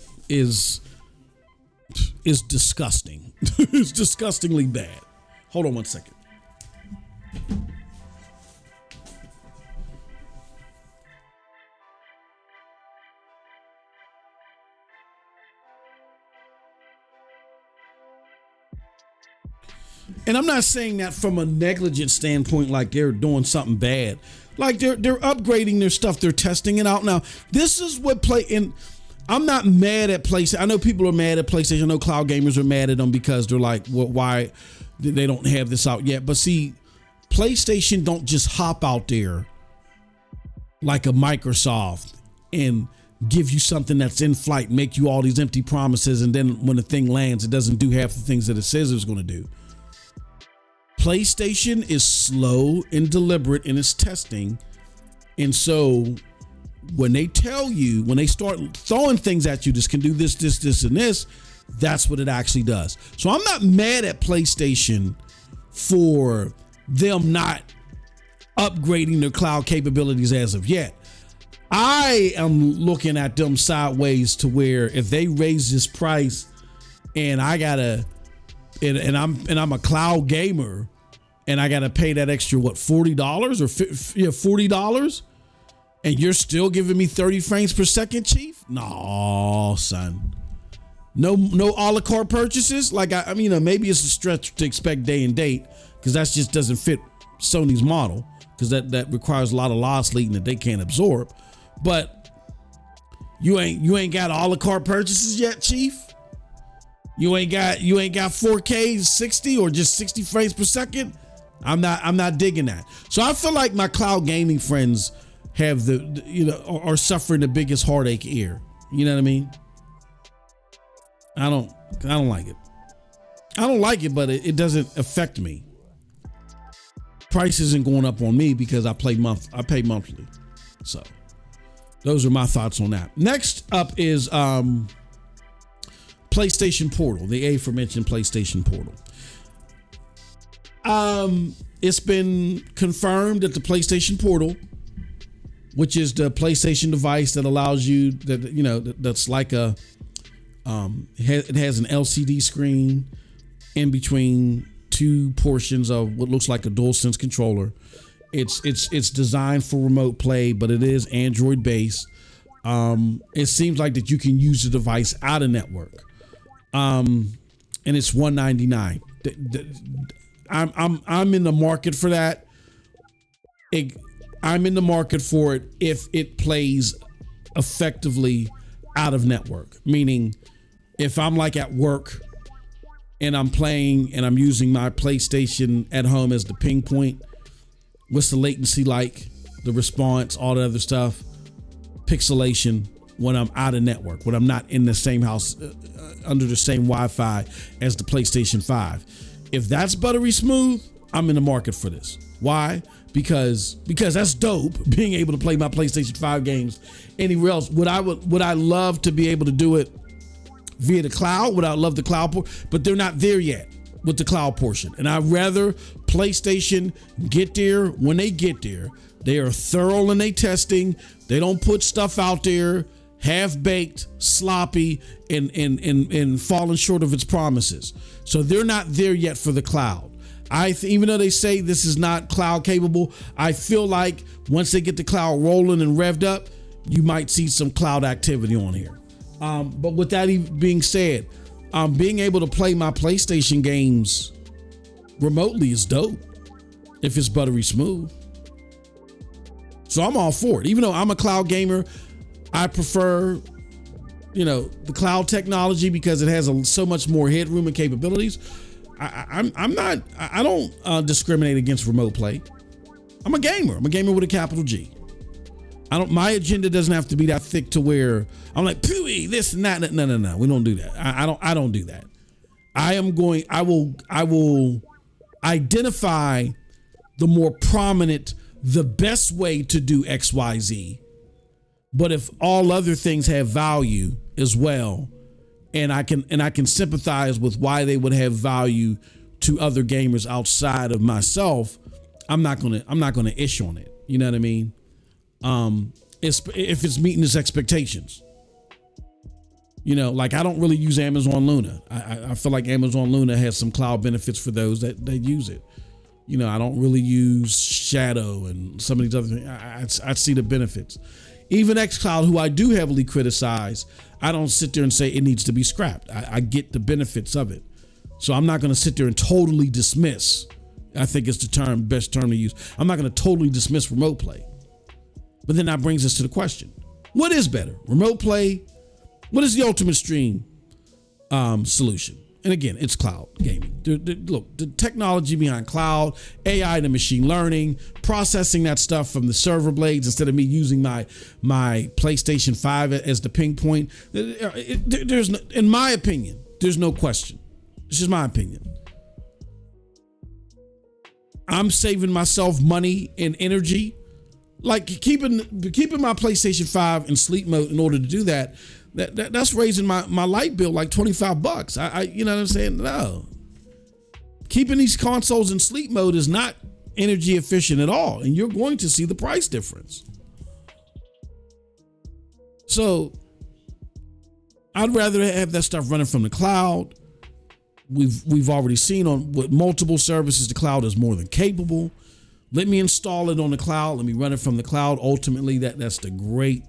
disgusting. It's disgustingly bad. Hold on one second. And I'm not saying that from a negligent standpoint, like they're doing something bad. Like they're upgrading their stuff. They're testing it out now. This is what and I'm not mad at PlayStation. I know people are mad at PlayStation. I know cloud gamers are mad at them because they're like, well, why they don't have this out yet? But see, PlayStation don't just hop out there like a Microsoft and give you something that's in flight, make you all these empty promises, and then when the thing lands, it doesn't do half the things that it says it's going to do. PlayStation is slow and deliberate in its testing. And so when they tell you, when they start throwing things at you, this can do this, and this, that's what it actually does. So I'm not mad at PlayStation for them not upgrading their cloud capabilities as of yet. I am looking at them sideways to where if they raise this price and I gotta, and I'm a cloud gamer and I gotta pay that extra $40 or $40, and you're still giving me 30 frames per second, Chief? No, son. No a la carte purchases. Like I mean, maybe it's a stretch to expect day and date because that just doesn't fit Sony's model because that requires a lot of loss leading that they can't absorb. But you ain't got a la carte purchases yet, Chief. You ain't got 4K 60 or just 60 frames per second. I'm not digging that. So I feel like my cloud gaming friends have are suffering the biggest heartache here. You know what I mean? I don't like it. I don't like it, but it doesn't affect me. Price isn't going up on me because I pay monthly. So those are my thoughts on that. Next up is PlayStation Portal, the aforementioned PlayStation Portal. It's been confirmed that the PlayStation Portal, which is the PlayStation device that allows you that's like it has an LCD screen in between two portions of what looks like a DualSense controller. It's designed for remote play, but it is Android based. It seems like that you can use the device out of network. And it's $199. I'm in the market for that. I'm in the market for it if it plays effectively out of network. Meaning, if I'm like at work and I'm playing and I'm using my PlayStation at home as the ping point, what's the latency like, the response, all the other stuff, pixelation when I'm out of network, when I'm not in the same house under the same Wi-Fi as the PlayStation 5. If that's buttery smooth, I'm in the market for this. Why? Because that's dope, being able to play my PlayStation 5 games anywhere else. Would I love to be able to do it via the cloud? Would I love the cloud port? But they're not there yet with the cloud portion. And I'd rather PlayStation get there when they get there. They are thorough in their testing. They don't put stuff out there half-baked, sloppy, and falling short of its promises. So they're not there yet for the cloud. Even though they say this is not cloud capable, I feel like once they get the cloud rolling and revved up, you might see some cloud activity on here. But with that being said, being able to play my PlayStation games remotely is dope if it's buttery smooth. So I'm all for it. Even though I'm a cloud gamer, I prefer, the cloud technology because it has so much more headroom and capabilities. I don't discriminate against remote play. I'm a gamer. I'm a gamer with a capital G. My agenda doesn't have to be that thick to where I'm like, pooey, this and that. No. We don't do that. I don't do that. I will identify the more prominent, the best way to do XYZ. But if all other things have value as well, and I can sympathize with why they would have value to other gamers outside of myself, I'm not gonna ish on it. You know what I mean? If it's meeting its expectations. Like I don't really use Amazon Luna. I feel like Amazon Luna has some cloud benefits for those that use it. I don't really use Shadow and some of these other things. I see the benefits. Even xCloud, who I do heavily criticize, I don't sit there and say it needs to be scrapped. I get the benefits of it. So I'm not going to sit there and totally dismiss. I think it's the best term to use. I'm not going to totally dismiss remote play. But then that brings us to the question. What is better? Remote play? What is the ultimate stream solution? And again, it's cloud gaming. Look, the technology behind cloud, AI and machine learning, processing that stuff from the server blades instead of me using my PlayStation 5 as the ping point. There's no, in my opinion, there's no question. It's just my opinion. I'm saving myself money and energy. Like keeping my PlayStation 5 in sleep mode in order to do that. That's raising my light bill like $25. I you know what I'm saying? No. Keeping these consoles in sleep mode is not energy efficient at all, and you're going to see the price difference. So I'd rather have that stuff running from the cloud. We've already seen with multiple services, the cloud is more than capable. Let me install it on the cloud. Let me run it from the cloud. Ultimately, that's the great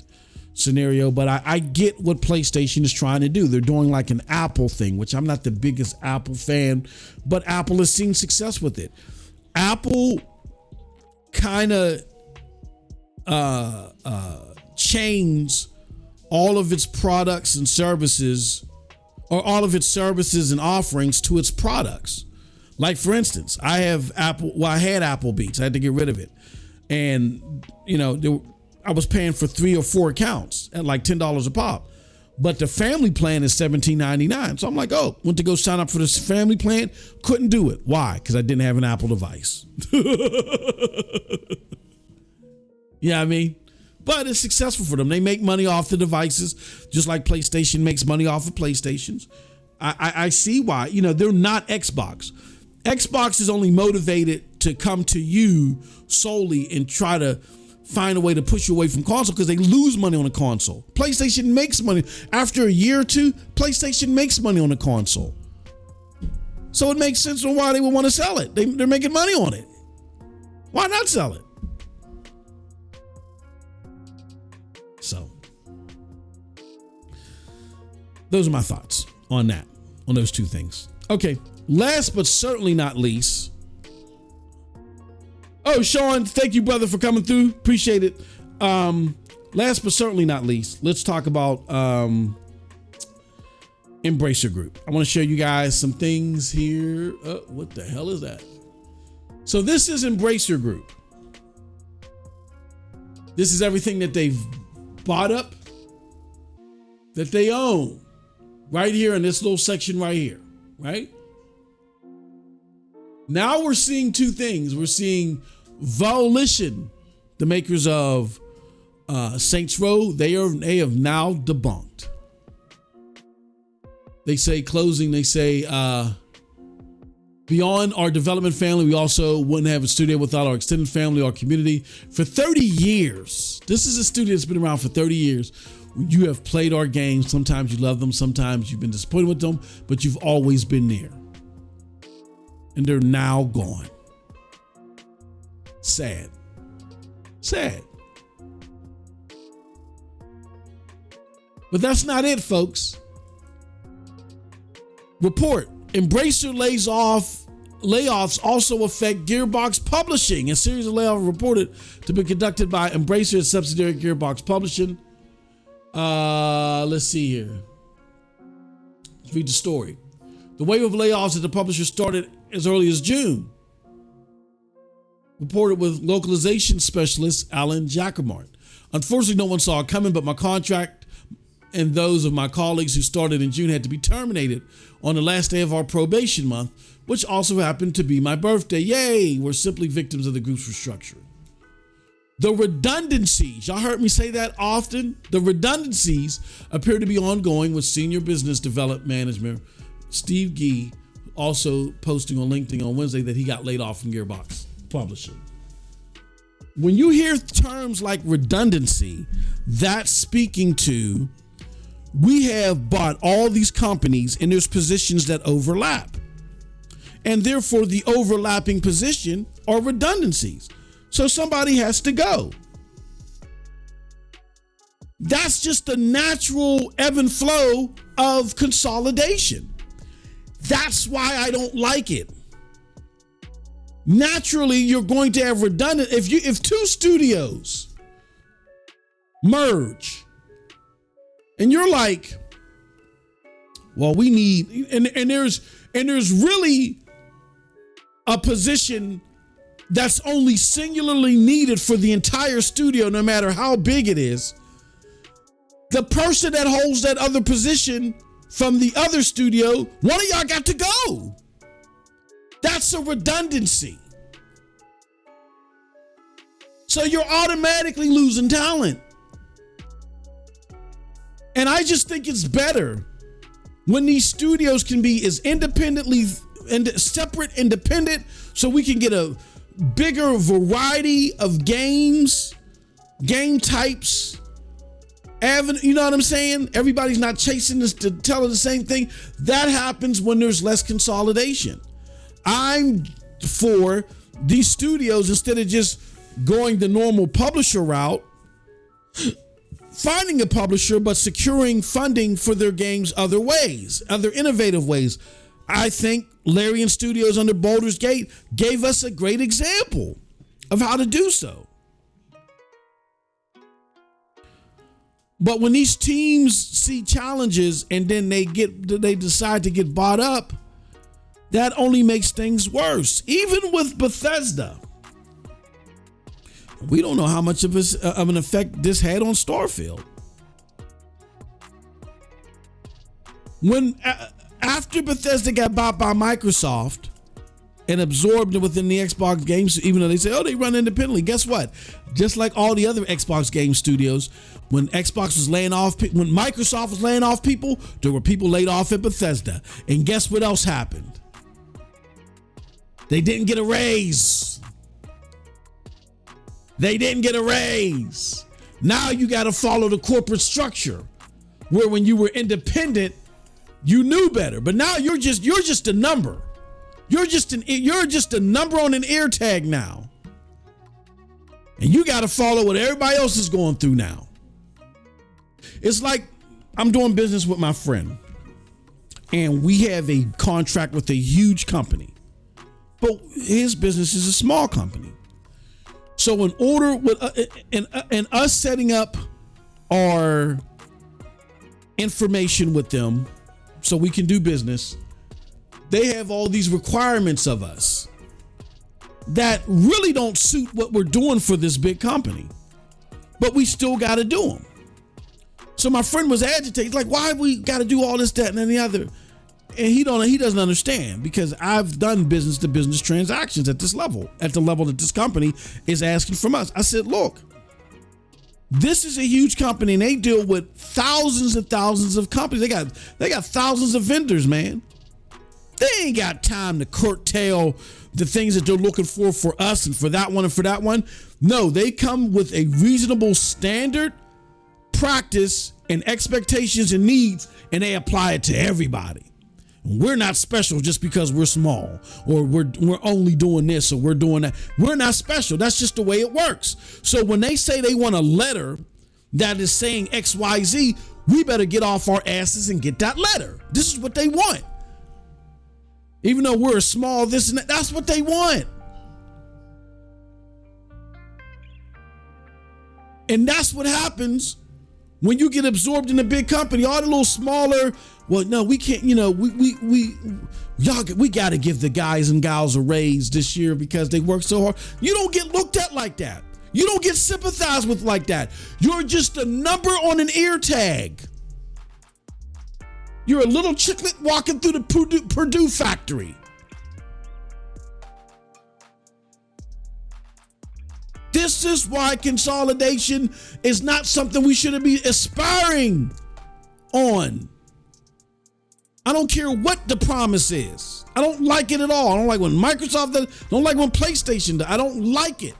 scenario. But I get what PlayStation is trying to do. They're doing like an Apple thing, which I'm not the biggest Apple fan, but Apple has seen success with it. Apple kind of chains all of its products and services or all of its services and offerings to its products. Like, for instance, I had Apple Beats. I had to get rid of it. And, I was paying for 3 or 4 accounts at like $10 a pop. But the family plan is $17.99. So I'm like, went to go sign up for this family plan. Couldn't do it. Why? Because I didn't have an Apple device. Yeah, I mean, but it's successful for them. They make money off the devices, just like PlayStation makes money off of PlayStations. I see why. They're not Xbox. Xbox is only motivated to come to you solely and try to find a way to push you away from console because they lose money on a console. PlayStation makes money. After a year or two, PlayStation makes money on a console. So it makes sense on why they would want to sell it. They're making money on it. Why not sell it? So, those are my thoughts on that, on those two things. Okay, last but certainly not least. Oh, Sean, thank you, brother, for coming through. Appreciate it. Last but certainly not least, let's talk about Embracer Group. I want to show you guys some things here. What the hell is that? So this is Embracer Group. This is everything that they've bought up, that they own, right here in this little section right here, right? Now we're seeing two things. We're seeing Volition, the makers of Saints Row. They have now debunked. They say closing. They say beyond our development family, we also wouldn't have a studio without our extended family, our community. For 30 years, this is a studio that's been around for 30 years. You have played our games. Sometimes you love them. Sometimes you've been disappointed with them, but you've always been there. And they're now gone. Sad. Sad. But that's not it, folks. Report: Embracer layoffs also affect Gearbox Publishing. A series of layoffs reported to be conducted by Embracer's subsidiary Gearbox Publishing. Let's see here. Let's read the story. The wave of layoffs at the publisher started as early as June. Reported with localization specialist Alan Jacquemart. Unfortunately, no one saw it coming, but my contract and those of my colleagues who started in June had to be terminated on the last day of our probation month, which also happened to be my birthday. Yay! We're simply victims of the group's restructuring. The redundancies, y'all heard me say that often. The redundancies appear to be ongoing, with senior business development manager Steve Gee also posting on LinkedIn on Wednesday that he got laid off from Gearbox Publishing. When you hear terms like redundancy, that's speaking to, we have bought all these companies and there's positions that overlap. And therefore the overlapping position are redundancies. So somebody has to go. That's just the natural ebb and flow of consolidation. That's why I don't like it. Naturally, you're going to have redundant. If two studios merge and you're like, well, we need, and there's really a position that's only singularly needed for the entire studio, no matter how big it is. The person that holds that other position from the other studio, one of y'all got to go. That's a redundancy. So you're automatically losing talent. And I just think it's better when these studios can be as independently and separate, independent, so we can get a bigger variety of games, game types, you know what I'm saying? Everybody's not chasing this to tell the same thing. That happens when there's less consolidation. I'm for these studios, instead of just going the normal publisher route, finding a publisher, but securing funding for their games other ways, other innovative ways. I think Larian Studios under Baldur's Gate gave us a great example of how to do so. But when these teams see challenges and then they decide to get bought up, that only makes things worse. Even with Bethesda, we don't know how much of an effect this had on Starfield. When after Bethesda got bought by Microsoft and absorbed within the Xbox games, even though they say, oh, they run independently, guess what? Just like all the other Xbox game studios, when Xbox was laying off, when Microsoft was laying off people, there were people laid off at Bethesda. And guess what else happened? They didn't get a raise. They didn't get a raise. Now you got to follow the corporate structure, where when you were independent, you knew better. But now you're just a number. You're just a number on an air tag now. And you got to follow what everybody else is going through now. It's like I'm doing business with my friend, and we have a contract with a huge company, but his business is a small company. So in order with and us setting up our information with them so we can do business, they have all these requirements of us that really don't suit what we're doing for this big company, but we still got to do them. So my friend was agitated, like, why we got to do all this, that, and then the other? And he doesn't understand, because I've done business to business transactions at this level, at the level that this company is asking from us. I said, look, this is a huge company and they deal with thousands and thousands of companies. They got thousands of vendors, man. They ain't got time to curtail the things that they're looking for us and for that one and for that one. No, they come with a reasonable standard, practice, and expectations and needs, and they apply it to everybody. We're not special just because we're small, or we're only doing this, or we're doing that. We're not special. That's just the way it works. So when they say they want a letter that is saying XYZ, we better get off our asses and get that letter. This is what they want. Even though we're a small this and that, that's what they want. And that's what happens when you get absorbed in a big company. All the little smaller, well, no, we can't, we got to give the guys and gals a raise this year because they work so hard. You don't get looked at like that. You don't get sympathized with like that. You're just a number on an ear tag. You're a little chicklet walking through the Purdue factory. This is why consolidation is not something we should be aspiring on. I don't care what the promise is. I don't like it at all. I don't like when Microsoft does. I don't like when PlayStation does. I don't like it.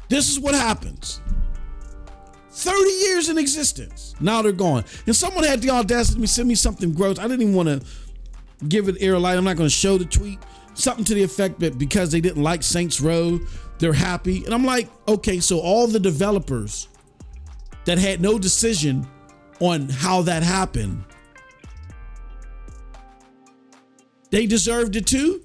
This is what happens. 30 years in existence. Now they're gone. And someone had the audacity to send me something gross. I didn't even want to give it air light. I'm not going to show the tweet. Something to the effect that because they didn't like Saints Row, they're happy. And I'm like, okay, so all the developers that had no decision on how that happened, they deserved it too?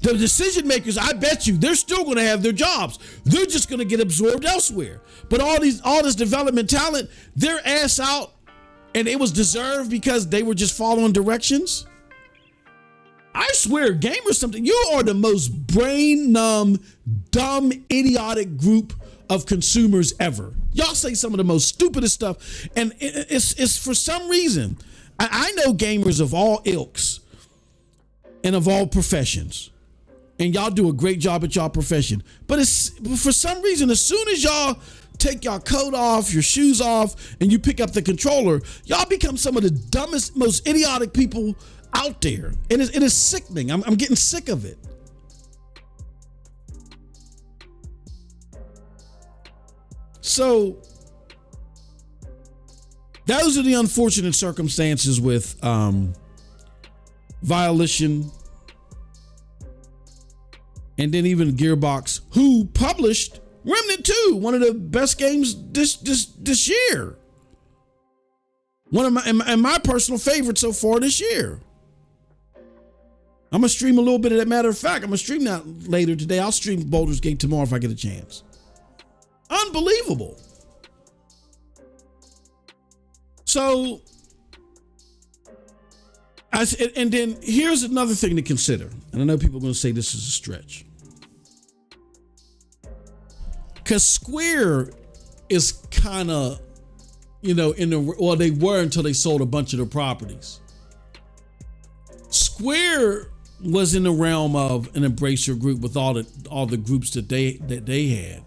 The decision makers, I bet you, they're still going to have their jobs. They're just going to get absorbed elsewhere. But all this development talent, their ass out, and it was deserved because they were just following directions. I swear, gamers, something. You are the most brain numb, dumb, idiotic group of consumers ever. Y'all say some of the most stupidest stuff, and it's for some reason. I know gamers of all ilks and of all professions. And y'all do a great job at y'all profession. But it's for some reason, as soon as y'all take y'all coat off, your shoes off, and you pick up the controller, y'all become some of the dumbest, most idiotic people out there. And it is sickening. I'm getting sick of it. So those are the unfortunate circumstances with Violation. And then even Gearbox, who published Remnant 2, one of the best games this year. One of my personal favorites so far this year. I'm gonna stream a little bit of that. Matter of fact, I'm gonna stream that later today. I'll stream Baldur's Gate tomorrow if I get a chance. Unbelievable. So, and then here's another thing to consider. And I know people are going to say this is a stretch. Because Square is kind of, they were until they sold a bunch of their properties. Square was in the realm of an embracer group with all the groups that they had.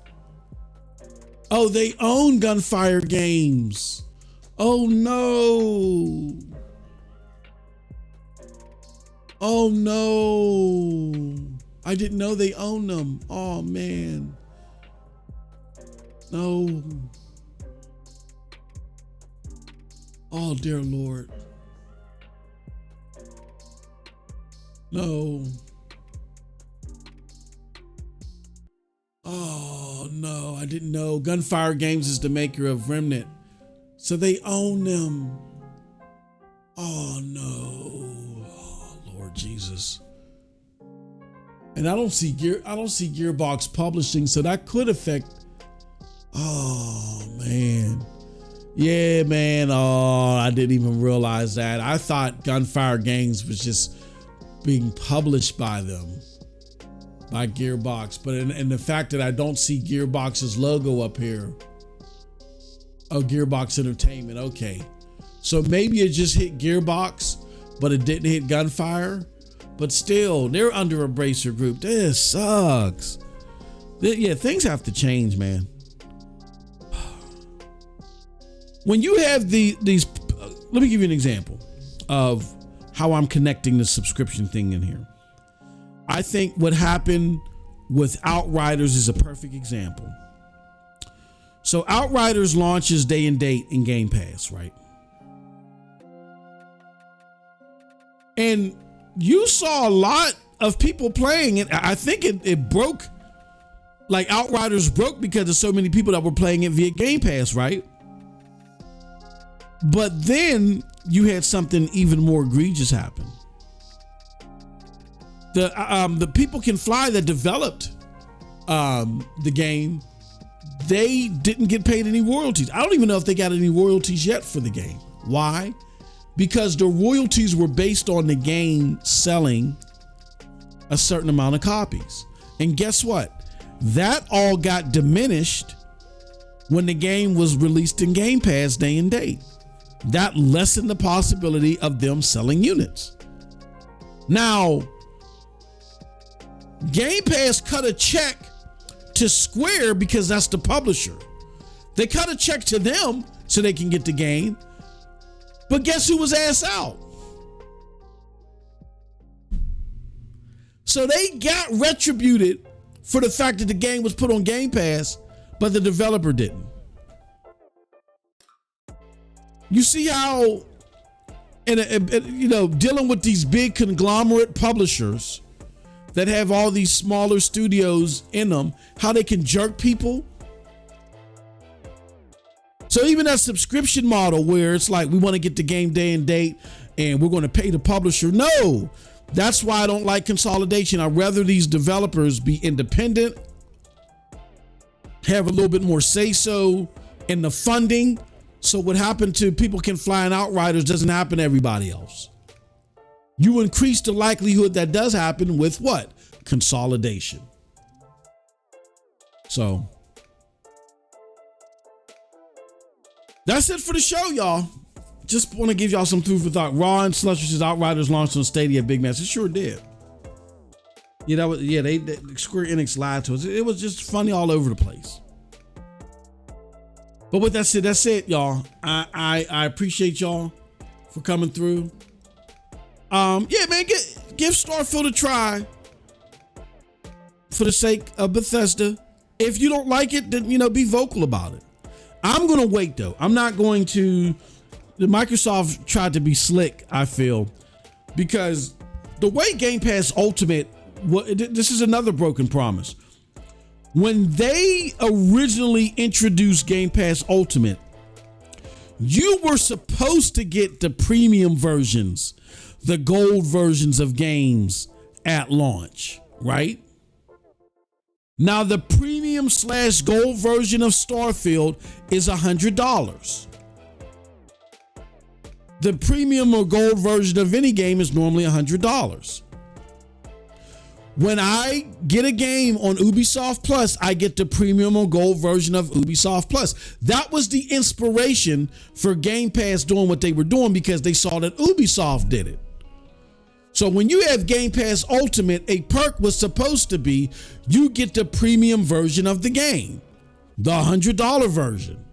Oh, they own Gunfire Games. Oh no. Oh no. I didn't know they own them. Oh man. No. Oh dear Lord. No. Oh no, I didn't know. Gunfire Games is the maker of Remnant. So they own them. Oh no. Oh, Lord Jesus. And I don't see Gearbox Publishing, so that could affect. Oh man. Yeah, man. Oh, I didn't even realize that. I thought Gunfire Games was just being published by them, by Gearbox. But and the fact that I don't see Gearbox's logo up here. Oh, Gearbox Entertainment. Okay. So maybe it just hit Gearbox, but it didn't hit Gunfire. But still, they're under a Bracer group. This sucks. Yeah, things have to change, man. When you have these, let me give you an example of how I'm connecting the subscription thing in here. I think what happened with Outriders is a perfect example. So Outriders launches day and date in Game Pass, right? And you saw a lot of people playing it. I think it broke, like Outriders broke because of so many people that were playing it via Game Pass, right? But then you had something even more egregious happen. The People Can Fly that developed the game, they didn't get paid any royalties. I don't even know if they got any royalties yet for the game. Why? Because the royalties were based on the game selling a certain amount of copies. And guess what? That all got diminished when the game was released in Game Pass day and date. That lessened the possibility of them selling units. Now, Game Pass cut a check to Square because that's the publisher. They cut a check to them so they can get the game. But guess who was ass out? So they got retributed for the fact that the game was put on Game Pass, but the developer didn't. You see how, dealing with these big conglomerate publishers that have all these smaller studios in them, how they can jerk people. So even that subscription model where it's like, we want to get the game day and date and we're going to pay the publisher. No, that's why I don't like consolidation. I'd rather these developers be independent, have a little bit more say-so in the funding. So what happened to People Can Fly and Outriders doesn't happen to everybody else. You increase the likelihood that does happen with what? Consolidation. So that's it for the show, y'all. Just want to give y'all some food for thought. Raw and Slusher says Outriders launched on Stadia Big Mass. It sure did. Yeah, they Square Enix lied to us. It was just funny all over the place. But with that said, that's it, y'all. I appreciate y'all for coming through. Yeah, man, give Starfield a try for the sake of Bethesda. If you don't like it, then be vocal about it. I'm gonna wait though. I'm not going to. The Microsoft tried to be slick, I feel, because the way Game Pass Ultimate, this is another broken promise. When they originally introduced Game Pass Ultimate, you were supposed to get the premium versions, the gold versions of games at launch, right? Now the premium/gold version of Starfield is $100. The premium or gold version of any game is normally $100. When I get a game on Ubisoft Plus, I get the premium or gold version of Ubisoft Plus. That was the inspiration for Game Pass doing what they were doing, because they saw that Ubisoft did it. So when you have Game Pass Ultimate, a perk was supposed to be you get the premium version of the game, the $100 version.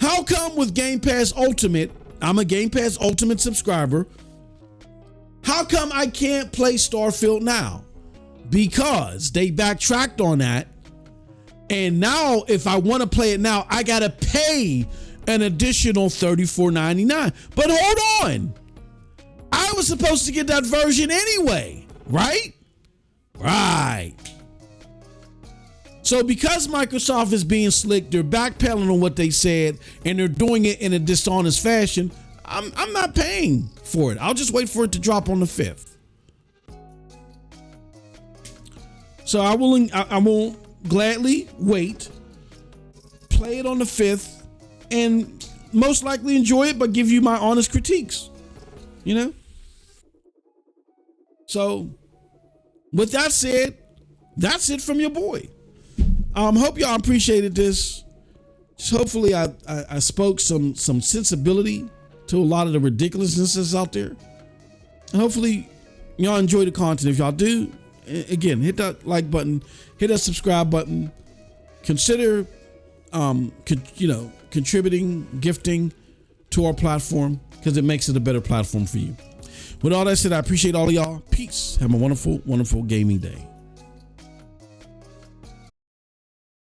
How come with Game Pass Ultimate, I'm a Game Pass Ultimate subscriber, how come I can't play Starfield now? Because they backtracked on that. And now if I want to play it now, I got to pay an additional $34.99. But hold on. I was supposed to get that version anyway, right? Right. So because Microsoft is being slick, they're backpedaling on what they said, and they're doing it in a dishonest fashion, I'm not paying for it. I'll just wait for it to drop on the 5th. So I will gladly wait, play it on the 5th, and most likely enjoy it, but give you my honest critiques, you know? So with that said, that's it from your boy. Hope y'all appreciated this. Just hopefully I spoke some sensibility to a lot of the ridiculousnesses out there. And hopefully y'all enjoy the content. If y'all do, again, hit that like button, hit that subscribe button. Consider contributing, gifting to our platform, because it makes it a better platform for you. With all that said, I appreciate all of y'all. Peace. Have a wonderful, wonderful gaming day.